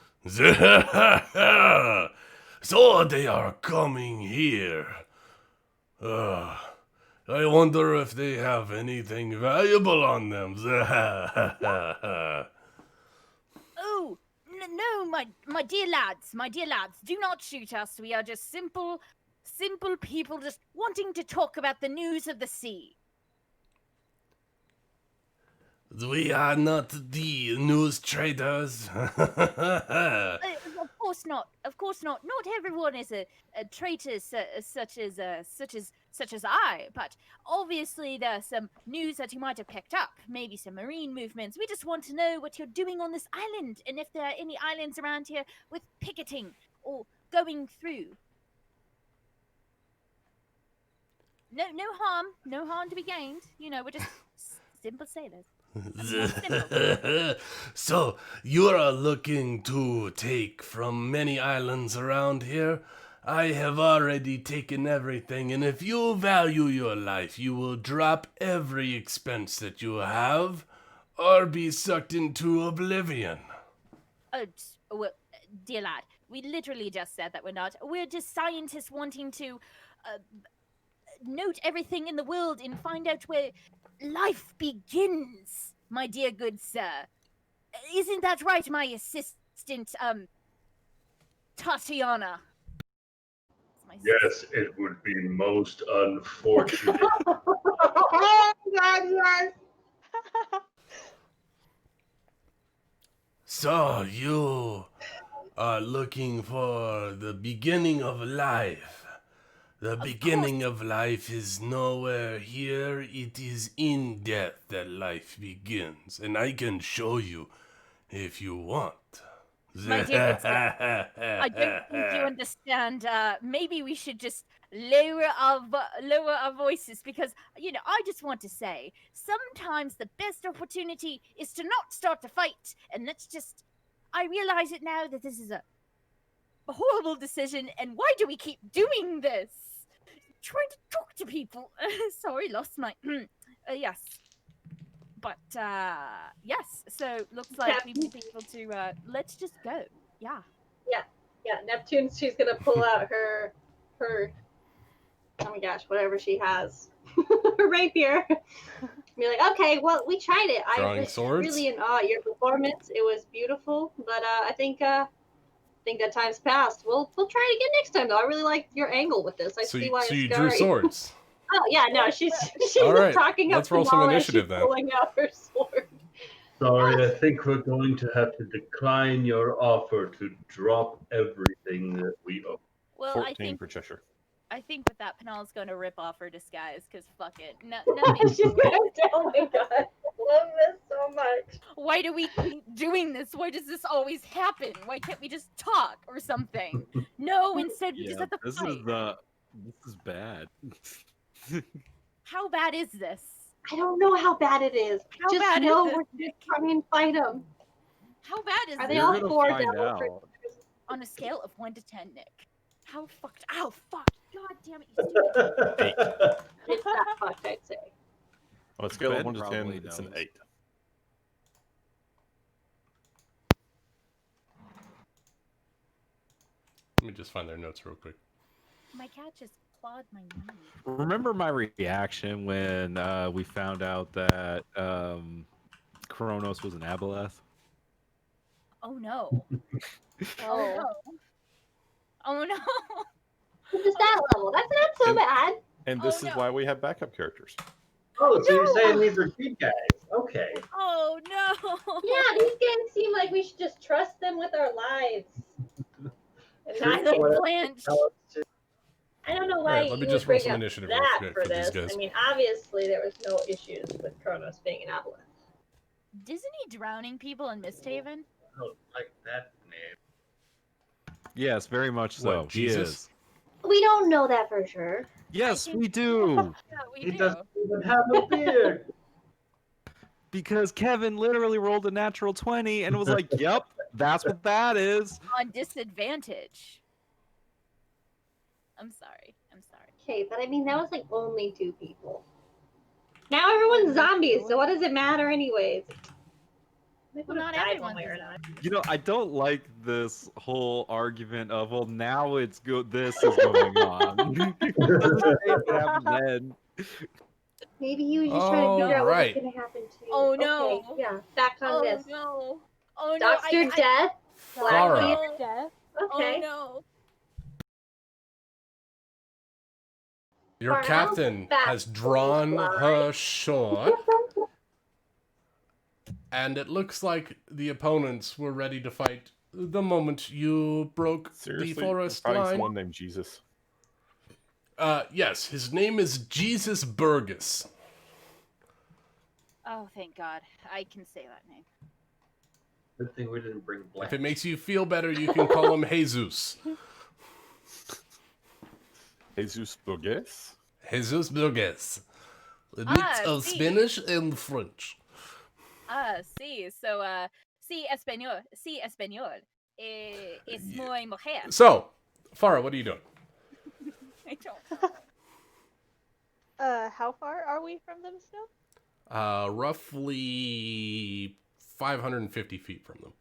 "So they are coming here. I wonder if they have anything valuable on them." Oh, no, my dear lads, do not shoot us. We are just simple people just wanting to talk about the news of the sea. We are not the news traders. Of course not. Not everyone is a traitor such as I. But obviously, there's some news that you might have picked up. Maybe some marine movements. We just want to know what you're doing on this island, and if there are any islands around here with picketing or going through. No harm to be gained. You know, we're just simple sailors. So, you are looking to take from many islands around here? I have already taken everything, and if you value your life, you will drop every expense that you have, or be sucked into oblivion. Well, dear lad, we literally just said that we're not. We're just scientists wanting to note everything in the world and find out where life begins, my dear good sir. Isn't that right, my assistant, Tatiana? Yes, it would be most unfortunate. Oh, God, yes. So, you are looking for the beginning of life. The beginning of life is nowhere here. It is in death that life begins. And I can show you if you want. My dear good sir, I don't think you understand. Maybe we should just lower our voices, because, you know, I just want to say, sometimes the best opportunity is to not start a fight. And I realize it now that this is a horrible decision, and why do we keep doing this? Trying to talk to people. Sorry, lost my yes. But yes, so looks like we will be able to let's just go. Yeah, Neptune, she's gonna pull out her oh my gosh, whatever she has. Her rapier. Be like, okay, well, we tried it. Drawing I was swords? really in awe at your performance. It was beautiful, but I think that time's passed. We'll try it again next time, though. I really like your angle with this. I see why So it's you drew scary. swords. Oh yeah, no, she's All right, talking up let's roll the some wall as initiative she's then. pulling out her sword. Sorry, I think we're going to have to decline your offer to drop everything that we own. well, 14 for Cheshire. I think with that, Penal's going to rip off her disguise, because fuck it. No, She's gonna tell me, God, I love this so much. why do we keep doing this? Why does this always happen? Why can't we just talk or something? No, instead said we just Yeah, had to this fight. this is bad. How bad is this? I don't know how bad it is. How Just bad is know this, we're gonna try and fight them. How bad is Are this? they You're all gonna 4 find devil out. creatures? On a scale of 1 to 10, Nick. How fucked? Ow, fuck! God damn it, you stupid. It's that fucked, I'd say. On a scale of Ben 1 to 10, probably it's an knows. 8. Let me just find their notes real quick. My cat just clawed my knee. Remember my reaction when we found out that Kronos was an Aboleth? Oh no. Oh. no. Oh no. Just that level. That's not so And- bad. And this Oh, is no. why we have backup characters. Oh, so you're saying these are good guys? Okay. Oh no. Yeah, these guys seem like we should just trust them with our lives. And not The Truthfully, Blanche. I don't know why Alright, let me you just would roll bring some up initiative real that quick for for these this. guys. I mean, obviously there was no issues with Kronos being an Aboleth. Isn't he drowning people in Misthaven? I don't like that name. Yes, very much so. What, He Jesus? is. We don't know that for sure. Yes, think- we do. Yeah, we He do. doesn't even have a beard. Because Kevin literally rolled a natural 20 and was like, "Yep, that's what that is." On disadvantage. I'm sorry. I'm sorry. Okay, but I mean, that was like only 2 people. Now everyone's zombies, so what does it matter anyways? They Well, would've not died everyone's one way a or another. You know, I don't like this whole argument of, well, now it's good. This is going on. Doesn't say it happened then. Maybe he was just trying to figure out what was Alright. going to happen to you. Oh, Okay, no. yeah, back on Oh this. no. Oh no. Dr. Death? Farah. no. Death. Okay. Oh no. Your Farah, captain back, has drawn please, her sword, and it looks like the opponents were ready to fight the moment you broke Seriously, the forest fighting line. someone named Jesus. Yes, his name is Jesus Burgess. Oh, thank God. I can say that name. Good thing we didn't bring Blanche. If it makes you feel better, you can call him Jesus. Jesus Burgess? Jesus Burgess. A mix of see. Spanish and French. Sí. So, sí, español. Sí, español. Es muy mujer. So, Farah, what are you doing? I don't know. How far are we from them still? Roughly 550 feet from them.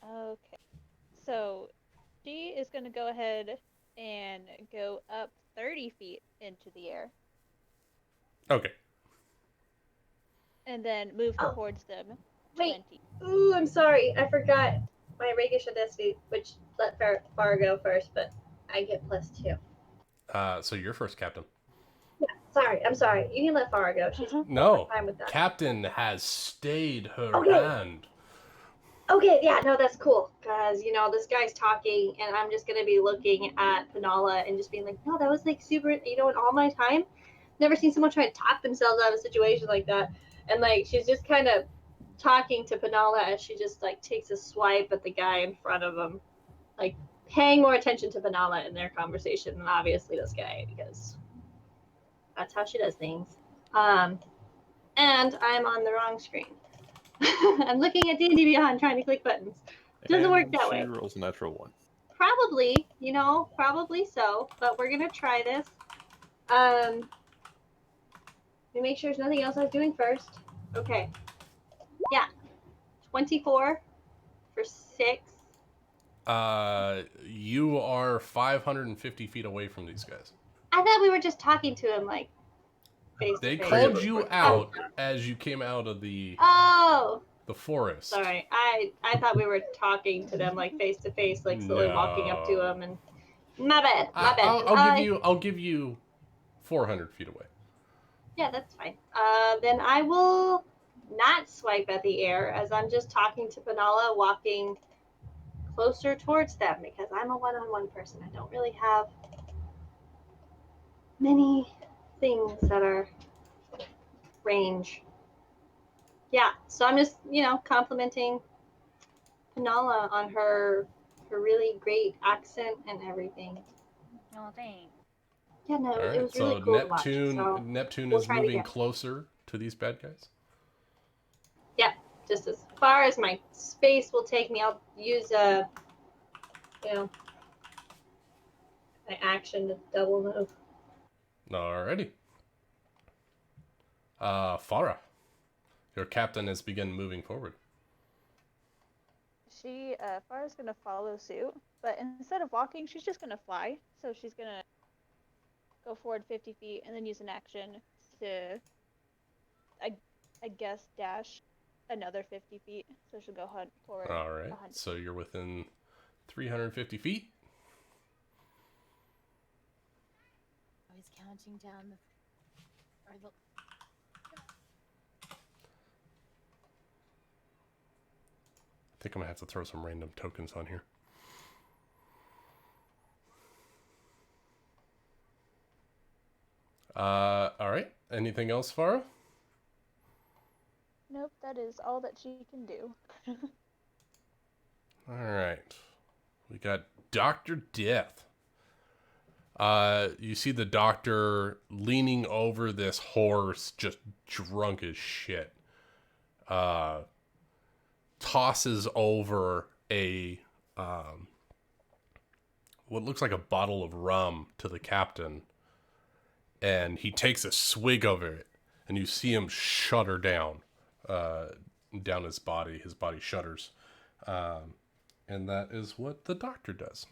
Okay. So she is going to go ahead and go up 30 feet into the air Okay. and then move Oh. towards them Wait. 20. Ooh, I'm sorry. I forgot my Rakish Audacity, which let Farah go first, but I get +2. So you're first, Captain. Yeah, sorry. I'm sorry. You can let Farah go. She's No, fine with that. Captain has stayed her Okay. hand. Okay, yeah, no, that's cool. Because, you know, this guy's talking, and I'm just going to be looking at Penala and just being like, no, that was like super, you know, in all my time, never seen someone try to talk themselves out of a situation like that. And, like, she's just kind of talking to Penala as she just, like, takes a swipe at the guy in front of him. Like, paying more attention to Penala in their conversation than obviously this guy, because that's how she does things. And I'm on the wrong screen. I'm looking at D&D Beyond trying to click buttons. Doesn't work that way. She rolls a natural 1. Probably, you know, probably so. But we're gonna try this. Let me make sure there's nothing else I was doing first. Okay. Yeah. 24 for 6. You are 550 feet away from these guys. I thought we were just talking to him like face They to face. called you out as you came out of the Oh, forest. sorry. I thought we were talking to them like face to face, like slowly walking up to No. them, and my bad, my bad. I'll give you 400 feet away. Yeah, that's fine. Then I will not swipe at the air as I'm just talking to Penala, walking closer towards them because I'm a one-on-one person. I don't really have many things that are range. Yeah, so I'm just, you know, complimenting Penala on her really great accent and everything. Oh, thanks. Yeah, no, All it right, was really so cool to watch. Neptune So Neptune we'll is try it moving again. closer to these bad guys. Yeah, just as far as my space will take me, I'll use my action to double move. Alrighty. Farah, your captain has begun moving forward. Farah's gonna follow suit, but instead of walking, she's just gonna fly. So she's gonna go forward 50 feet and then use an action to, I guess, dash another 50 feet. So she'll go hunt forward. All right, 100. so you're within 350 feet. I was counting down the. I think I'm gonna have to throw some random tokens on here. All right. Anything else, Farah? Nope, that is all that she can do. All right. We got Dr. Death. You see the doctor leaning over this horse, just drunk as shit. Tosses over a what looks like a bottle of rum to the captain, and he takes a swig of it, and you see him shudder down his body. His body shudders, and that is what the doctor does.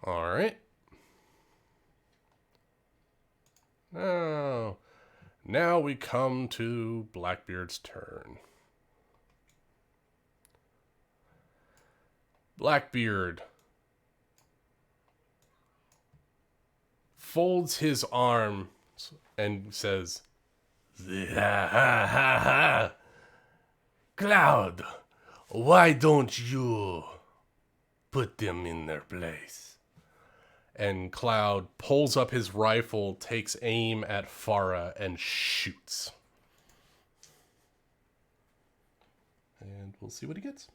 All right. Now we come to Blackbeard's turn. Blackbeard folds his arms and says, "Ha ha ha ha! Cloud, why don't you put them in their place?" And Cloud pulls up his rifle, takes aim at Farah, and shoots. And we'll see what he gets.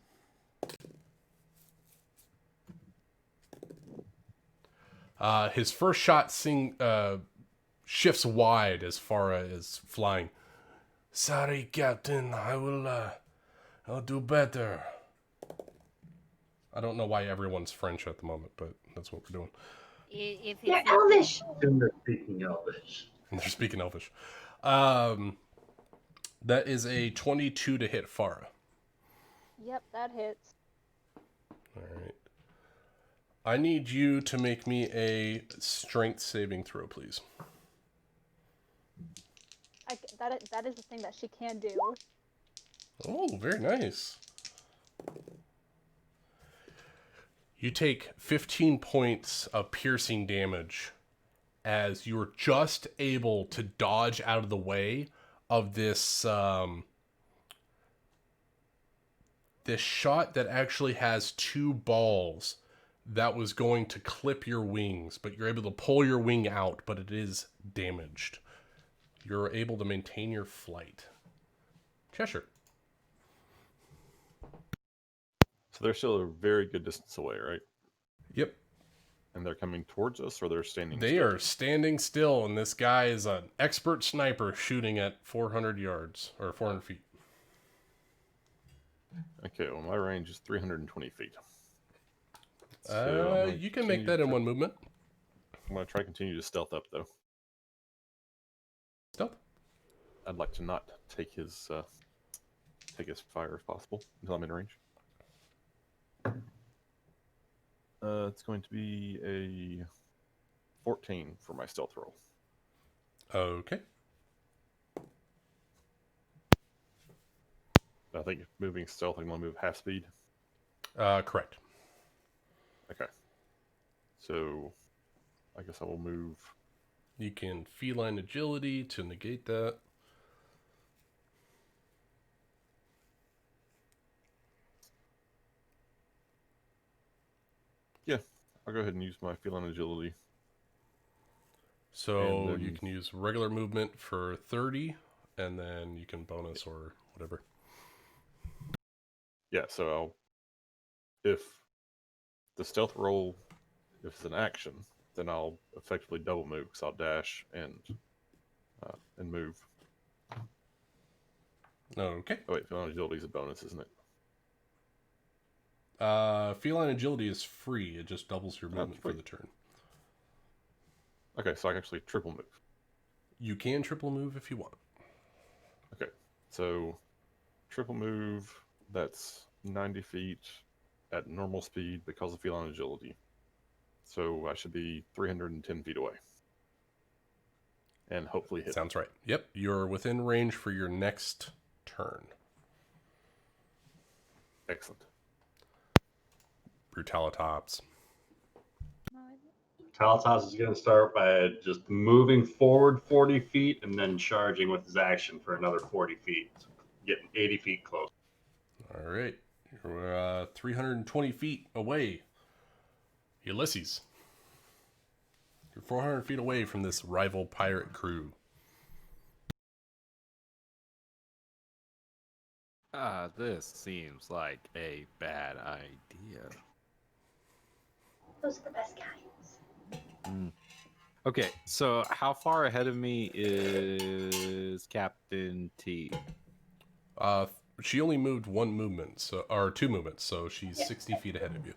His first shot shifts wide as Farah is flying. "Sorry, Captain. I'll do better." I don't know why everyone's French at the moment, but that's what we're doing. If They're Elvish. And they're speaking Elvish. They're speaking Elvish. That is a 22 to hit Farah. Yep, that hits. All right. I need you to make me a strength saving throw, please. That is the thing that she can do. Oh, very nice. You take 15 points of piercing damage as you are just able to dodge out of the way of this this shot that actually has two balls that was going to clip your wings, but you're able to pull your wing out, but it is damaged. You're able to maintain your flight. Cheshire. So they're still a very good distance away, right? Yep. And they're coming towards us, or they're standing They still? are standing still, and this guy is an expert sniper shooting at 400 yards, or 400 feet. Okay, well, my range is 320 feet. So You can make that in one movement. I'm going to try to continue to stealth up, though. Stealth? I'd like to not take his fire if possible until I'm in range. It's going to be a 14 for my stealth roll. Okay. I think moving stealth, I'm going to move half speed. Correct. Okay. So, I guess I will move. You can feline agility to negate that. Yeah, I'll go ahead and use my feline agility. So And you then- can use regular movement for 30, and then you can bonus or whatever. Yeah, so if the stealth roll, if it's an action, then I'll effectively double move because I'll dash and move. Okay. Oh wait, feline agility is a bonus, isn't it? Feline agility is free. It just doubles your movement for free. the turn. Okay, so I can actually triple move. You can triple move if you want. Okay, so triple move, that's 90 feet at normal speed because of feline agility. So I should be 310 feet away. And hopefully hit. Sounds right. Yep, you're within range for your next turn. Excellent. Brutalitops. Talitas is going to start by just moving forward 40 feet and then charging with his action for another 40 feet, getting 80 feet close. All right. You're 320 feet away. Ulysses. You're 400 feet away from this rival pirate crew. This seems like a bad idea. Those are the best kinds. Okay, so how far ahead of me is Captain T? She only moved one movement, or two movements, so she's 60 feet ahead of you.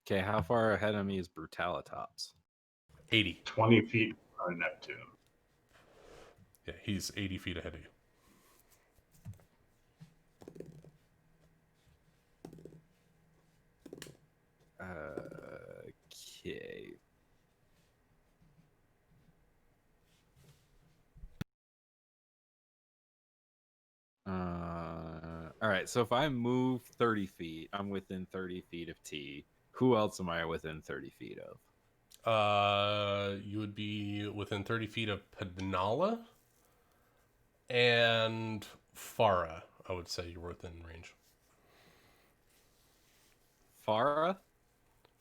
Okay, how far ahead of me is Brutalitops? 80. 20 feet on Neptune. Yeah, he's 80 feet ahead of you. Okay. All right, so if I move 30 feet, I'm within 30 feet of T. Who else am I within 30 feet of? You would be within 30 feet of Penala and Farah. I would say you're within range. Farah?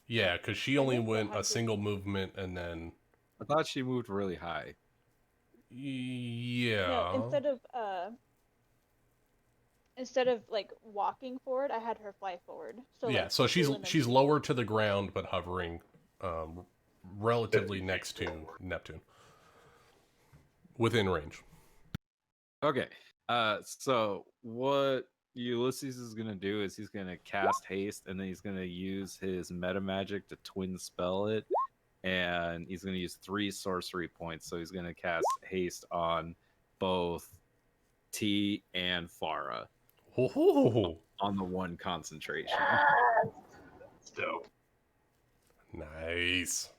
Yeah, because she only think went a 100. single movement and then. I thought she moved really high. Yeah. No, instead of like walking forward, I had her fly forward. So yeah, like, so she's flew and then she's she- lower to the ground but hovering relatively next to Neptune. Within range. Okay. So what Ulysses is gonna do is he's gonna cast haste, and then he's gonna use his meta magic to twin spell it, and he's gonna use 3 sorcery points. So he's gonna cast haste on both T and Farah Oh, on the one concentration. That's dope. nice.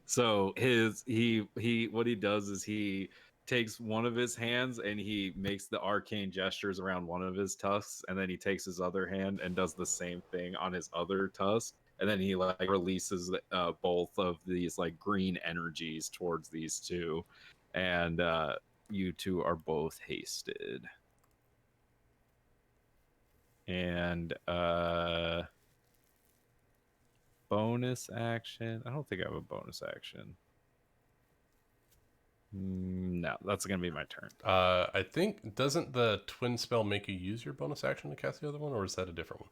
So he what he does is he takes one of his hands and he makes the arcane gestures around one of his tusks, and then he takes his other hand and does the same thing on his other tusk, and then he like releases both of these like green energies towards these two, and you two are both hasted. And bonus action. I don't think I have a bonus action. No, that's gonna be my turn. I think, doesn't the twin spell make you use your bonus action to cast the other one, or is that a different one?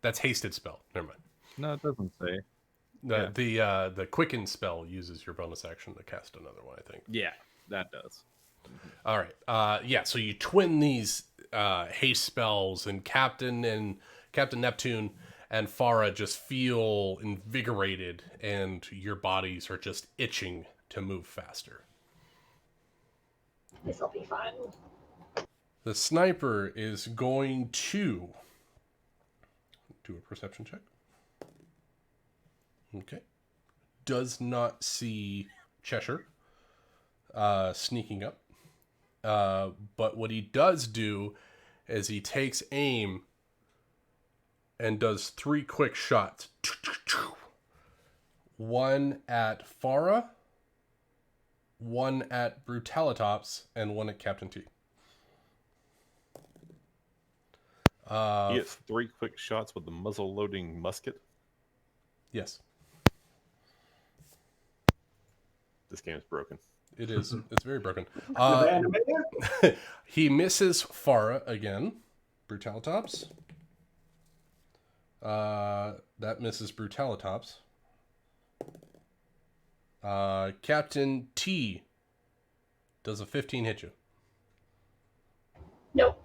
That's hasted spell. Never mind. No, it doesn't say. The quicken spell uses your bonus action to cast another one, I think. Yeah, that does. All right. Yeah, so you twin these haste spells, and Captain Neptune and Farah just feel invigorated, and your bodies are just itching to move faster. This'll be fun. The sniper is going to do a perception check. Okay. Does not see Cheshire sneaking up. But what he does do is he takes aim and does 3 quick shots. One at Farah, one at Brutalitops, and one at Captain T. He gets 3 quick shots with the muzzle loading musket. Yes. This game is broken. It is. It's very broken. Animator? He misses Farah again. Brutalitops. That misses Brutalitops. Captain T. Does a 15 hit you? Nope.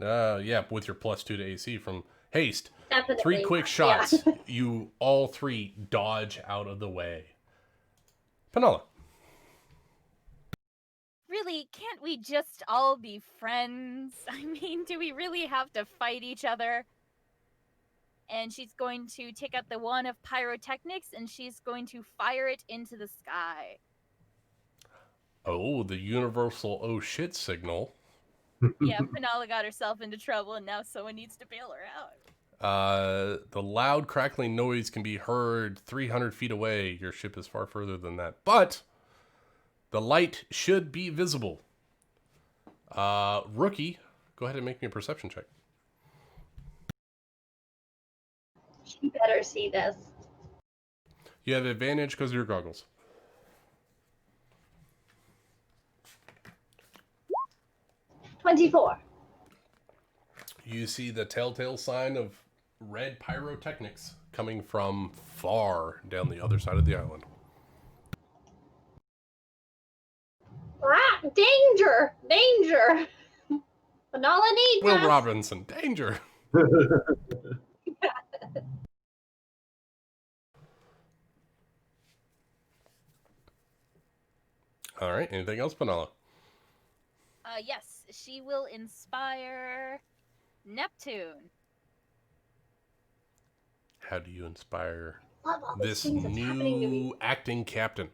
Yeah, with your +2 to AC from haste. Definitely 3 quick not. shots. Yeah. You all 3 dodge out of the way. Penala. Really, can't we just all be friends? I mean, do we really have to fight each other? And she's going to take out the wand of pyrotechnics and she's going to fire it into the sky. Oh, the universal oh shit signal. Yeah, Penala got herself into trouble and now someone needs to bail her out. The loud crackling noise can be heard 300 feet away. Your ship is far further than that. But the light should be visible. Rookie, go ahead and make me a perception check. She better see this. You have advantage because of your goggles. $24. You see the telltale sign of red pyrotechnics coming from far down the other side of the island. Danger! Danger! Penala needs Will us. Robinson, danger! All right, anything else, Penala? Yes, she will inspire Neptune. How do you inspire Love all these this things that's happening to me. new acting captain?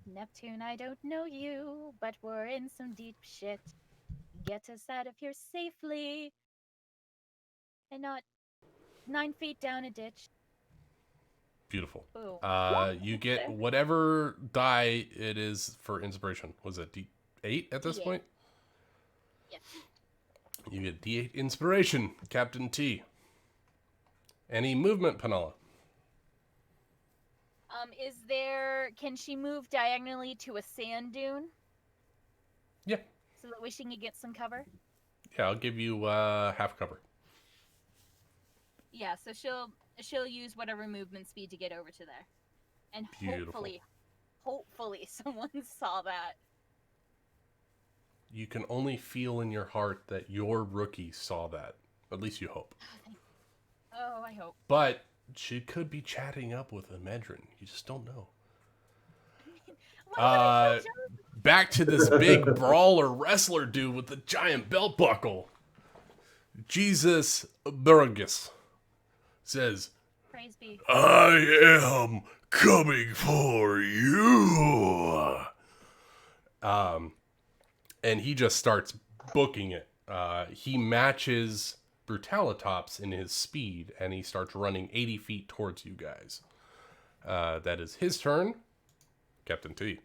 Neptune, I don't know you, but we're in some deep shit. Get us out of here safely. And not 9 feet down a ditch. Beautiful. Boom. You get whatever die it is for inspiration. Was it D8 at this D8. point? Yeah. You get D8 inspiration, Captain T. Any movement, Penala? Can she move diagonally to a sand dune? Yeah. So that way she can get some cover? Yeah, I'll give you half cover. Yeah, so she'll use whatever movement speed to get over to there. And Beautiful. hopefully someone saw that. You can only feel in your heart that your rookie saw that. At least you hope. Oh, I hope. But she could be chatting up with a Medrin. You just don't know. Back to this big brawler wrestler dude with the giant belt buckle. Jesus Burgess says, Praise be. I am coming for you. And he just starts booking it. He matches Brutalitops in his speed, and he starts running 80 feet towards you guys. That is his turn. Captain T.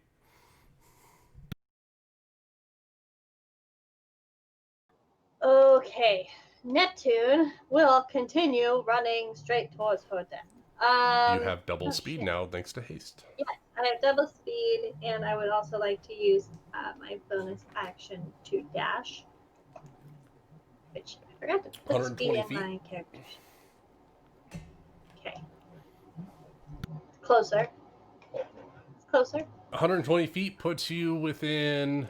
Okay. Neptune will continue running straight towards her death. You have double speed shit. now, thanks to haste. Yes, I have double speed, and I would also like to use my bonus action to dash. Which I forgot to put speed 120 in feet? my character sheet. Okay. Closer. It's closer. 120 feet puts you within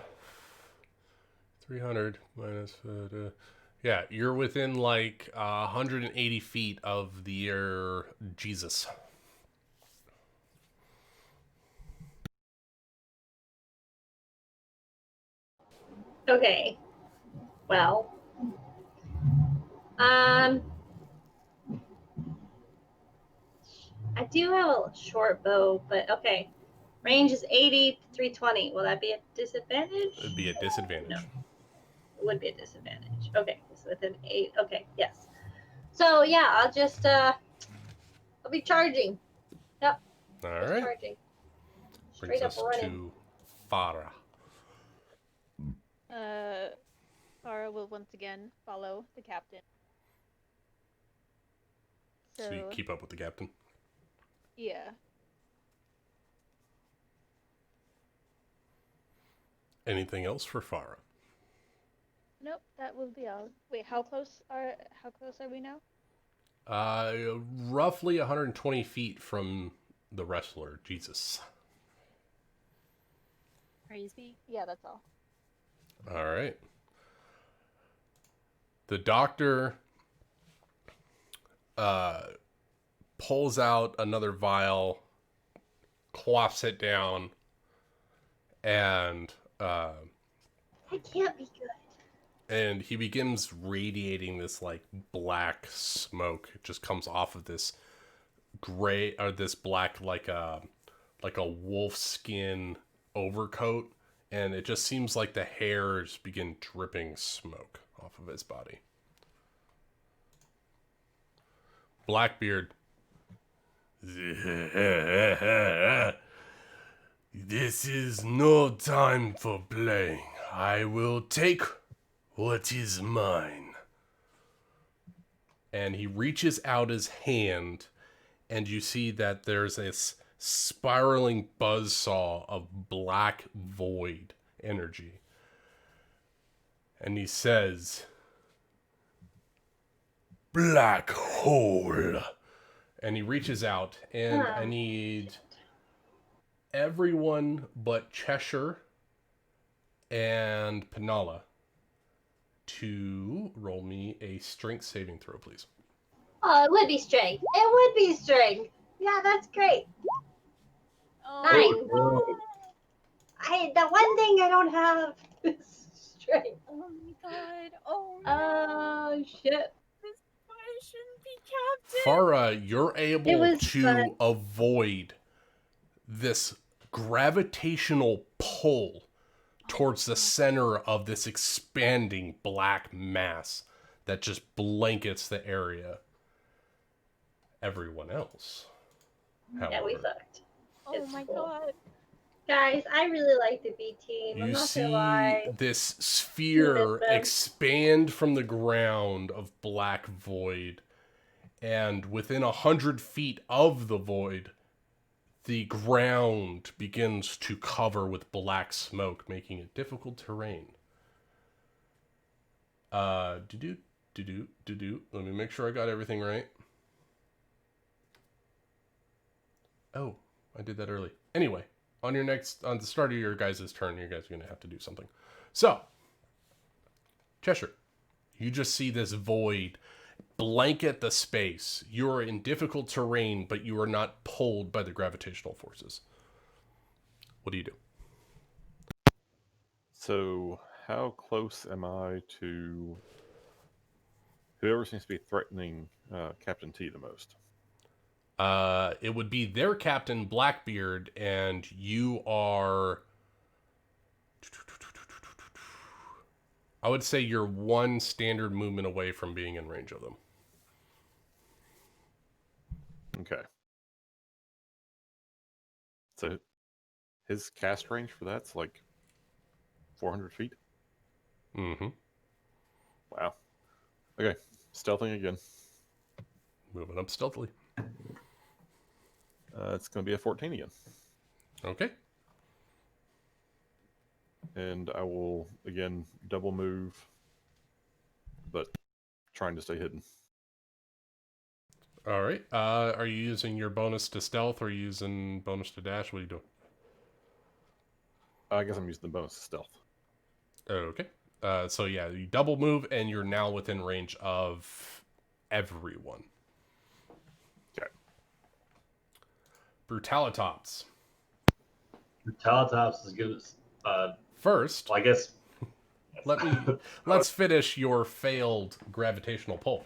300 minus... yeah, you're within like 180 feet of the year Jesus. Okay. Well. I do have a short bow, but okay. Range is 80 to 320. Will that be a disadvantage? It'd be a disadvantage. No. It would be a disadvantage. Okay, so within 8. Okay, yes. So yeah, I'll just I'll be charging. Yep. All just right. Charging. Brings Straight up us running. to Farah. Farah will once again follow the captain. So you keep up with the captain. Yeah. Anything else for Farah? Nope, that will be all. Wait, how close are we now? Roughly 120 feet from the wrestler, Jesus. Praise be. Yeah, that's all. All right. The doctor pulls out another vial, quaffs it down, and I can't be good. and he begins radiating this like black smoke. It just comes off of this gray or this black like a wolf skin overcoat, and it just seems like the hairs begin dripping smoke off of his body. Blackbeard. This is no time for playing. I will take what is mine. And he reaches out his hand, and you see that there's this spiraling buzzsaw of black void energy. And he says, "Black hole." And he reaches out, and I need everyone but Cheshire and Penala to roll me a strength saving throw, please. Oh, it would be strength. It would be strength. Yeah, that's great. Oh, 9. Oh, The one thing I don't have is strength. oh my god. Oh no. Oh shit. I shouldn't be captain. Farah, you're It able was to fun. avoid this gravitational pull towards the center of this expanding black mass that just blankets the area. Everyone else, Yeah, we however, fucked. Oh It's my cool. god. Guys, I really like the B team. I'm you not see gonna lie. this sphere Miss them. expand from the ground of black void, and within 100 feet of the void, the ground begins to cover with black smoke, making it difficult terrain. Let me make sure I got everything right. Oh, I did that early. Anyway, on the start of your guys' turn, you guys are going to have to do something. So, Cheshire, you just see this void blanket the space. You are in difficult terrain, but you are not pulled by the gravitational forces. What do you do? So, how close am I to whoever seems to be threatening Captain T the most? It would be their captain, Blackbeard, and you are... I would say you're one standard movement away from being in range of them. Okay. So, his cast range for that's like 400 feet? Mm-hmm. Wow. Okay, stealthing again. Moving up stealthily. It's going to be a 14 again. Okay. And I will, again, double move, but trying to stay hidden. All right. Are you using your bonus to stealth or are you using bonus to dash? What are you doing? I guess I'm using the bonus to stealth. Okay. So yeah, you double move and you're now within range of everyone. Okay. Brutalitops. Brutalitops is good. First, Well, I guess. let's finish your failed gravitational pull.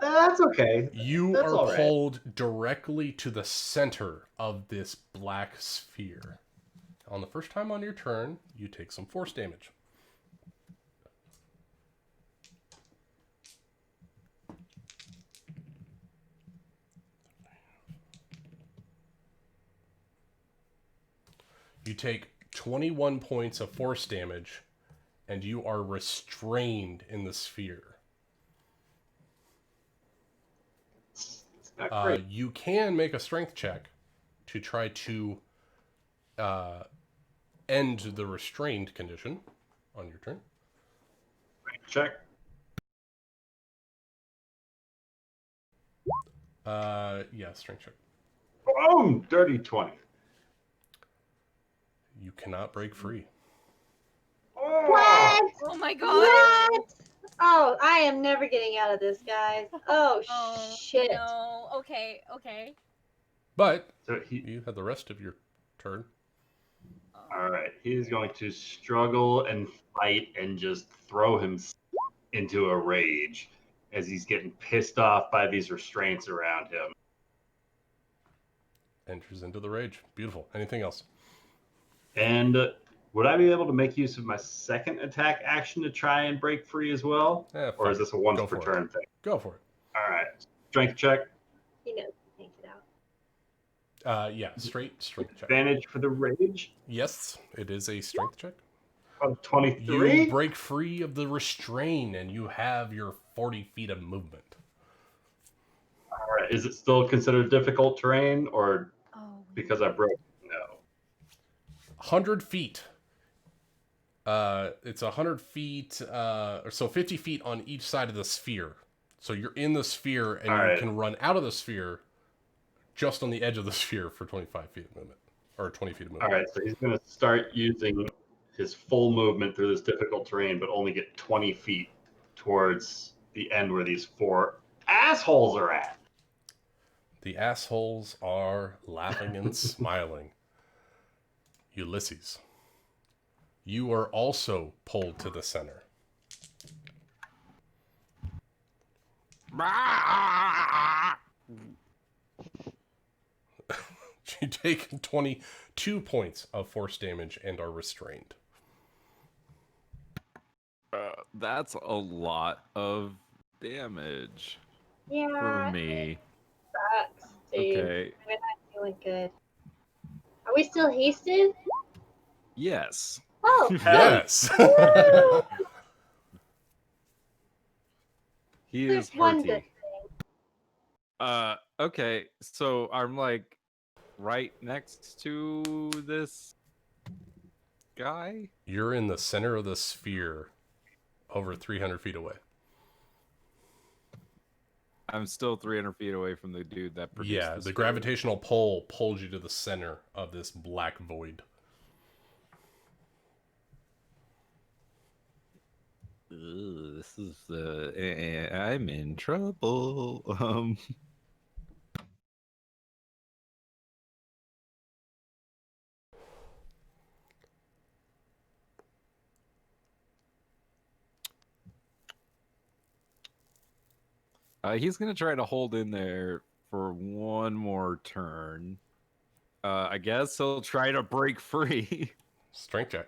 That's okay. You That's are all right. pulled directly to the center of this black sphere. On the first time on your turn, you take some force damage. You take 21 points of force damage, and you are restrained in the sphere. Not great. You can make a strength check to try to end the restrained condition on your turn. Check. Yeah, strength check. Boom! Dirty 20. You cannot break free. What? Oh my god. What? Oh, I am never getting out of this, guys. Oh, Oh shit. no. Okay. Okay. But So you have the rest of your turn. all right, he's going to struggle and fight and just throw himself into a rage as he's getting pissed off by these restraints around him. Enters into the rage. Beautiful. Anything else? And would I be able to make use of my second attack action to try and break free as well? Or is this a once per turn thing? Go for it. All right. Strength check. He knows he takes it out. Yeah, straight strength check. Advantage for the rage. Yes, it is a strength check. 23. You break free of the restraint and you have your 40 feet of movement. All right. Is it still considered difficult terrain or because I broke? No. 100 feet. It's 100 feet, so 50 feet on each side of the sphere. So you're in the sphere and you can run out of the sphere just on the edge of the sphere for 25 feet of movement. Or 20 feet of movement. All right, so he's going to start using his full movement through this difficult terrain, but only get 20 feet towards the end where these 4 assholes are at. The assholes are laughing and smiling. Ulysses, you are also pulled to the center. You take 22 points of force damage and are restrained. That's a lot of damage Yeah. for me. Sucks, dude. Okay. I'm not feeling good. Are we still hasted? Yes. Oh. Yes. He There's is one hearty. good thing. Okay, so I'm like right next to this guy? You're in the center of the sphere, over 300 feet away. I'm still 300 feet away from the dude that produced Yeah, the sphere. gravitational pull pulls you to the center of this black void. Ugh, this is I'm in trouble. He's gonna try to hold in there for one more turn. I guess he'll try to break free. Strength check.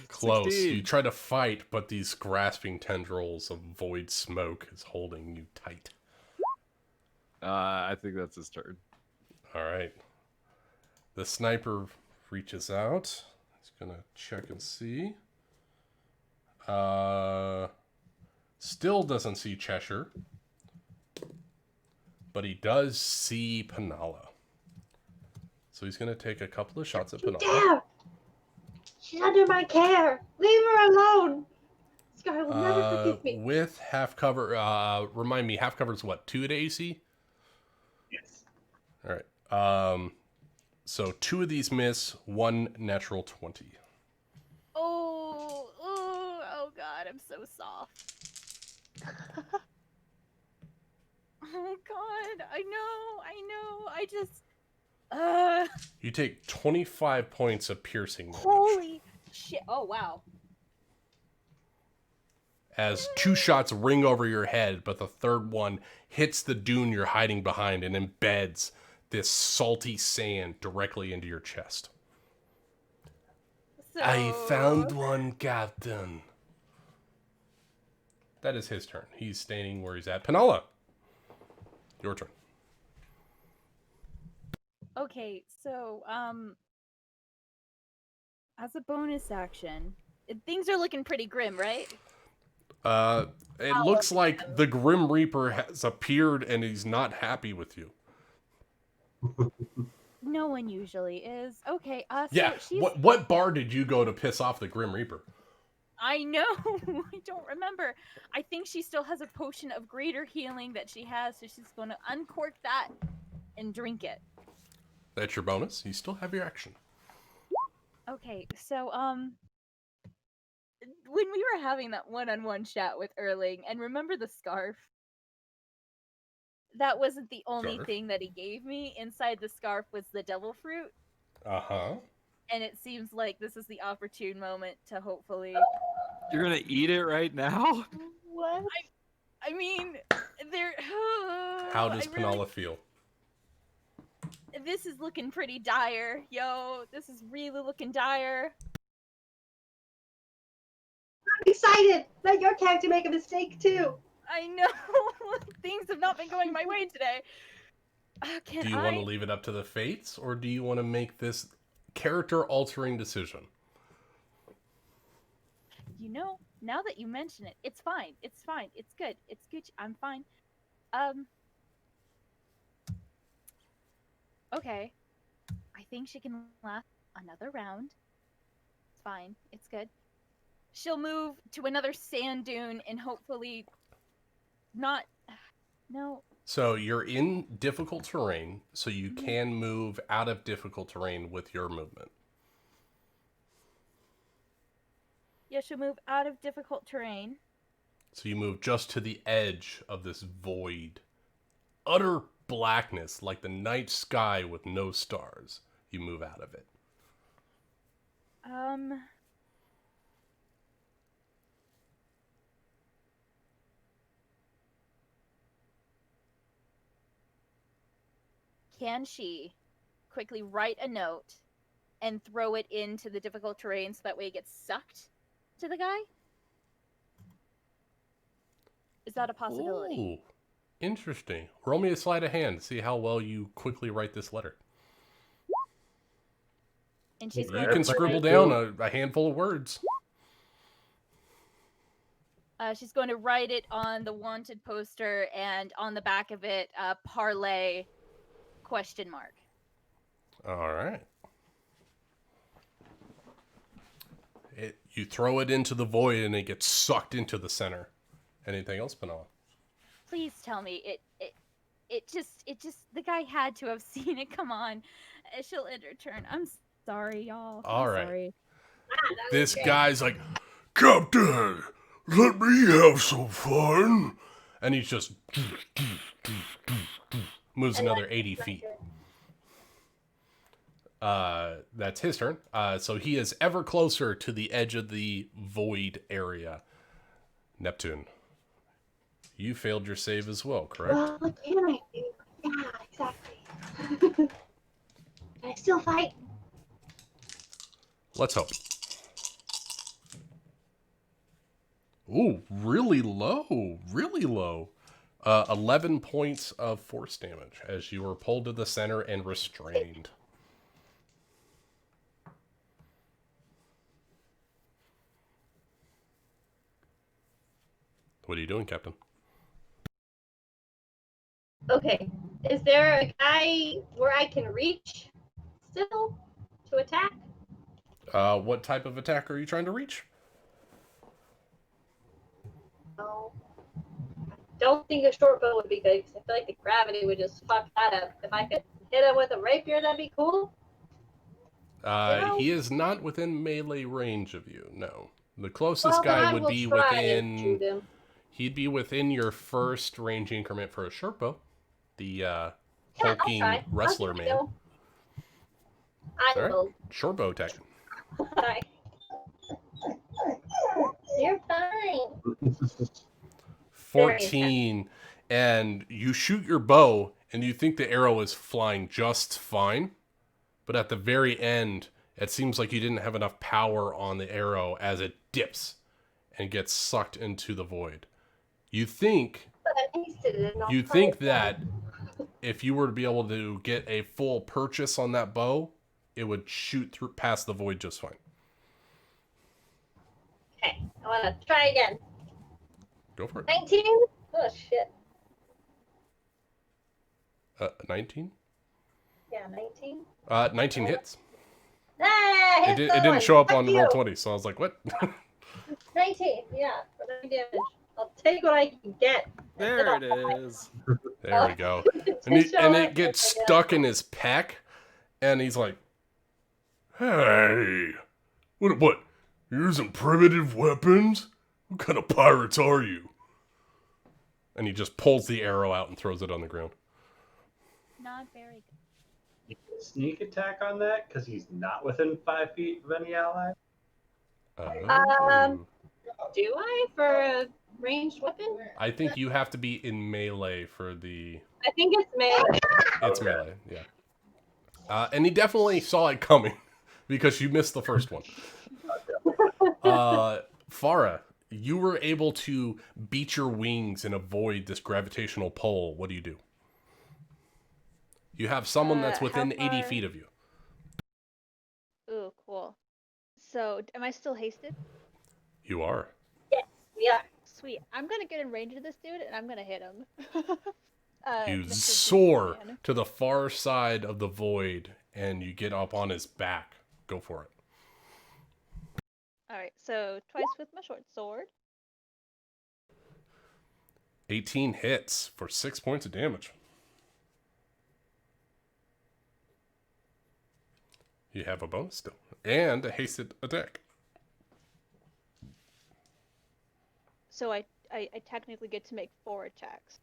Close. 16. You try to fight, but these grasping tendrils of void smoke is holding you tight. I think that's his turn. All right. The sniper reaches out. He's gonna check and see. Still doesn't see Cheshire, but he does see Penala. So he's gonna take a couple of shots at Penala. Dare! She's under my care. Leave her alone. This guy will never forgive me. With half cover, remind me, half cover is what, 2 to AC? Yes. All right. So 2 of these miss, 1 natural 20. Oh god, I'm so soft. Oh god, I know, I just You take 25 points of piercing damage. holy shit. Oh wow. As 2 shots ring over your head, but the third one hits the dune you're hiding behind and embeds this salty sand directly into your chest. So... I found one, Captain. That is his turn. He's standing where he's at. Penala, your turn. Okay, so as a bonus action, things are looking pretty grim, right? It looks like the Grim Reaper has appeared and he's not happy with you. No one usually is. Okay, so Yeah. she's. What bar did you go to piss off the Grim Reaper? I know. I don't remember. I think she still has a potion of greater healing that she has, so she's going to uncork that and drink it. That's your bonus. You still have your action. Okay, so when we were having that one-on-one chat with Erling, and remember the scarf? That wasn't the only Scarf? thing that he gave me. Inside the scarf was the devil fruit, Uh-huh. and it seems like this is the opportune moment to hopefully. You're gonna eat it right now? What? I mean, there. How does Penala feel? This is looking pretty dire, yo. This is really looking dire. I'm excited. Let your character make a mistake too. I know things have not been going my way today. Do you want to leave it up to the fates, or do you want to make this character-altering decision? You know, now that you mention it, it's fine. It's fine. It's good. It's good. I'm fine. Okay. I think she can last another round. It's fine. It's good. She'll move to another sand dune and hopefully not. No. So you're in difficult terrain, so you can move out of difficult terrain with your movement. Yeah, she'll move out of difficult terrain. So you move just to the edge of this void. Utter blackness, like the night sky with no stars. You move out of it. Can she quickly write a note and throw it into the difficult terrain so that way it gets sucked to the guy? Is that a possibility? Ooh, interesting. Roll me a sleight of hand. See how well you quickly write this letter. And she's You can scribble down a handful of words. She's going to write it on the wanted poster, and on the back of it, parlay ? All right. You throw it into the void, and it gets sucked into the center. Anything else, Penala? Please tell me it just the guy had to have seen it. Come on, she'll end her turn. I'm sorry, y'all. All I'm right. Sorry. This guy's like, Captain, let me have some fun. And he's just moves another 80 feet. That's his turn. So he is ever closer to the edge of the void area. Neptune, you failed your save as well, correct? Well, what can I do? Yeah, exactly. Can I still fight? Let's hope. Ooh, really low. Really low. 11 points of force damage as you were pulled to the center and restrained. What are you doing, Captain? Okay. Is there a guy where I can reach still to attack? What type of attack are you trying to reach? No. Don't think a short bow would be good because I feel like the gravity would just fuck that up. If I could hit him with a rapier, that'd be cool. He is not within melee range of you, no. The closest Well, then guy I would will be try and shoot within... him. He'd be within your first range increment for a short bow. The I'll hulking try. wrestler I'll man. go. I All right. will. Short bow attack. Hi. You're fine. 14. And you shoot your bow, and you think the arrow is flying just fine. But at the very end, it seems like you didn't have enough power on the arrow as it dips and gets sucked into the void. You think that if you were to be able to get a full purchase on that bow, it would shoot through past the void just fine. Okay, I want to try again. Go for it. 19? Oh, shit. 19? Yeah. Yeah, 19. 19 hits. Hey, It didn't show up on roll 20, so I was like, what? 19. Yeah, for 9 damage. I'll take what I can get. There it is. There we go. To show And up it gets with, I guess. stuck in his pec, and he's like, "Hey, what? You're using primitive weapons? What kind of pirates are you?" And he just pulls the arrow out and throws it on the ground. Not very good. You can sneak attack on that because he's not within 5 feet of any ally. Do I for a ranged weapon? I think you have to be in melee for the... I think it's melee. It's melee, yeah. And he definitely saw it coming because you missed the first one. Farah, you were able to beat your wings and avoid this gravitational pull. What do you do? You have someone that's within how 80 far- feet of you. Ooh, cool. So, am I still hasted? You are. Yeah. Sweet. I'm gonna get in range of this dude, and I'm gonna hit him. You Mr. soar Julian. to the far side of the void, and you get up on his back. Go for it. All right. So twice with my short sword. 18 hits for 6 points of damage. You have a bonus still. And a hasted attack. So I technically get to make 4 attacks.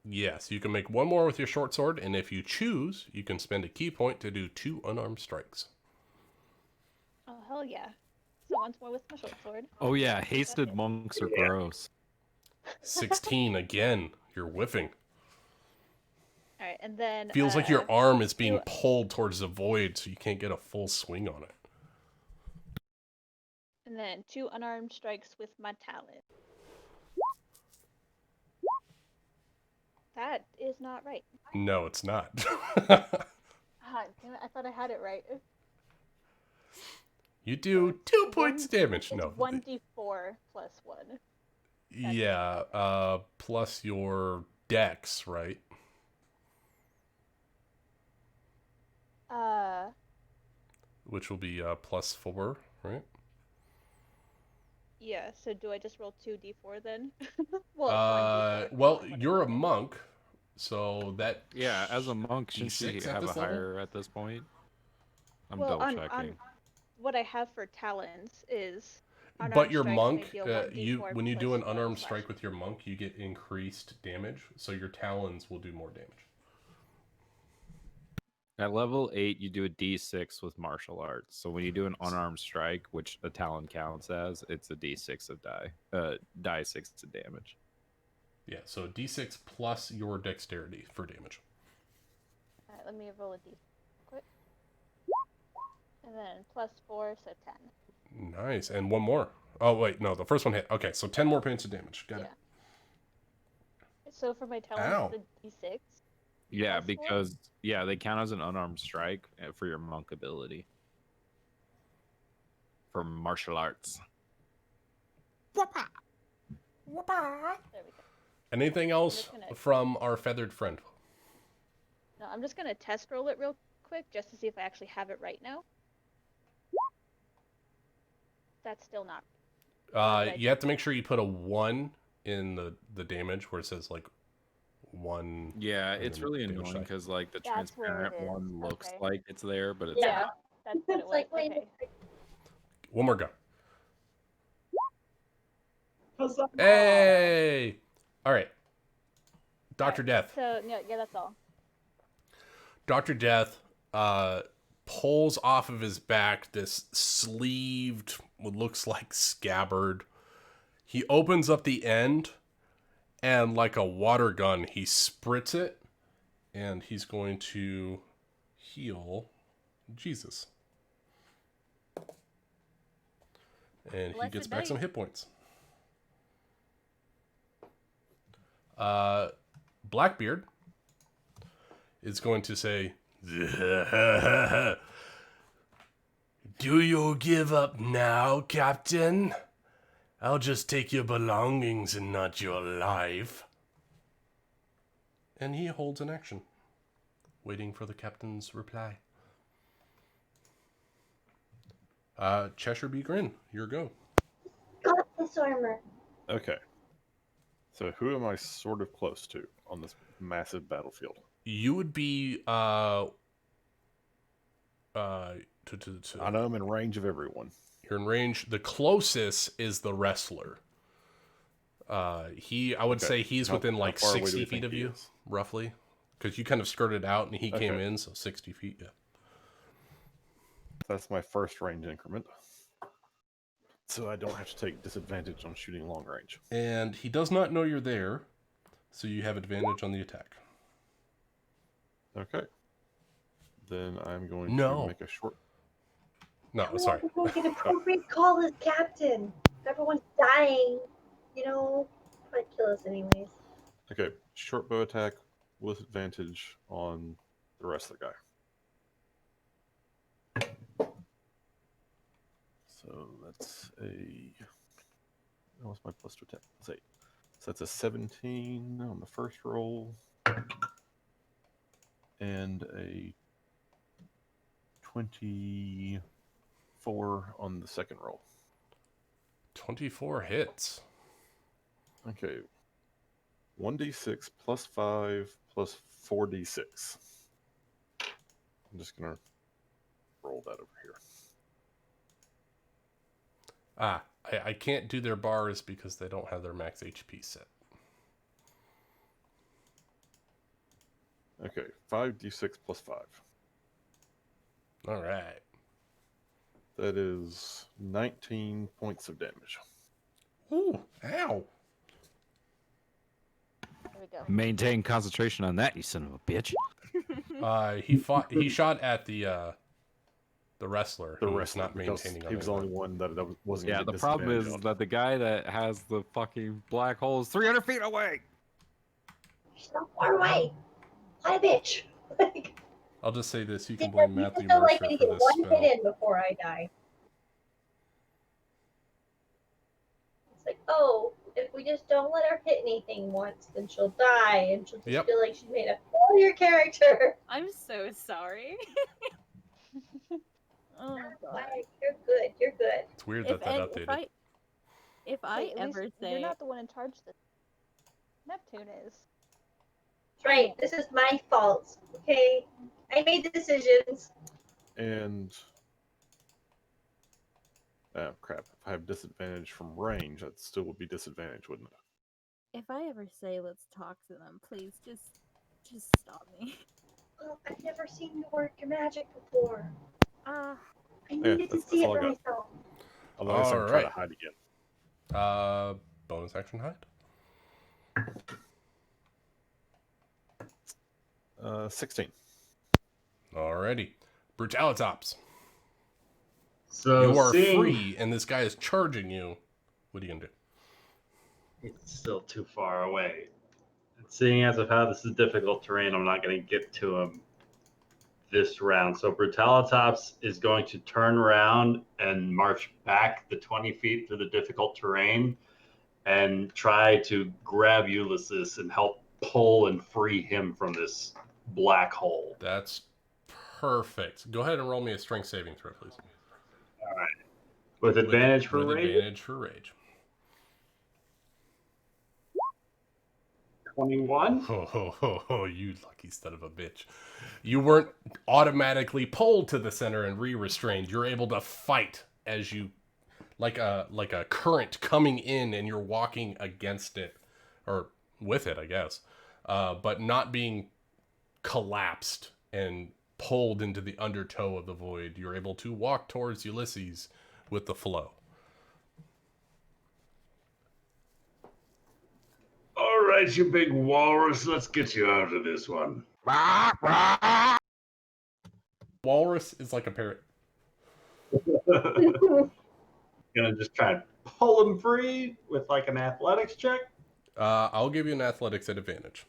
Yes, you can make one more with your short sword, and if you choose, you can spend a key point to do 2 unarmed strikes. Oh hell yeah! So once more with my short sword. Oh yeah, hasted monks are gross. 16 again. You're whiffing. All right, and then Feels like your arm is being you- pulled towards the void, so you can't get a full swing on it. And then 2 unarmed strikes with my talent. That is not right. No, it's not. Ah, damn it, I thought I had it right. You do 2 points damage. It's No. 1d4 plus 1. Yeah, plus your dex, right? Which will be +4, right? Yeah, so do I just roll 2d4 then? Well, it's 1d4. Well, you're a monk, so that... Yeah, as a monk, shouldn't D6 you at have a this level? higher at this point? I'm Well, double on checking. what I have for talents is But unarmed your strikes monk, may deal 1d4 when you do plus an 1 unarmed slash- strike with your monk, you get increased damage, so your talons will do more damage. At level 8, you do a d6 with martial arts. So when you do an unarmed strike, which a talon counts as, it's a d6 of die 6 of damage. Yeah, so d6 plus your dexterity for damage. Alright, let me roll a d quick. And then +4, so 10. Nice, and one more. Oh, wait, no, the first one hit. Okay, so 10 more points of damage. Got it. So for my Ow. talents, the d6. Yeah, +4? because they count as an unarmed strike for your monk ability. For martial arts. There we go. Anything else just gonna- from our feathered friend? No, I'm just gonna test roll it real quick just to see if I actually have it right now. That's still not. You have to make sure you put a 1 in the damage where it says like 1. Yeah, and it's then really damage annoying die. because like the That's where it transparent one is, looks okay. like it's there, but it's Yeah. not. That's what it It's was. like, wait. Okay. One more go. Hey! All right. Dr. Death. So yeah, that's all. Dr. Death pulls off of his back this sleeved, what looks like scabbard. He opens up the end, and like a water gun, he spritz it, and he's going to heal Jesus. And he Blessed gets back some night. hit points. Blackbeard is going to say, "Do you give up now, Captain? I'll just take your belongings and not your life." And he holds an action. waiting for the captain's reply. Cheshire B. Grin, your go. Got this armor. Okay. So who am I sort of close to on this massive battlefield? You would be I know I'm in range of everyone. You're in range. The closest is the wrestler. I would say he's within like 60 feet of you, roughly, because you kind of skirted out and he came in, so 60 feet. Yeah. That's my first range increment, so I don't have to take disadvantage on shooting long range. And he does not know you're there, so you have advantage on the attack. Okay. Then I'm going to make a short. No, sorry. Everyone get appropriate call as captain. Everyone's dying. You know, probably kill us anyways. Okay, short bow attack with advantage on the rest of the guy. So that's what's my plus to attack? That's 8. So that's a 17 on the first roll. And a 24 on the second roll. 24 hits. Okay. 1d6 plus 5 plus 4d6. I'm just going to roll that over here. I can't do their bars because they don't have their max HP set. Okay, 5d6 plus 5. All right. That is 19 points of damage. Ooh, ow. There we go. Maintain concentration on that, you son of a bitch. He shot at the wrestler. The who was wrestler, not because maintaining. he was the only one that wasn't. Yeah, the problem is that the guy that has the fucking black hole is 300 feet away. He's so far away. What a bitch. I'll just say this: you can blame Matthew still Mercer like to for get this one spell. hit in before I die. It's like, oh, if we just don't let her hit anything once, then she'll die, and she'll just feel like she made a failure character. I'm so sorry. Oh god. You're good. You're good. It's weird that updated. If I Hey, at ever least say you're not the one in charge. Neptune is. That's right. This is my fault. Okay, I made the decisions. And oh crap! If I have disadvantage from range, that still would be disadvantage, wouldn't it? if I ever say let's talk to them, please just stop me. Well, I've never seen you work your magic before. I Yeah, needed to see it all for I got. myself. Otherwise, I'm trying to Alright. hide again. Bonus action hide. 16. Alrighty. Brutalitops. So you are seeing- free, and this guy is charging you. What are you gonna do? It's still too far away. And seeing as of how this is difficult terrain, I'm not going to get to him this round. So Brutalitops is going to turn around and march back the 20 feet through the difficult terrain and try to grab Ulysses and help pull and free him from this black hole. That's perfect. Go ahead and roll me a strength saving throw, please. All right. With advantage for with rage? advantage for rage. 21. Oh, you lucky son of a bitch. You weren't automatically pulled to the center and re-restrained. You're able to fight as you, like a current coming in, and you're walking against it, or with it, I guess, but not being collapsed and pulled into the undertow of the void. You're able to walk towards Ulysses with the flow. All right, you big walrus, let's get you out of this one. Walrus is like a parrot. Gonna just try and pull him free with like an athletics check. I'll give you an athletics at advantage.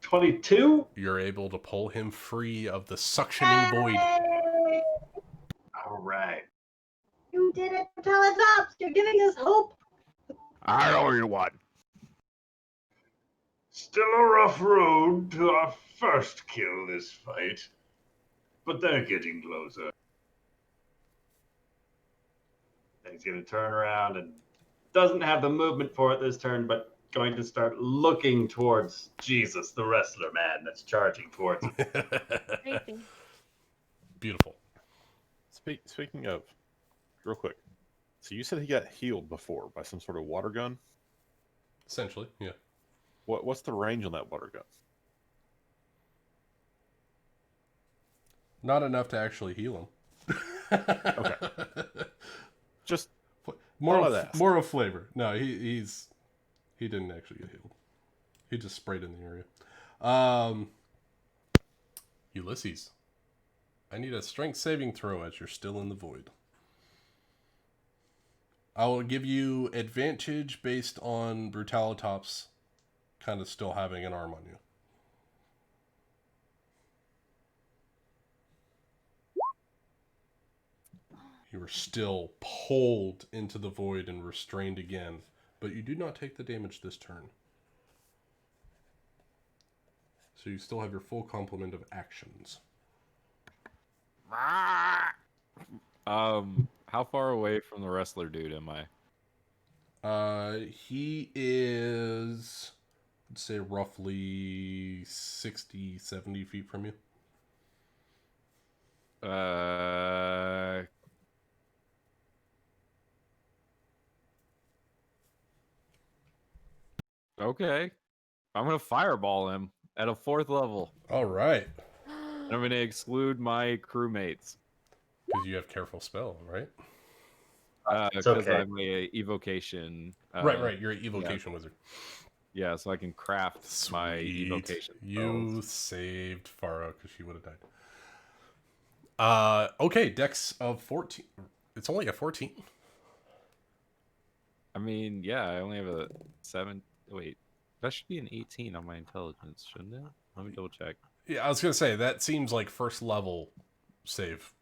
22. You're able to pull him free of the suctioning void. All right. You did it, Brutalitops. You're giving us hope. I owe you one. Still a rough road to our first kill this fight, but they're getting closer. And he's going to turn around and doesn't have the movement for it this turn, but going to start looking towards Jesus, the wrestler man that's charging towards him. Creepy. Beautiful. Speaking of, real quick, so you said he got healed before by some sort of water gun? Essentially, yeah. What's the range on that water gun? Not enough to actually heal him. Okay. Just more thought of, I'd ask. more of flavor. No, he didn't actually get healed. He just sprayed in the area. Ulysses, I need a strength saving throw as you're still in the void. I will give you advantage based on Brutalitops kind of still having an arm on you. You are still pulled into the void and restrained again, but you do not take the damage this turn. So you still have your full complement of actions. How far away from the wrestler dude am I? He is, I'd say, roughly 60, 70 feet from you. Okay. I'm gonna fireball him at a 4th level. All right. And I'm gonna exclude my crewmates. Because you have careful spell, right? Because okay. I'm a evocation. Right. You're an evocation wizard. Yeah, so I can craft my evocation. You saved Farah because she would have died. Okay, dex of 14. It's only a 14. I mean, yeah, I only have a 7. Wait, that should be an 18 on my intelligence, shouldn't it? Let me double check. Yeah, I was gonna say that seems like first level save.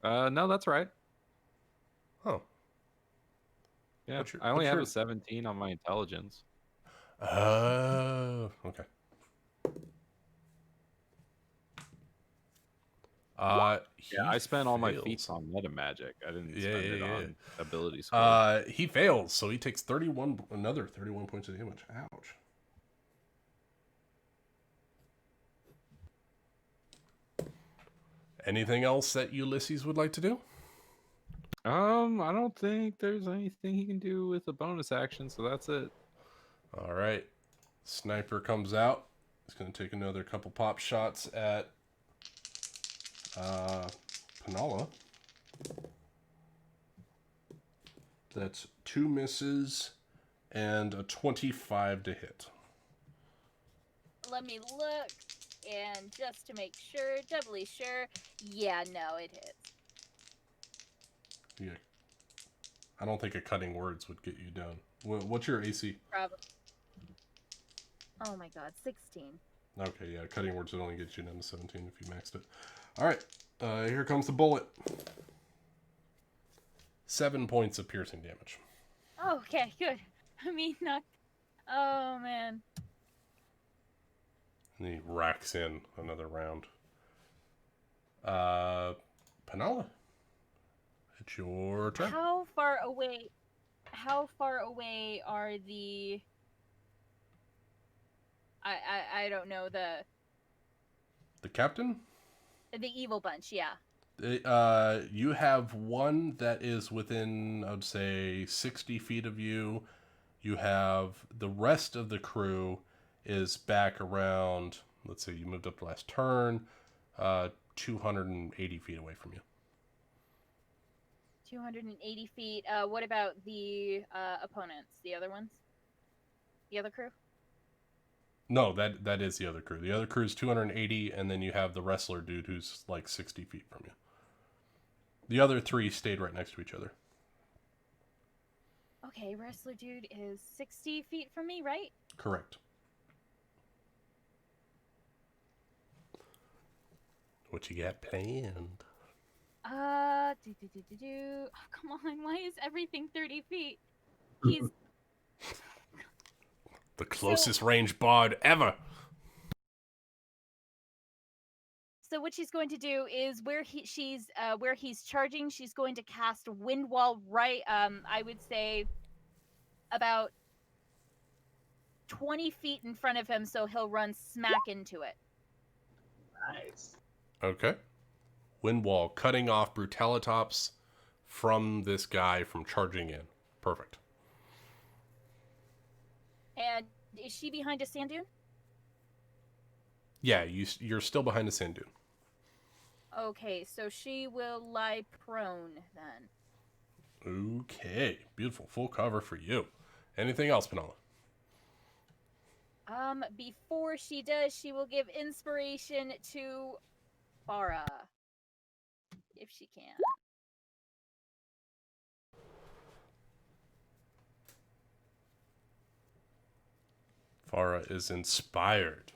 No, that's right. Oh. Yeah, I only have a 17 on my intelligence. Oh, okay. Yeah, I spent all my feats on meta magic. I didn't spend it on ability score. He fails, so he takes another 31 points of damage. Ouch. Anything else that Ulysses would like to do? I don't think there's anything he can do with a bonus action, so that's it. All right. Sniper comes out. He's going to take another couple pop shots at Penala. That's 2 misses and a 25 to hit. Let me look, and just to make sure, doubly sure, yeah, no, it hits. Yeah. I don't think a cutting words would get you down. What's your AC? Probably. Oh my god, 16. Okay, yeah, cutting words would only get you down to 17 if you maxed it. All right, here comes the bullet. 7 points of piercing damage. Oh, okay, good. I mean, not. Oh man. And he racks in another round. Penala, it's your turn. How far away are the? I don't know the captain. The evil bunch, yeah. You have one that is within, I would say, 60 feet of you. You have the rest of the crew is back around, let's see, you moved up last turn, 280 feet away from you. 280 feet. What about the opponents? The other ones? The other crew? No, that is the other crew. The other crew is 280, and then you have the wrestler dude who's like 60 feet from you. The other 3 stayed right next to each other. Okay, wrestler dude is 60 feet from me, right? Correct. What you got planned? Oh, come on, why is everything 30 feet? He's The closest range bard ever. So what she's going to do is where he's charging, she's going to cast Wind Wall right, I would say about 20 feet in front of him, so he'll run smack into it. Nice. Okay. Wind wall cutting off Brutalitops from this guy from charging in. Perfect. And is she behind a sand dune? Yeah, you're still behind a sand dune. Okay, so she will lie prone then. Okay, beautiful. Full cover for you. Anything else, Panola? Before she does, she will give inspiration to Farah. If she can. Farah is inspired.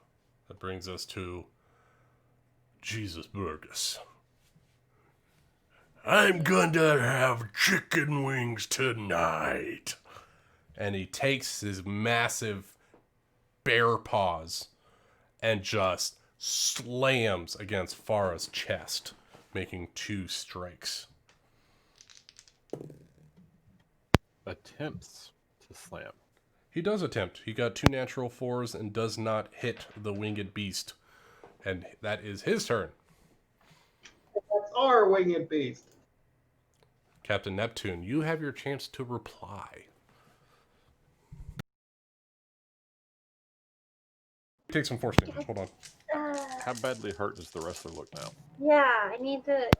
That brings us to Jesus Burgess. I'm gonna have chicken wings tonight. And he takes his massive bear paws and just slams against Farah's chest, making 2 strikes. Attempts to slam. He does attempt. He got 2 natural 4s and does not hit the winged beast. And that is his turn. That's our winged beast. Captain Neptune, you have your chance to reply. Take some force damage. Hold on. How badly hurt does the wrestler look now? Yeah, I need to.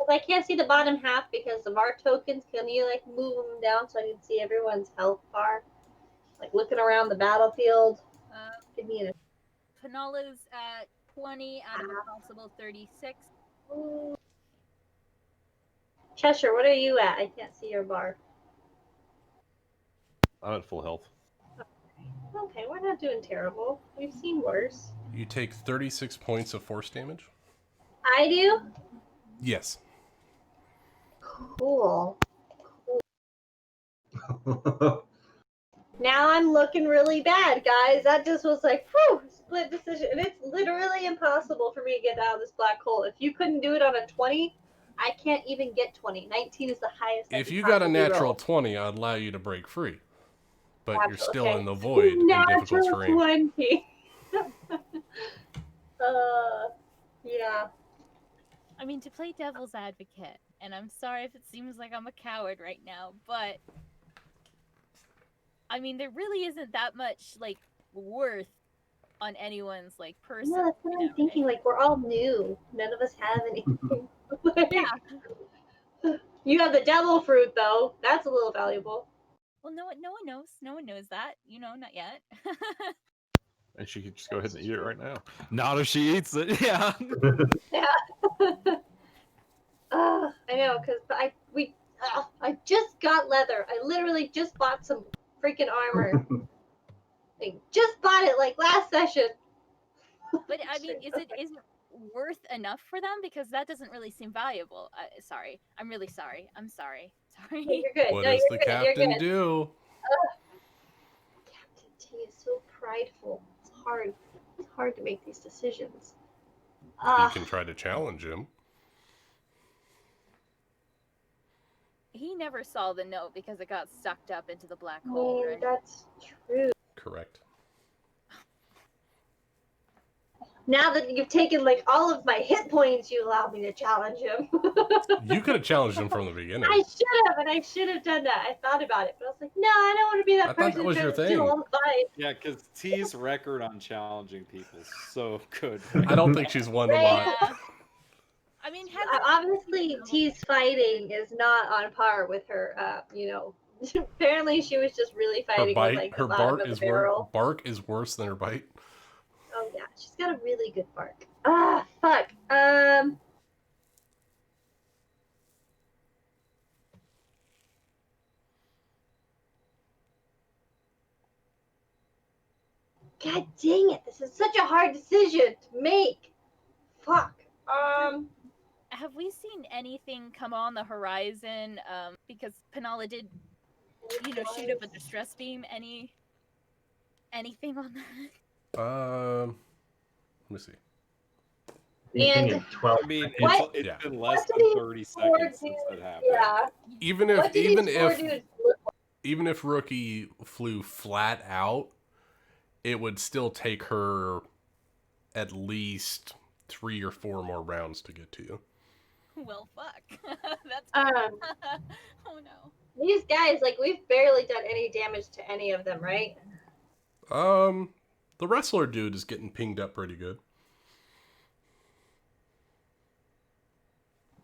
I can't see the bottom half because of our tokens. Can you like move them down so I can see everyone's health bar? Like looking around the battlefield. Give me a. Panola's at 20 out of a possible 36. Cheshire, what are you at? I can't see your bar. I'm at full health. Okay, we're not doing terrible. We've seen worse. You take 36 points of force damage. I do? Yes. Cool. Now I'm looking really bad, guys. That just was like, whew, split decision. And it's literally impossible for me to get out of this black hole. If you couldn't do it on a 20, I can't even get 20. 19 is the highest. If you got a natural 20, I'd allow you to break free. But you're still in the void in difficult terrain. 20. Yeah. I mean, to play devil's advocate, and I'm sorry if it seems like I'm a coward right now, but I mean, there really isn't that much like worth on anyone's like person. No, that's what I'm thinking. Like we're all new. None of us have anything. Yeah. You have the devil fruit though. That's a little valuable. Well, no one knows. No one knows that. You know, not yet. And she could just go ahead and eat it right now. Not if she eats it. Yeah. Yeah. I know, cause I just got leather. I literally just bought some freaking armor. I just bought it like last session. But I mean, is it worth enough for them? Because that doesn't really seem valuable. Sorry, I'm really sorry. I'm sorry. Sorry. No, you're good. What No, does you're the good. You're captain good. do? Captain T is so prideful. It's hard. It's hard to make these decisions. You can try to challenge him. He never saw the note because it got sucked up into the black hole. Right? That's true. Correct. Now that you've taken like all of my hit points, you allow me to challenge him. You could have challenged him from the beginning. I should have, and I should have done that. I thought about it, but I was like, no, I don't want to be that I person. thought that was your trying to do thing. all the fight. Yeah, because T's record on challenging people is so good. I don't think she's won a lot. Yeah. I mean, Obviously, T's fighting is not on par with her. Apparently she was just really Her fighting with bite, like her the bottom bark of the is barrel. bark is worse than her bite. Oh yeah, she's got a really good bark. Fuck. God dang it! This is such a hard decision to make. Fuck. have we seen anything come on the horizon? Because Penala did, shoot up a distress beam. Anything on that? Let me see. Anything And in 12 I mean, What- it's Yeah. been less what did than he 30 score, seconds since dude? that happened. Yeah. Even What if did even these four if dudes look like? even if Rookie flew flat out, it would still take her at least 3 or 4 more rounds to get to you. Well, fuck. That's. Um, Oh no. these guys, like, we've barely done any damage to any of them, right? The wrestler dude is getting pinged up pretty good.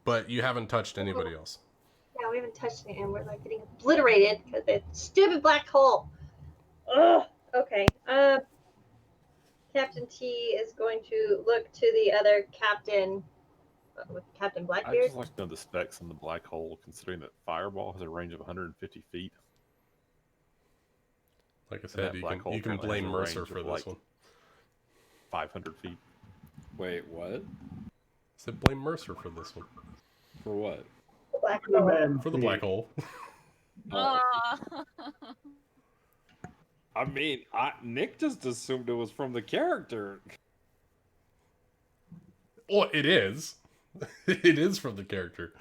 But you haven't touched anybody else. Yeah, we haven't touched it, and we're like getting obliterated because that stupid black hole. Ugh. Okay. Captain T is going to look to the other captain, with Captain I'd Blackbeard. just like to know the specs on the black hole, considering that Fireball has a range of 150 feet. Like I that said, you black can hole you can apparently has blame a Mercer range for of, this like, one. 500 feet. Wait, what? I said blame Mercer for this one. For what? The black hole. For the black hole. Ah. I mean, Nick just assumed it was from the character. Well, it is. It is from the character.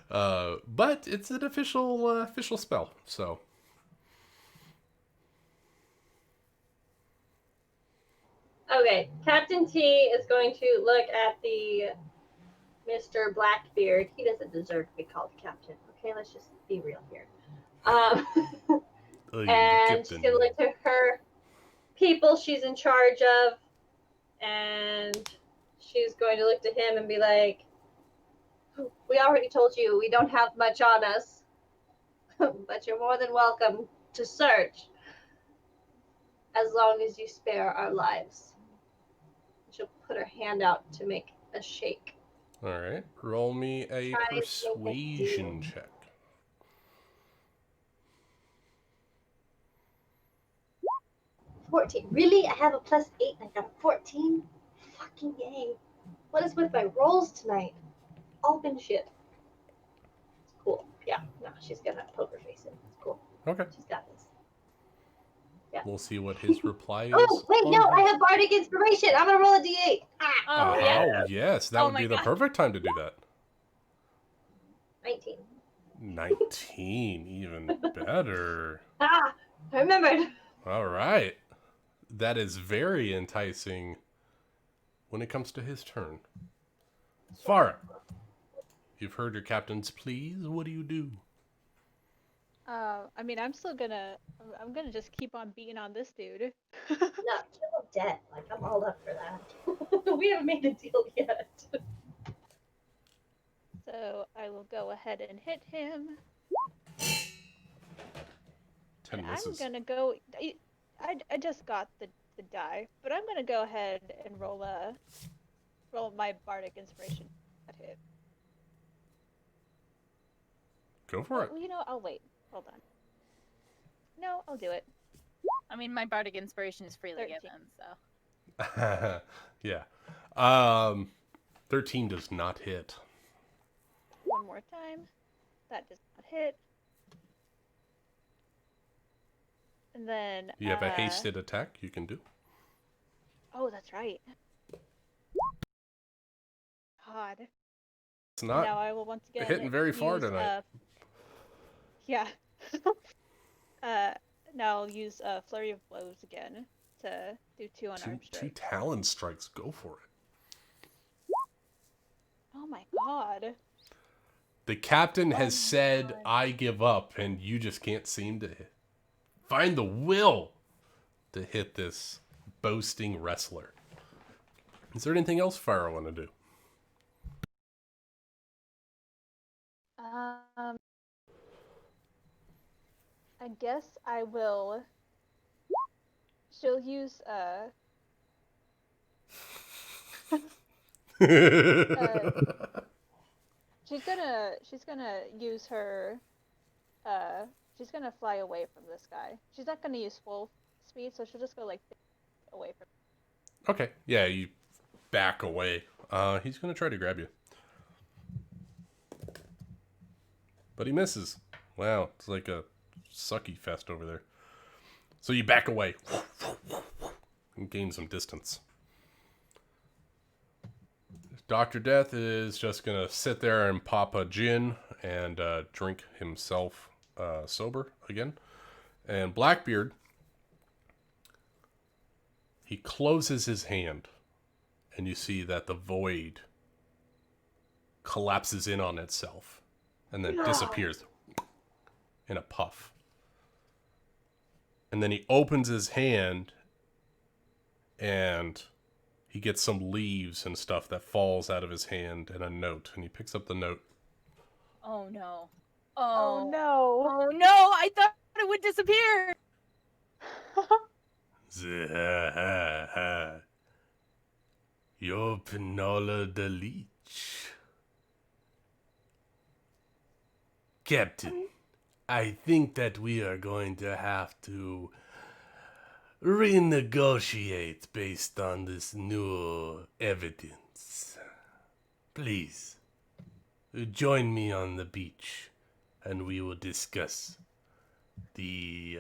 But it's an official spell, so. Okay, Captain T is going to look at the Mr. Blackbeard. He doesn't deserve to be called captain. Okay, let's just be real here. And she's gonna look to her people she's in charge of, and she's going to look to him and be like, "We already told you we don't have much on us, but you're more than welcome to search, as long as you spare our lives." She'll put her hand out to make a shake. All right, roll me a Try to make a persuasion deal. check. 14. Really? I have a +8 and I got a 14? Fucking yay. What is with my rolls tonight? All been shit. It's cool. Yeah, no, she's gonna poker face it. It's cool. Okay. She's got this. We'll see what his reply is. Oh, wait, no, I have Bardic Inspiration. I'm gonna roll a d8. Oh, Oh, yeah. yes, that Oh would my be the God. perfect time to do that. 19. 19, even better. I remembered. All right. That is very enticing when it comes to his turn. Farah, you've heard your captain's pleas. What do you do? I mean, I'm gonna just keep on beating on this dude. No, kill him dead. Like, I'm all up for that. We haven't made a deal yet. So I will go ahead and hit him. 10 And misses. I'm gonna go. I just got the die, but I'm gonna go ahead and roll my Bardic Inspiration at hit. Go for it. Well, I'll wait. Hold on. No, I'll do it. I mean, my Bardic Inspiration is freely 13. given, so. Yeah. 13 does not hit. One more time. That does not hit. And then You have a hasted attack you can do. Oh, that's right. God. It's not Now I will once again hitting very far use, tonight. Yeah. Now I'll use Flurry of Blows again to do 2 unarmed Two strikes. talon strikes. Go for it. Oh my god. The captain Oh has my said, God. I give up, and you just can't seem to find the will to hit this boasting wrestler. Is there anything else Farah want to do? I guess I will. She'll use she's gonna use her she's gonna fly away from this guy. She's not gonna use full speed, so she'll just go like away from Okay, yeah, you back away. He's going to try to grab you. but he misses. Wow, it's like a sucky fest over there. So you back away and gain some distance. Dr. Death is just going to sit there and pop a gin and drink himself sober again. And Blackbeard, he closes his hand, and you see that the void collapses in on itself and then disappears in a puff. And then he opens his hand, and he gets some leaves and stuff that falls out of his hand and a note. And he picks up the note. Oh no. Oh no. Oh no, I thought it would disappear. You're Pinola the Leech. Captain, I think that we are going to have to renegotiate based on this new evidence. Please, join me on the beach, and we will discuss the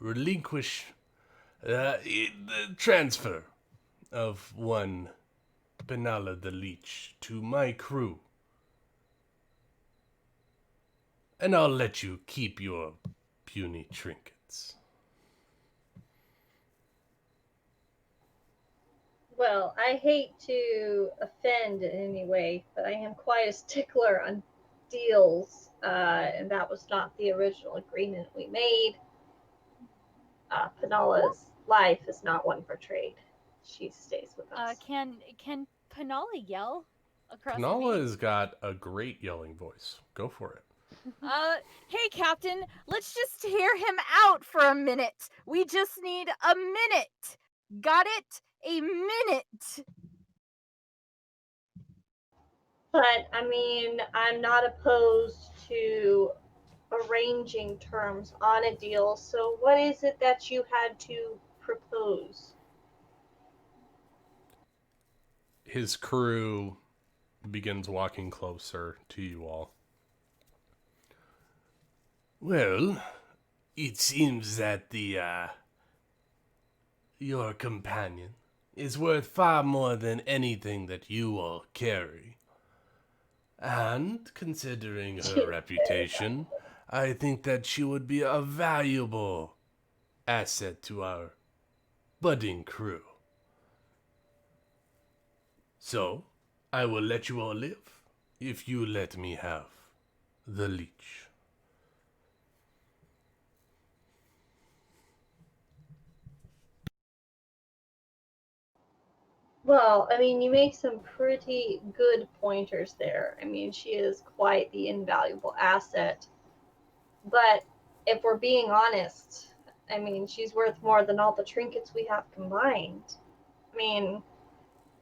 the transfer of one Penala the Leech to my crew. And I'll let you keep your puny trinkets. Well, I hate to offend in any way, but I am quite a stickler on deals, and that was not the original agreement we made. Penala's life is not one for trade. She stays with us. Can Penala yell across the Penala beach? has got a great yelling voice. Go for it. Hey, Captain, let's just hear him out for a minute. We just need a minute. Got it? A minute. But, I mean, I'm not opposed to arranging terms on a deal, so what is it that you had to propose? His crew begins walking closer to you all. Well, it seems that your companion is worth far more than anything that you all carry. And considering her reputation, I think that she would be a valuable asset to our budding crew. So, I will let you all live if you let me have the leech. Well, I mean, you make some pretty good pointers there. I mean, she is quite the invaluable asset. But if we're being honest, I mean, she's worth more than all the trinkets we have combined. I mean,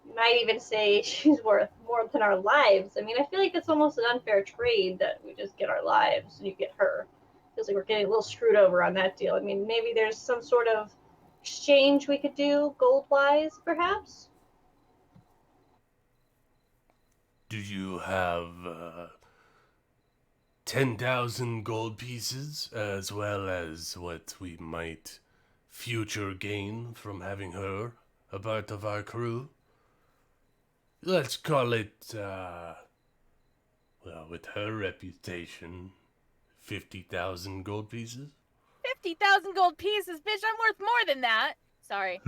you might even say she's worth more than our lives. I mean, I feel like it's almost an unfair trade that we just get our lives and you get her. Feels like we're getting a little screwed over on that deal. I mean, maybe there's some sort of exchange we could do gold-wise, perhaps? Do you have 10,000 gold pieces, as well as what we might future gain from having her a part of our crew? Let's call it, well, with her reputation, 50,000 gold pieces? 50,000 gold pieces, bitch, I'm worth more than that. Sorry.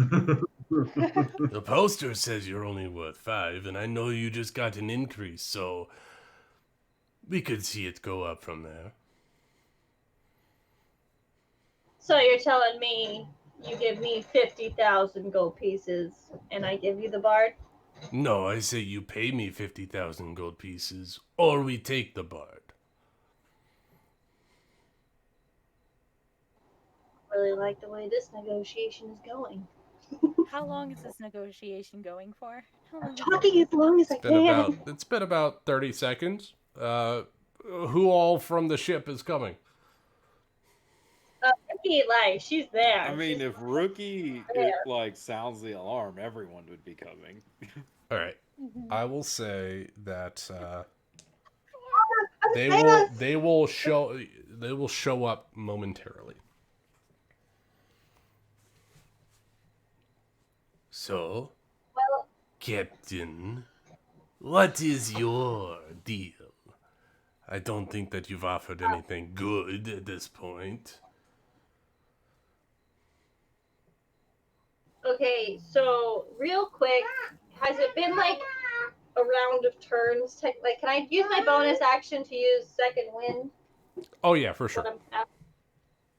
The poster says you're only worth 5, and I know you just got an increase, so we could see it go up from there. So you're telling me you give me 50,000 gold pieces and I give you the bard? No, I say you pay me 50,000 gold pieces, or we take the bard. Really like the way this negotiation is going. How long is this negotiation going for? How long I'm is it- talking as long as I can. It's been about 30 seconds. Who all from the ship is coming? Rookie, like, she's there. I mean, She's if Rookie there. like sounds the alarm, everyone would be coming. All right. I will say that I'm They will show up momentarily. So, Well, Captain, what is your deal? I don't think that you've offered anything good at this point. okay, so real quick, has it been like a round of turns? Like, can I use my bonus action to use second wind? Oh yeah, for sure. I'm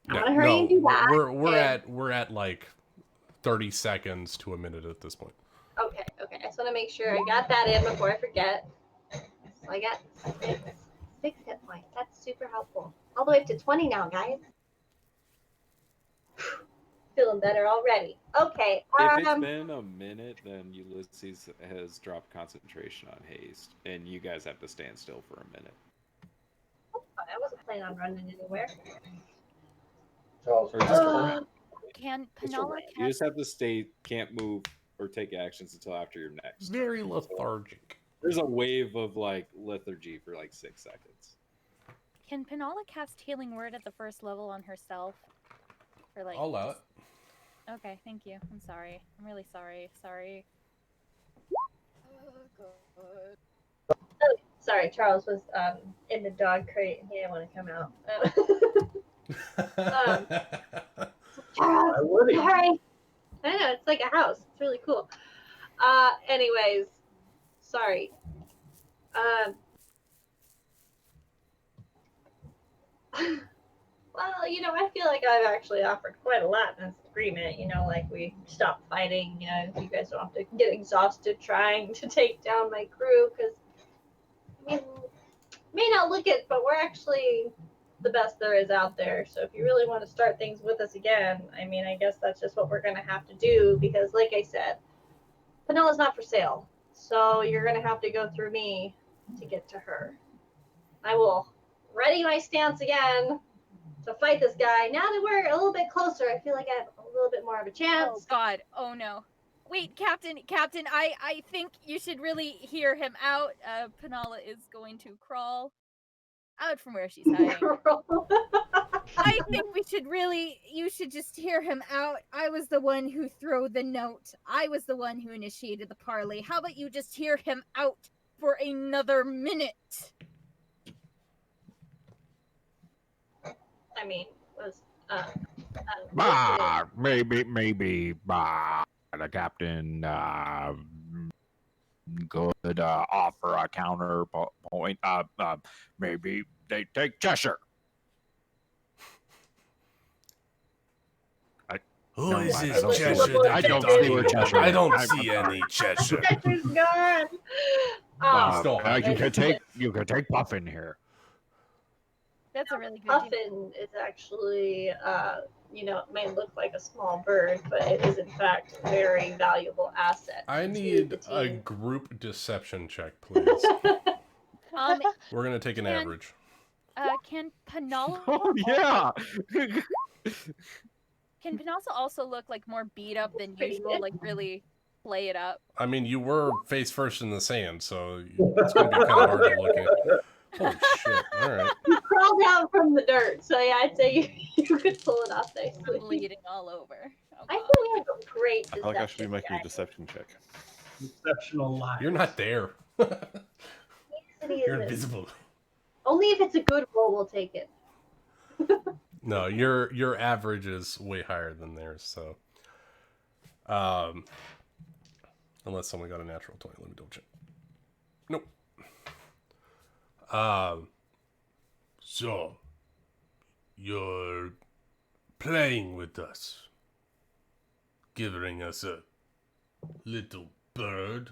gonna hurry and do that. We're at like 30 seconds to a minute at this point. Okay. I just want to make sure I got that in before I forget. So I got six hit points. That's super helpful. All the way up to 20 now, guys. Feeling better already. Okay. If it's been a minute, then Ulysses has dropped concentration on haste, and you guys have to stand still for a minute. I wasn't planning on running anywhere. Or just Can just Penala you cast? just have to stay, can't move or take actions until after your next. Very lethargic. There's a wave of like lethargy for like 6 seconds. Can Penala cast Healing Word at the first level on herself? For like. I'll allow it. Okay, thank you. I'm sorry. I'm really sorry. Sorry. Oh, God. Sorry, Charles was in the dog crate and he didn't want to come out. Charles, Why would he? sorry. I know, it's like a house. It's really cool. Anyways, sorry. Well, I feel like I've actually offered quite a lot in this agreement. Like we stopped fighting. You guys don't have to get exhausted trying to take down my crew because, may not look it, but we're actually the best there is out there. So if you really want to start things with us again, I guess that's just what we're going to have to do because, like I said, Penala's not for sale. So you're going to have to go through me to get to her. I will ready my stance again to fight this guy. Now that we're a little bit closer, I feel like I have a little bit more of a chance. Oh God! Oh no! Wait, Captain! I think you should really hear him out. Penala is going to crawl out from where she's hiding. I think you should just hear him out. I was the one who threw the note. I was the one who initiated the parley. How about you just hear him out for another minute? Maybe the captain could offer a counterpoint. Maybe they take Cheshire. Who is mind, this I don't see Cheshire? where- that I you're don't talking see where about? Cheshire I is. don't I'm see sorry. any Cheshire. Cheshire's gone. You could take Puffin here. That's a really good idea. Puffin is actually, it may look like a small bird, but it is in fact a very valuable asset. I need a group deception check, please. We're gonna take an average. Can Penala? Oh yeah. Can Penala also look like more beat up than usual? Like really play it up? You were face first in the sand, so it's gonna be kind of hard to look at. Holy shit! All right. You crawled out from the dirt, so yeah, I'd say you could pull it off nicely. I'm bleeding all over. Oh, I feel like a great I feel like I should be deception making guy. a deception check. Exceptional life. You're not there. Yes, it You're is. invisible. Only if it's a good roll, we'll take it. No, your average is way higher than theirs. So, unless someone got a natural 20, let me double check. Nope. So you're playing with us, giving us a little bird,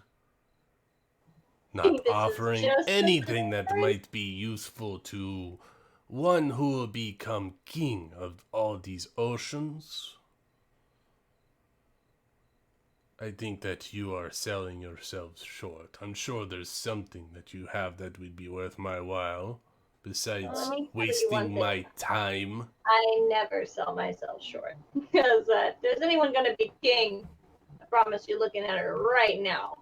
not This is offering just a anything that bird. might be useful to one who will become king of all these oceans. I think that you are selling yourselves short. I'm sure there's something that you have that would be worth my while, besides Let me tell you one wasting thing. my time. I never sell myself short. Because if there's anyone going to be king, I promise you're looking at her right now.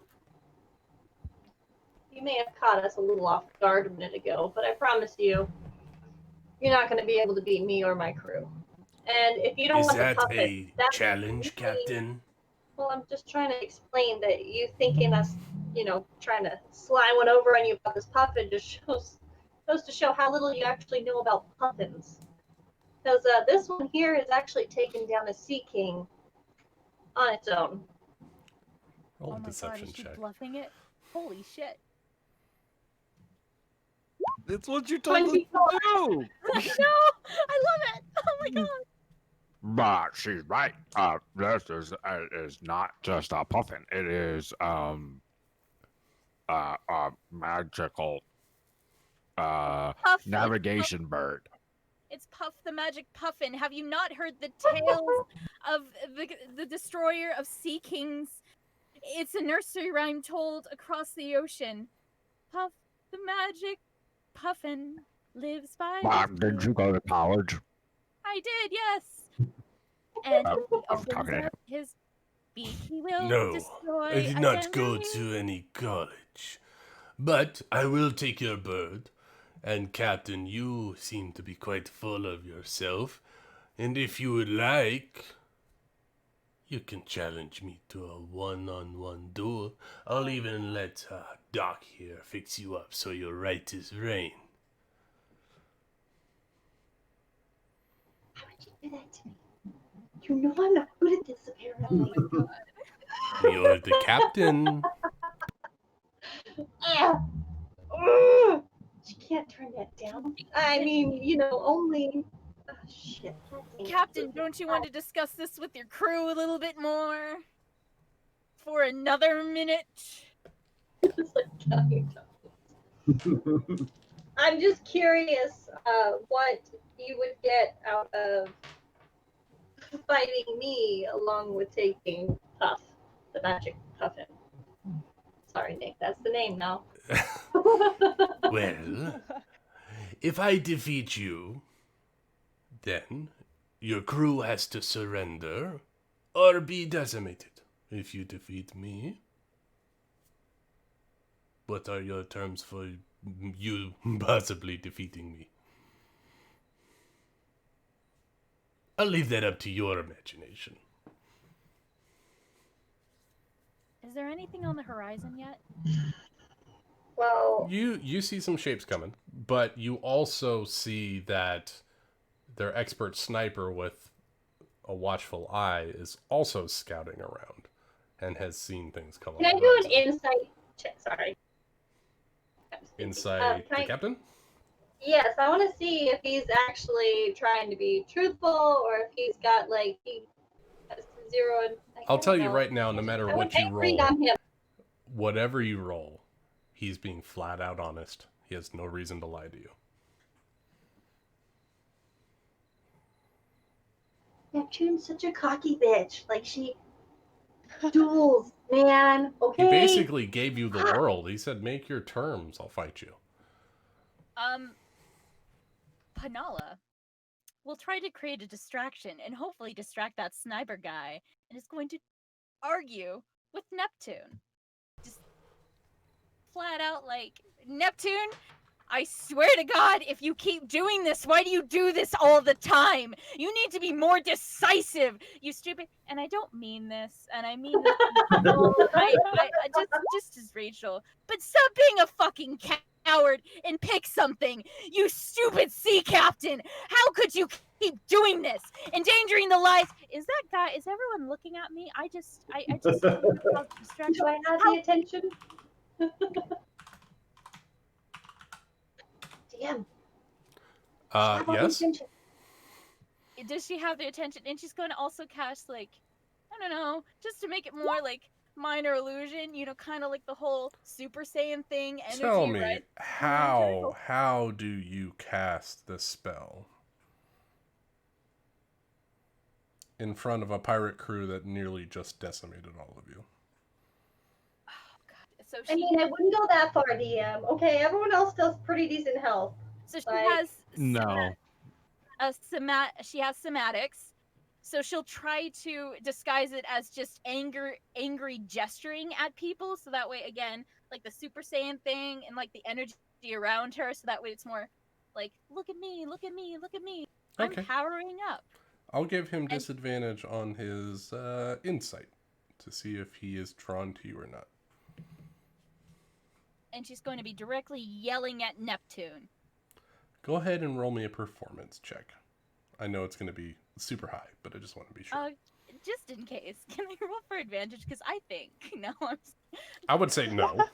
you may have caught us a little off guard a minute ago, but I promise you, you're not going to be able to beat me or my crew. And if you don't Is want to that puff a it, that's challenge, really- Captain? Well, I'm just trying to explain that you thinking us, trying to slide one over on you about this puffin just goes to show how little you actually know about puffins. Because this one here is actually taking down a sea king on its own. Roll Oh a my god, deception is she check. bluffing it? Holy shit. It's what you told us to 24. do. I know! I love it! Oh my god! But she's right. This is not just a puffin. It is a magical Puff, navigation bird. It's Puff the Magic Puffin. Have you not heard the tales of the destroyer of sea kings? It's a nursery rhyme told across the ocean. Puff the Magic Puffin lives by Did you go to college? I did, yes. And I'm if he talking opens to him. up his beak, he will No, destroy I did a not go gangrene. to any college. But I will take your bird. And Captain, you seem to be quite full of yourself. And if you would like, you can challenge me to a one-on-one duel. I'll even let Doc here fix you up so you're right as rain. How would you do that to me? You know I'm not good at this, apparently. Oh my god. You're the captain. Ah! Ugh! She can't turn that down. I mean, only. Oh, shit. Captain, don't you want to discuss this with your crew a little bit more? For another minute? It's like counting dollars. I'm just curious what you would get out of fighting me along with taking Puff, the magic puffin. Sorry, Nick, that's the name now. Well, if I defeat you, then your crew has to surrender or be decimated. If you defeat me, what are your terms for you possibly defeating me? I'll leave that up to your imagination. Is there anything on the horizon yet? Well, You see some shapes coming, but you also see that their expert sniper with a watchful eye is also scouting around and has seen things come can on I the do an horizon. insight check? Sorry. Insight can the I- captain? Yes, I want to see if he's actually trying to be truthful or if he's got he has zero. I'll tell you right now, no matter I what want you angry roll, on him. whatever you roll, he's being flat out honest. He has no reason to lie to you. Neptune's such a cocky bitch. She duels, man. Okay. He basically gave you the world. He said, make your terms, I'll fight you. Panala will try to create a distraction and hopefully distract that sniper guy and is going to argue with Neptune. Just flat out Neptune, I swear to God, if you keep doing this, why do you do this all the time? You need to be more decisive, you stupid. And I don't mean this, and I mean this. I just as Rachel. But stop being a fucking coward and pick something, you stupid sea captain. How could you keep doing this, endangering the lives? Is everyone looking at me? I just Do I have the attention? DM. Yes? Does she have the attention? And she's going to also cast I don't know, just to make it more minor illusion, kind of like the whole Super Saiyan thing energy, Tell me, right? how do you cast this spell in front of a pirate crew that nearly just decimated all of you? So I mean, I wouldn't go that far, DM. Okay, everyone else does pretty decent health. So she has No. she has somatics. So she'll try to disguise it as just angry gesturing at people. So that way, again, like the Super Saiyan thing and like the energy around her, so that way it's more like, look at me, look at me, look at me. Okay. I'm powering up. I'll give him disadvantage on his insight to see if he is drawn to you or not. And she's going to be directly yelling at Neptune. Go ahead and roll me a performance check. I know it's going to be super high, but I just want to be sure. Just in case, can I roll for advantage? Because I think no. I would say no. Oh,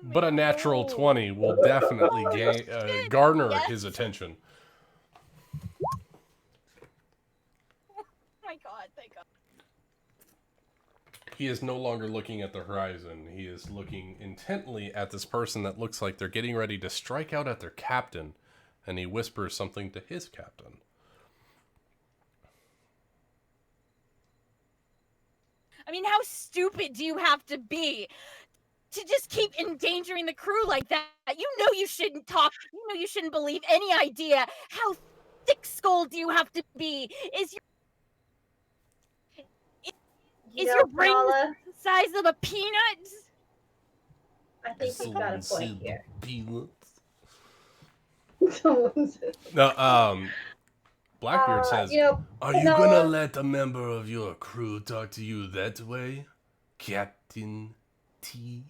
But a natural 20 will definitely garner his attention. Oh my god, thank god. He is no longer looking at the horizon. He is looking intently at this person that looks like they're getting ready to strike out at their captain, and he whispers something to his captain. I mean, how stupid do you have to be to just keep endangering the crew like that? You know you shouldn't talk. You know you shouldn't believe any idea. How thick-skulled do you have to be? Is your brain the size of a peanut? I think you've got a point here. Peanuts. No, Blackbeard says, "Are you gonna let a member of your crew talk to you that way, Captain T?"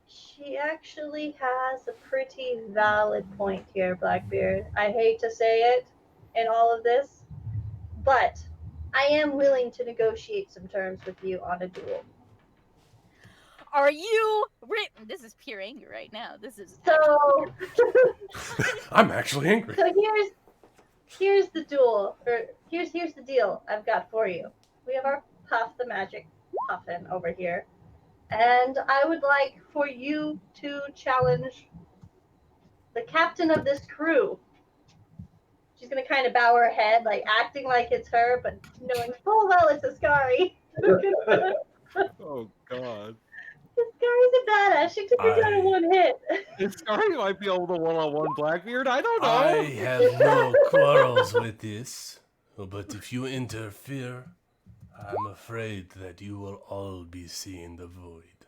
She actually has a pretty valid point here, Blackbeard. I hate to say it in all of this, but I am willing to negotiate some terms with you on a duel. Are you This is pure anger right now. This is so. I'm actually angry. So here's the duel, or here's the deal I've got for you. We have our Puff the Magic Puffin over here, and I would like for you to challenge the captain of this crew. She's gonna kind of bow her head, like acting like it's her, but knowing full well it's Ascari. Oh god. Ascari's a badass. She took her down in one hit. Ascari might be able to one-on-one Blackbeard. I don't know. I have no quarrels with this, but if you interfere, I'm afraid that you will all be seeing the void.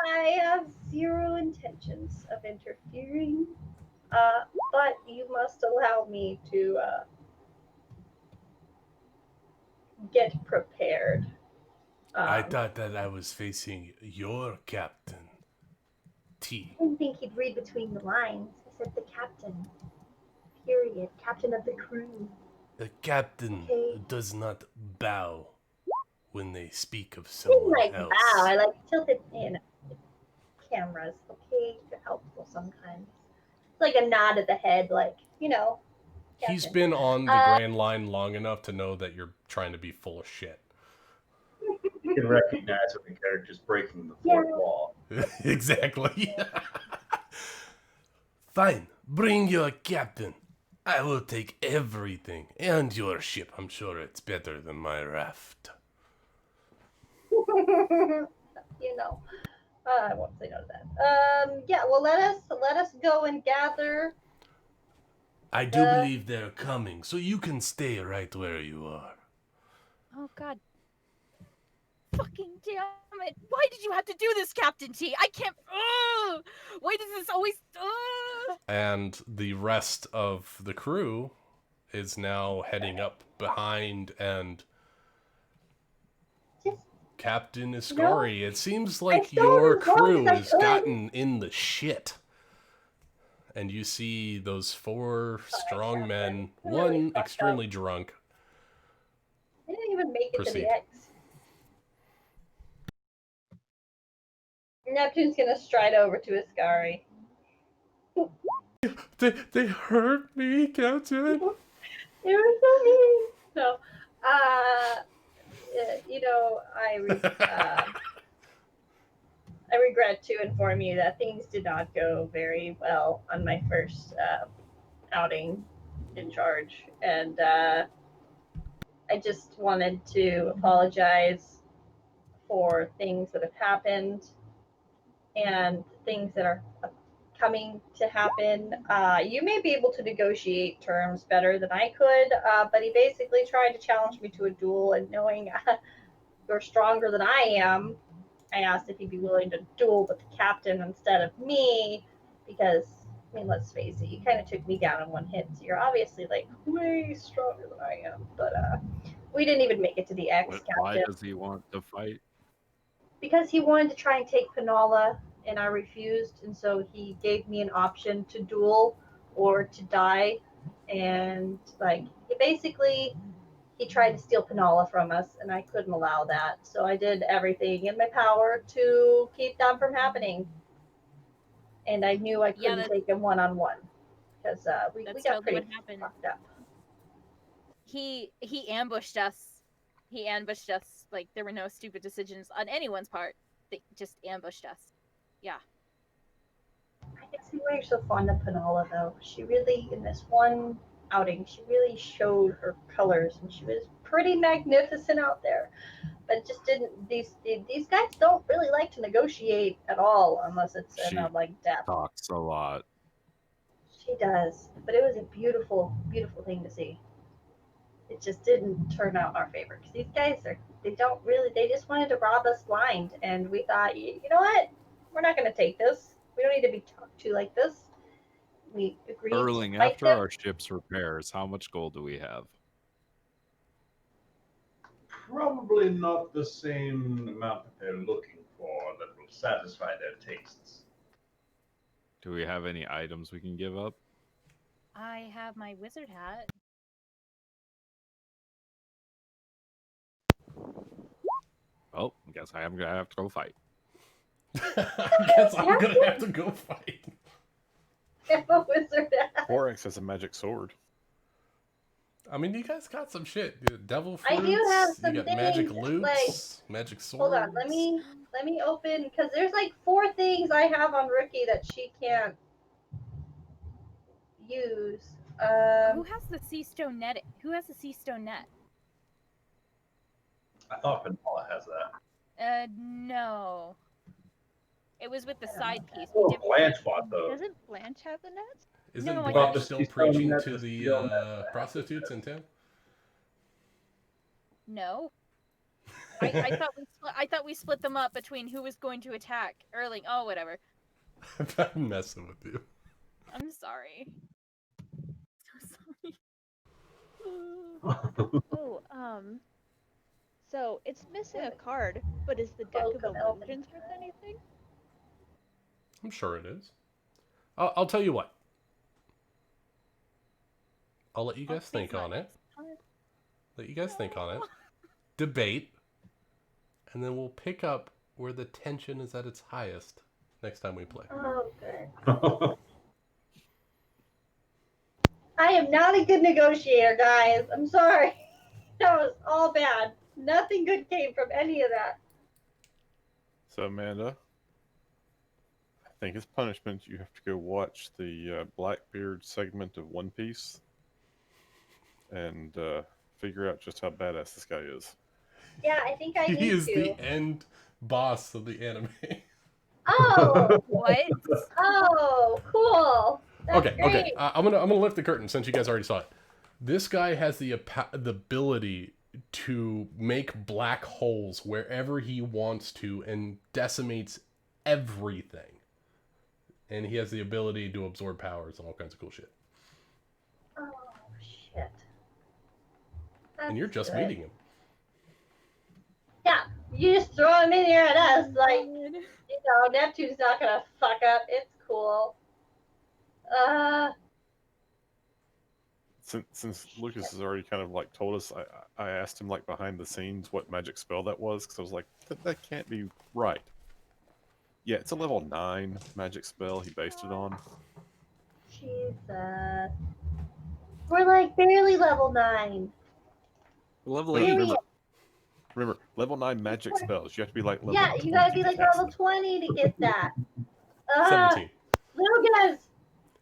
I have zero intentions of interfering, but you must allow me to get prepared. I thought that I was facing your captain, T. I didn't think he'd read between the lines. I said the captain. Period. Captain of the crew. The captain Okay. does not bow when they speak of I didn't someone else. bow. I tilted in cameras. Okay, they're helpful sometimes. It's like a nod of the head, He's captain. been on the Grand Line long enough to know that you're trying to be full of shit. You can recognize when the character's breaking the fourth wall. Exactly. Fine, bring your captain. I will take everything and your ship. I'm sure it's better than my raft. I won't say no to that. Yeah, well, let us go and gather. I do believe they're coming, so you can stay right where you are. Oh god. Fucking damn it. Why did you have to do this, Captain T? I can't. Why does this always. And the rest of the crew is now heading up behind, and Captain Ascari, it seems like your crew has gotten in the shit. And you see those 4 strong men, one extremely drunk. They didn't even make it to Proceed. the X. Neptune's gonna stride over to Ascari. They hurt me, Captain. It was so mean. No, I regret to inform you that things did not go very well on my first outing in charge, and I just wanted to apologize for things that have happened and things that are coming to happen. You may be able to negotiate terms better than I could, but he basically tried to challenge me to a duel, and knowing you're stronger than I am, I asked if he'd be willing to duel with the captain instead of me, because I mean, let's face it, you kind of took me down in one hit, so you're obviously like way stronger than I am. But we didn't even make it to the X Why captain does he want to fight? because he wanted to try and take Penala, and I refused, and so he gave me an option to duel or to die, and like he tried to steal Penala from us, and I couldn't allow that. So I did everything in my power to keep that from happening. And I knew I couldn't take him one-on-one because we That's got totally pretty what happened. fucked up. He ambushed us. He ambushed us. Like, there were no stupid decisions on anyone's part. They just ambushed us. Yeah. I can see why you're so fond of Penala, though. She really, in this one outing, she really showed her colors, and she was pretty magnificent out there. But it just didn't. These guys don't really like to negotiate at all, unless it's in a like death. Talks a lot. She does, but it was a beautiful, beautiful thing to see. It just didn't turn out in our favor because these guys they just wanted to rob us blind, and we thought, you know what, we're not going to take this. We don't need to be talked to like this. We agreed Erling, to fight after them. our ship's repairs, how much gold do we have? Probably not the same amount that they're looking for that will satisfy their tastes. Do we have any items we can give up? I have my wizard hat. Well, I guess I am gonna have to go fight. I guess I'm gonna have to go fight. I have a wizard hat. Forex has a magic sword. I mean, you guys got some shit. Devil I fruits. do have some you got things, magic like- loots, magic swords. Hold on, let me open because there's like 4 things I have on Rookie that she can't use. Who has the sea stone net? Who has the sea stone net? I thought Penala has that. No. It was with the side piece. Oh, We did- Blanche bought those. Doesn't Blanche have the nets? Isn't No, I Blanche don't. still preaching to the prostitutes in town? No. I thought we split them up between who was going to attack Erling. Oh, whatever. I'm messing with you. I'm sorry. So sorry. Oh, so it's missing a card, but is the deck of illusions worth anything? I'm sure it is. I'll tell you what. I'll let you guys think on it. Let you guys think on it. Debate. And then we'll pick up where the tension is at its highest next time we play. Oh, good. I am not a good negotiator, guys. I'm sorry. That was all bad. Nothing good came from any of that. So, Amanda, I think as punishment, you have to go watch the Blackbeard segment of One Piece and figure out just how badass this guy is. Yeah, I think I need He is to. the end boss of the anime. Oh! What? Oh, cool. That's Okay, great. okay. I'm gonna lift the curtain since you guys already saw it. This guy has the ability to make black holes wherever he wants to and decimates everything. And he has the ability to absorb powers and all kinds of cool shit. Oh, shit. And you're just good. meeting him. Yeah, you just throw him in here at us, like, you know, Neptune's not gonna fuck up. It's cool. Since Lucas has already kind of like told us, I asked him like behind the scenes what magic spell that was because I was like, that can't be right. Yeah, it's a level 9 magic spell he based it on. Jesus. We're like barely level 9. Level Really? 8. Remember, level 9 magic spells. You have to be like level Yeah, you gotta 20 be to like cast level 20 to get that. 17. Lucas!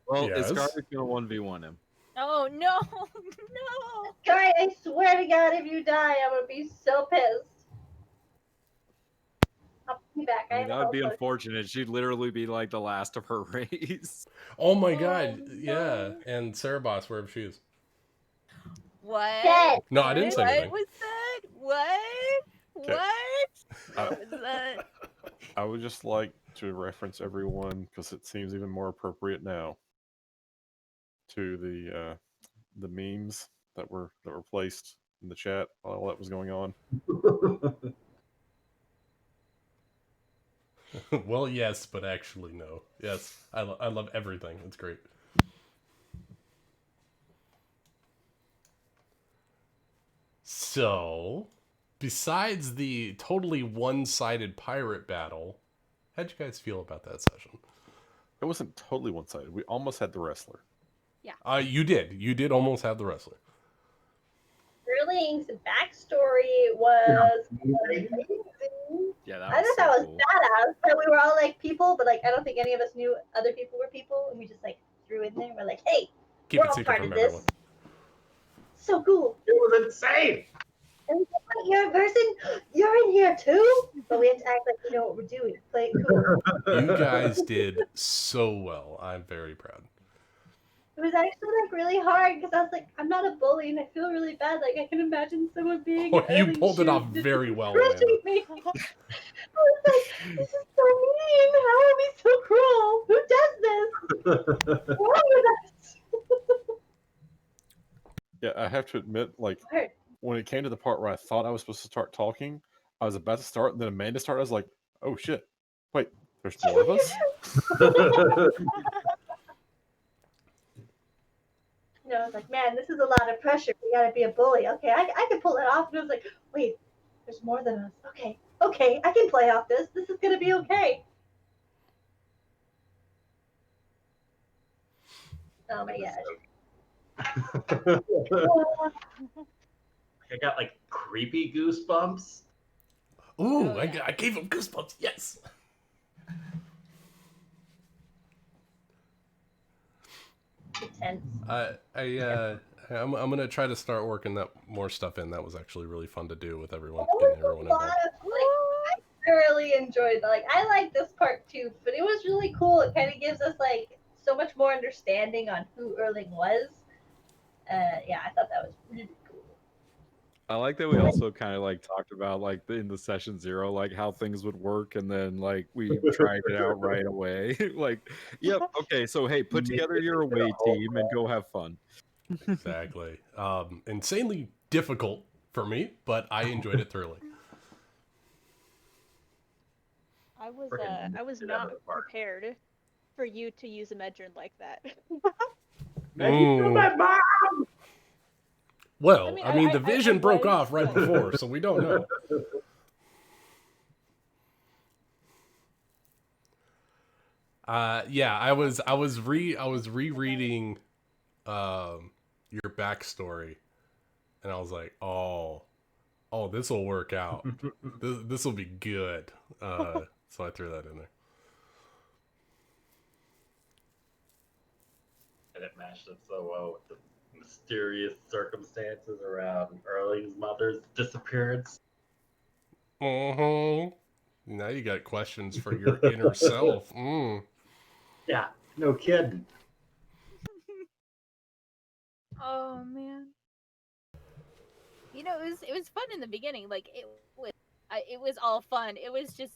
Well, Yes. is Garlic gonna 1v1 him? Oh no, no! Guy, I swear to God, if you die, I'm gonna be so pissed. I'll be back. I I mean, have that a would be whole unfortunate. She'd literally be like the last of her race. Oh my god, yeah. And Cerebos, wherever she is. What? Dead. No, I didn't say What anything. was that? What? Okay. What? Uh, What was that? I would just like to reference everyone, because it seems even more appropriate now, to the memes that were placed in the chat while all that was going on. Well, yes, but actually no. Yes, I love everything. It's great. So, besides the totally one-sided pirate battle, how'd you guys feel about that session? It wasn't totally one-sided. We almost had the wrestler. Yeah. You did almost have the wrestler. Sterling's backstory was amazing. Yeah, that I was thought that was cool. badass. That we were all like people, but like I don't think any of us knew other people were people, and we just like threw in there. We're like, hey, Keep we're it all secret part from of this. everyone. So cool. It was insane. And we said, "What, you're a person? You're in here too?" But we have to act like we know what we're doing. Play it cool. You guys did so well. I'm very proud. It was actually like really hard because I was like, I'm not a bully, and I feel really bad. Like I can imagine someone being. Oh, you Erling pulled it off Schube just very well, crushing Amanda. me. I was like, this is so mean. How are we so cruel? Who does this? What's wrong with us? Yeah, I have to admit, like, Hard. when it came to the part where I thought I was supposed to start talking, I was about to start, and then Amanda started. I was like, oh shit. Wait, there's more of us? You know, I was like, man, this is a lot of pressure. We gotta be a bully. Okay, I can pull it off. And I was like, wait, there's more than us. Okay, I can play off this. This is gonna be okay. Oh my gosh. I got like creepy goosebumps. Ooh, Oh, yeah. I gave him goosebumps. Yes. Intense. I'm gonna try to start working that more stuff in. That was actually really fun to do with everyone, That getting was everyone a lot involved. of, like, I thoroughly enjoyed that. Like, I like this part too, but it was really cool. It kind of gives us like so much more understanding on who Erling was. Yeah, I thought that was really cool. I like that we also kind of like talked about like in the session 0, like how things would work, and then like we tried it out right away. Like, yep, okay, so hey, put together your away team and go have fun. Exactly. Insanely difficult for me, but I enjoyed it thoroughly. I was Frickin' I was did that not in the park. prepared for you to use a Medrin like that. Man, you killed my mom. Well, I mean, the vision broke was- off right before, so we don't know. Yeah, I was rereading your backstory, and I was like, oh, this will work out. This will be good. So I threw that in there. And it matched up so well with the mysterious circumstances around Erling's mother's disappearance. Now you got questions for your inner self. Yeah, no kidding. Oh man. You know, it was fun in the beginning. Like it was all fun. It was just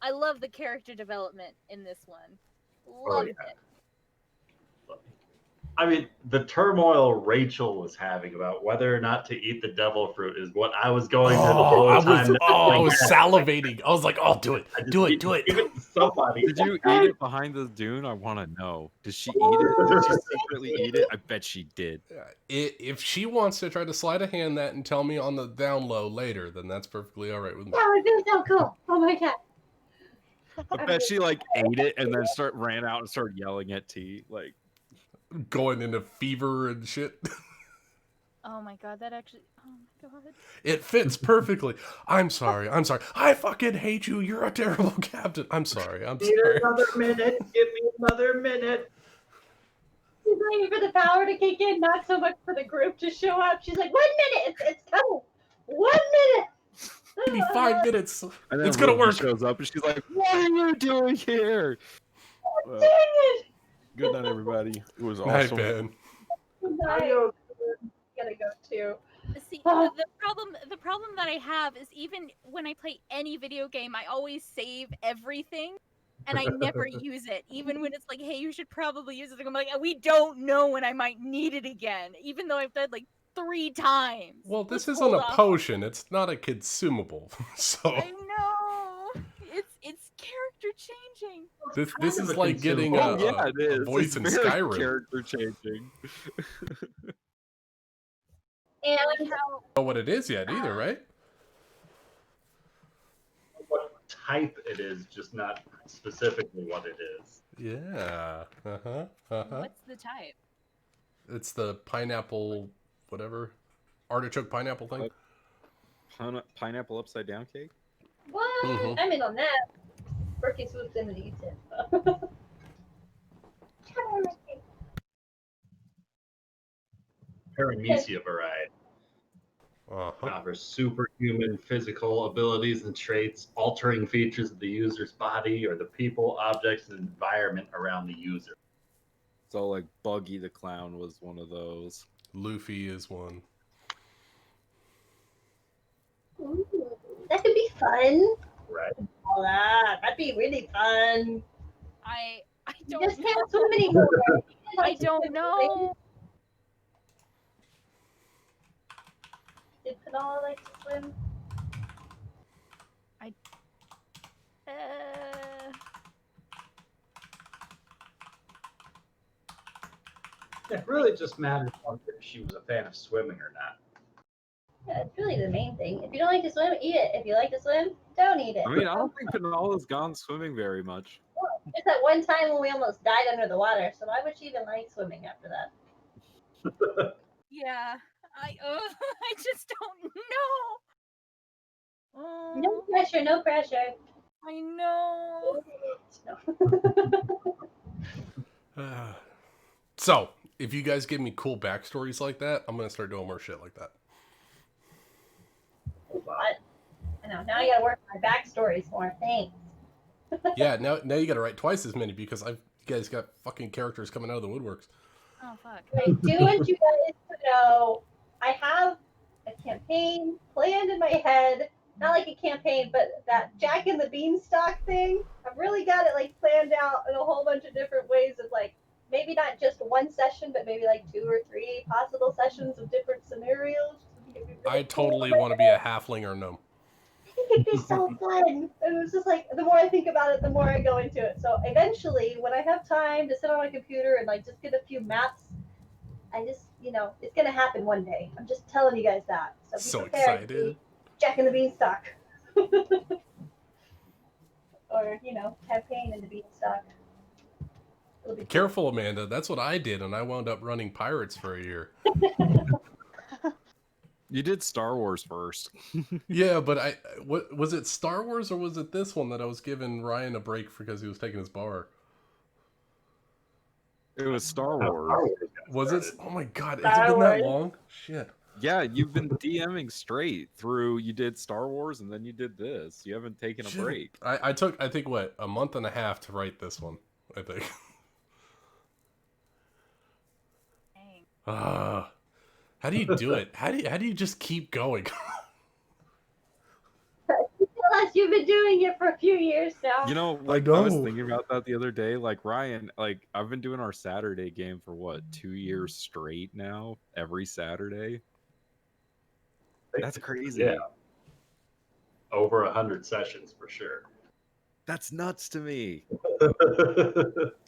I love the character development in this one. Loved yeah. it. I mean, the turmoil Rachel was having about whether or not to eat the devil fruit is what I was going through the whole time. I was salivating. I was like, oh, do it. Do it. Give it to somebody. Did you eat it behind the dune? I want to know. Did she eat it? Did she secretly eat it? I bet she did. If she wants to try to sleight of hand that and tell me on the down low later, then that's perfectly all right with me. That would be so cool. Oh my god. I bet she like ate it and then ran out and started yelling at T. Like, going into fever and shit. Oh my god, that actually. Oh my god. It fits perfectly. I'm sorry. I fucking hate you. You're a terrible captain. I'm sorry. Need another minute. Give me another minute. She's waiting for the power to kick in, not so much for the group to show up. She's like, 1 minute. It's coming. 1 minute. Give me 5 minutes. and then It's gonna Ruby work. shows up and she's like, "What are you doing here?" Well, Dang it. good night, everybody. It was Night, awesome. Ben. I gotta go too. See, the problem that I have is even when I play any video game, I always save everything, and I never use it. Even when it's like, hey, you should probably use it. I'm like, we don't know when I might need it again, even though I've died like 3 times. Well, this Let's isn't a hold off. potion. It's not a consumable. So I know. It's character changing. this is like getting consumable. a it is. voice It's in very Skyrim. character changing. And Like how Know what it is yet either, right? What type it is, just not specifically what it is. Yeah. what's the type? It's the pineapple, whatever, artichoke pineapple thing. Pineapple upside down cake? what? Mhm. I'm in on that. Berkey swoops in and eats it. Paramecia variety. Uh-huh. Offers superhuman physical abilities and traits, altering features of the user's body or the people, objects, and environment around the user. So like Buggy the Clown was one of those. Luffy is one. Ooh, that could be fun. Right. All that. That'd be really fun. I You don't just know. can't swim anymore. I don't know. Did Panala like to swim? It really just matters if she was a fan of swimming or not. Yeah, it's really the main thing. If you don't like to swim, eat it. If you like to swim, don't eat it. I mean, I don't think Panala's gone swimming very much. Just that one time when we almost died under the water, so why would she even like swimming after that? Yeah, I just don't know. No pressure, no pressure. I know. So, if you guys give me cool backstories like that, I'm gonna start doing more shit like that. What? I know. Now I gotta work on my backstories more. Thanks. Yeah, now you gotta write twice as many because you guys got fucking characters coming out of the woodworks. Oh fuck. I do want you guys to know I have a campaign planned in my head. Not like a campaign, but that Jack and the Beanstalk thing. I've really got it like planned out in a whole bunch of different ways of like maybe not just one session, but maybe like 2 or 3 possible sessions of different scenarios. I totally want to be a halfling or gnome. I think it'd be so fun. And it was just like the more I think about it, the more I go into it. So eventually, when I have time to sit on my computer and like just get a few maps, I just it's gonna happen one day. I'm just telling you guys that. So, So be prepared. excited. Jack and the Beanstalk. Or campaign in the Beanstalk. It'll be Careful, Amanda. That's what I did, and I wound up running pirates for a year. You did Star Wars first. Yeah, but what was it? Star Wars or was it this one that I was giving Ryan a break because he was taking his bar? It was Star Wars. Was it? Oh my god, has it been that long? Shit. Yeah, you've been DMing straight through. You did Star Wars and then you did this. You haven't taken a Shit. break. I took what, a month and a half to write this one. I think. Dang. How do you do it? How do you just keep going? Plus, you've been doing it for a few years now. You know, I like I was know. thinking about that the other day. Like Ryan, like I've been doing our Saturday game for what, 2 years straight now, every Saturday. That's crazy. Yeah. Over 100 sessions for sure. That's nuts to me.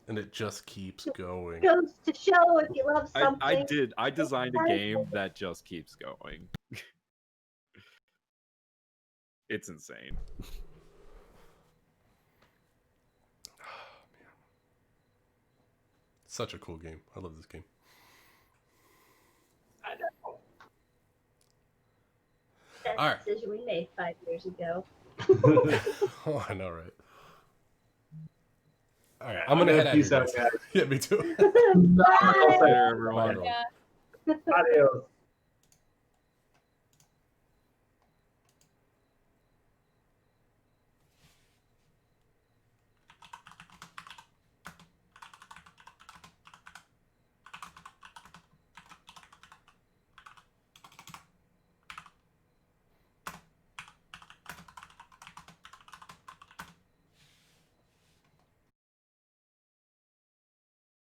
And it just keeps going. Goes to show if you love something. I designed a game that just keeps going. It's insane. Such a cool game. I love this game. I know. That's All right. a decision we made 5 years ago. Oh, I know, right? All right, Yeah, I'm gonna head out. peace Here, out, guys. guys. Yeah, me too. Bye. Later, everyone. Yeah. Adios.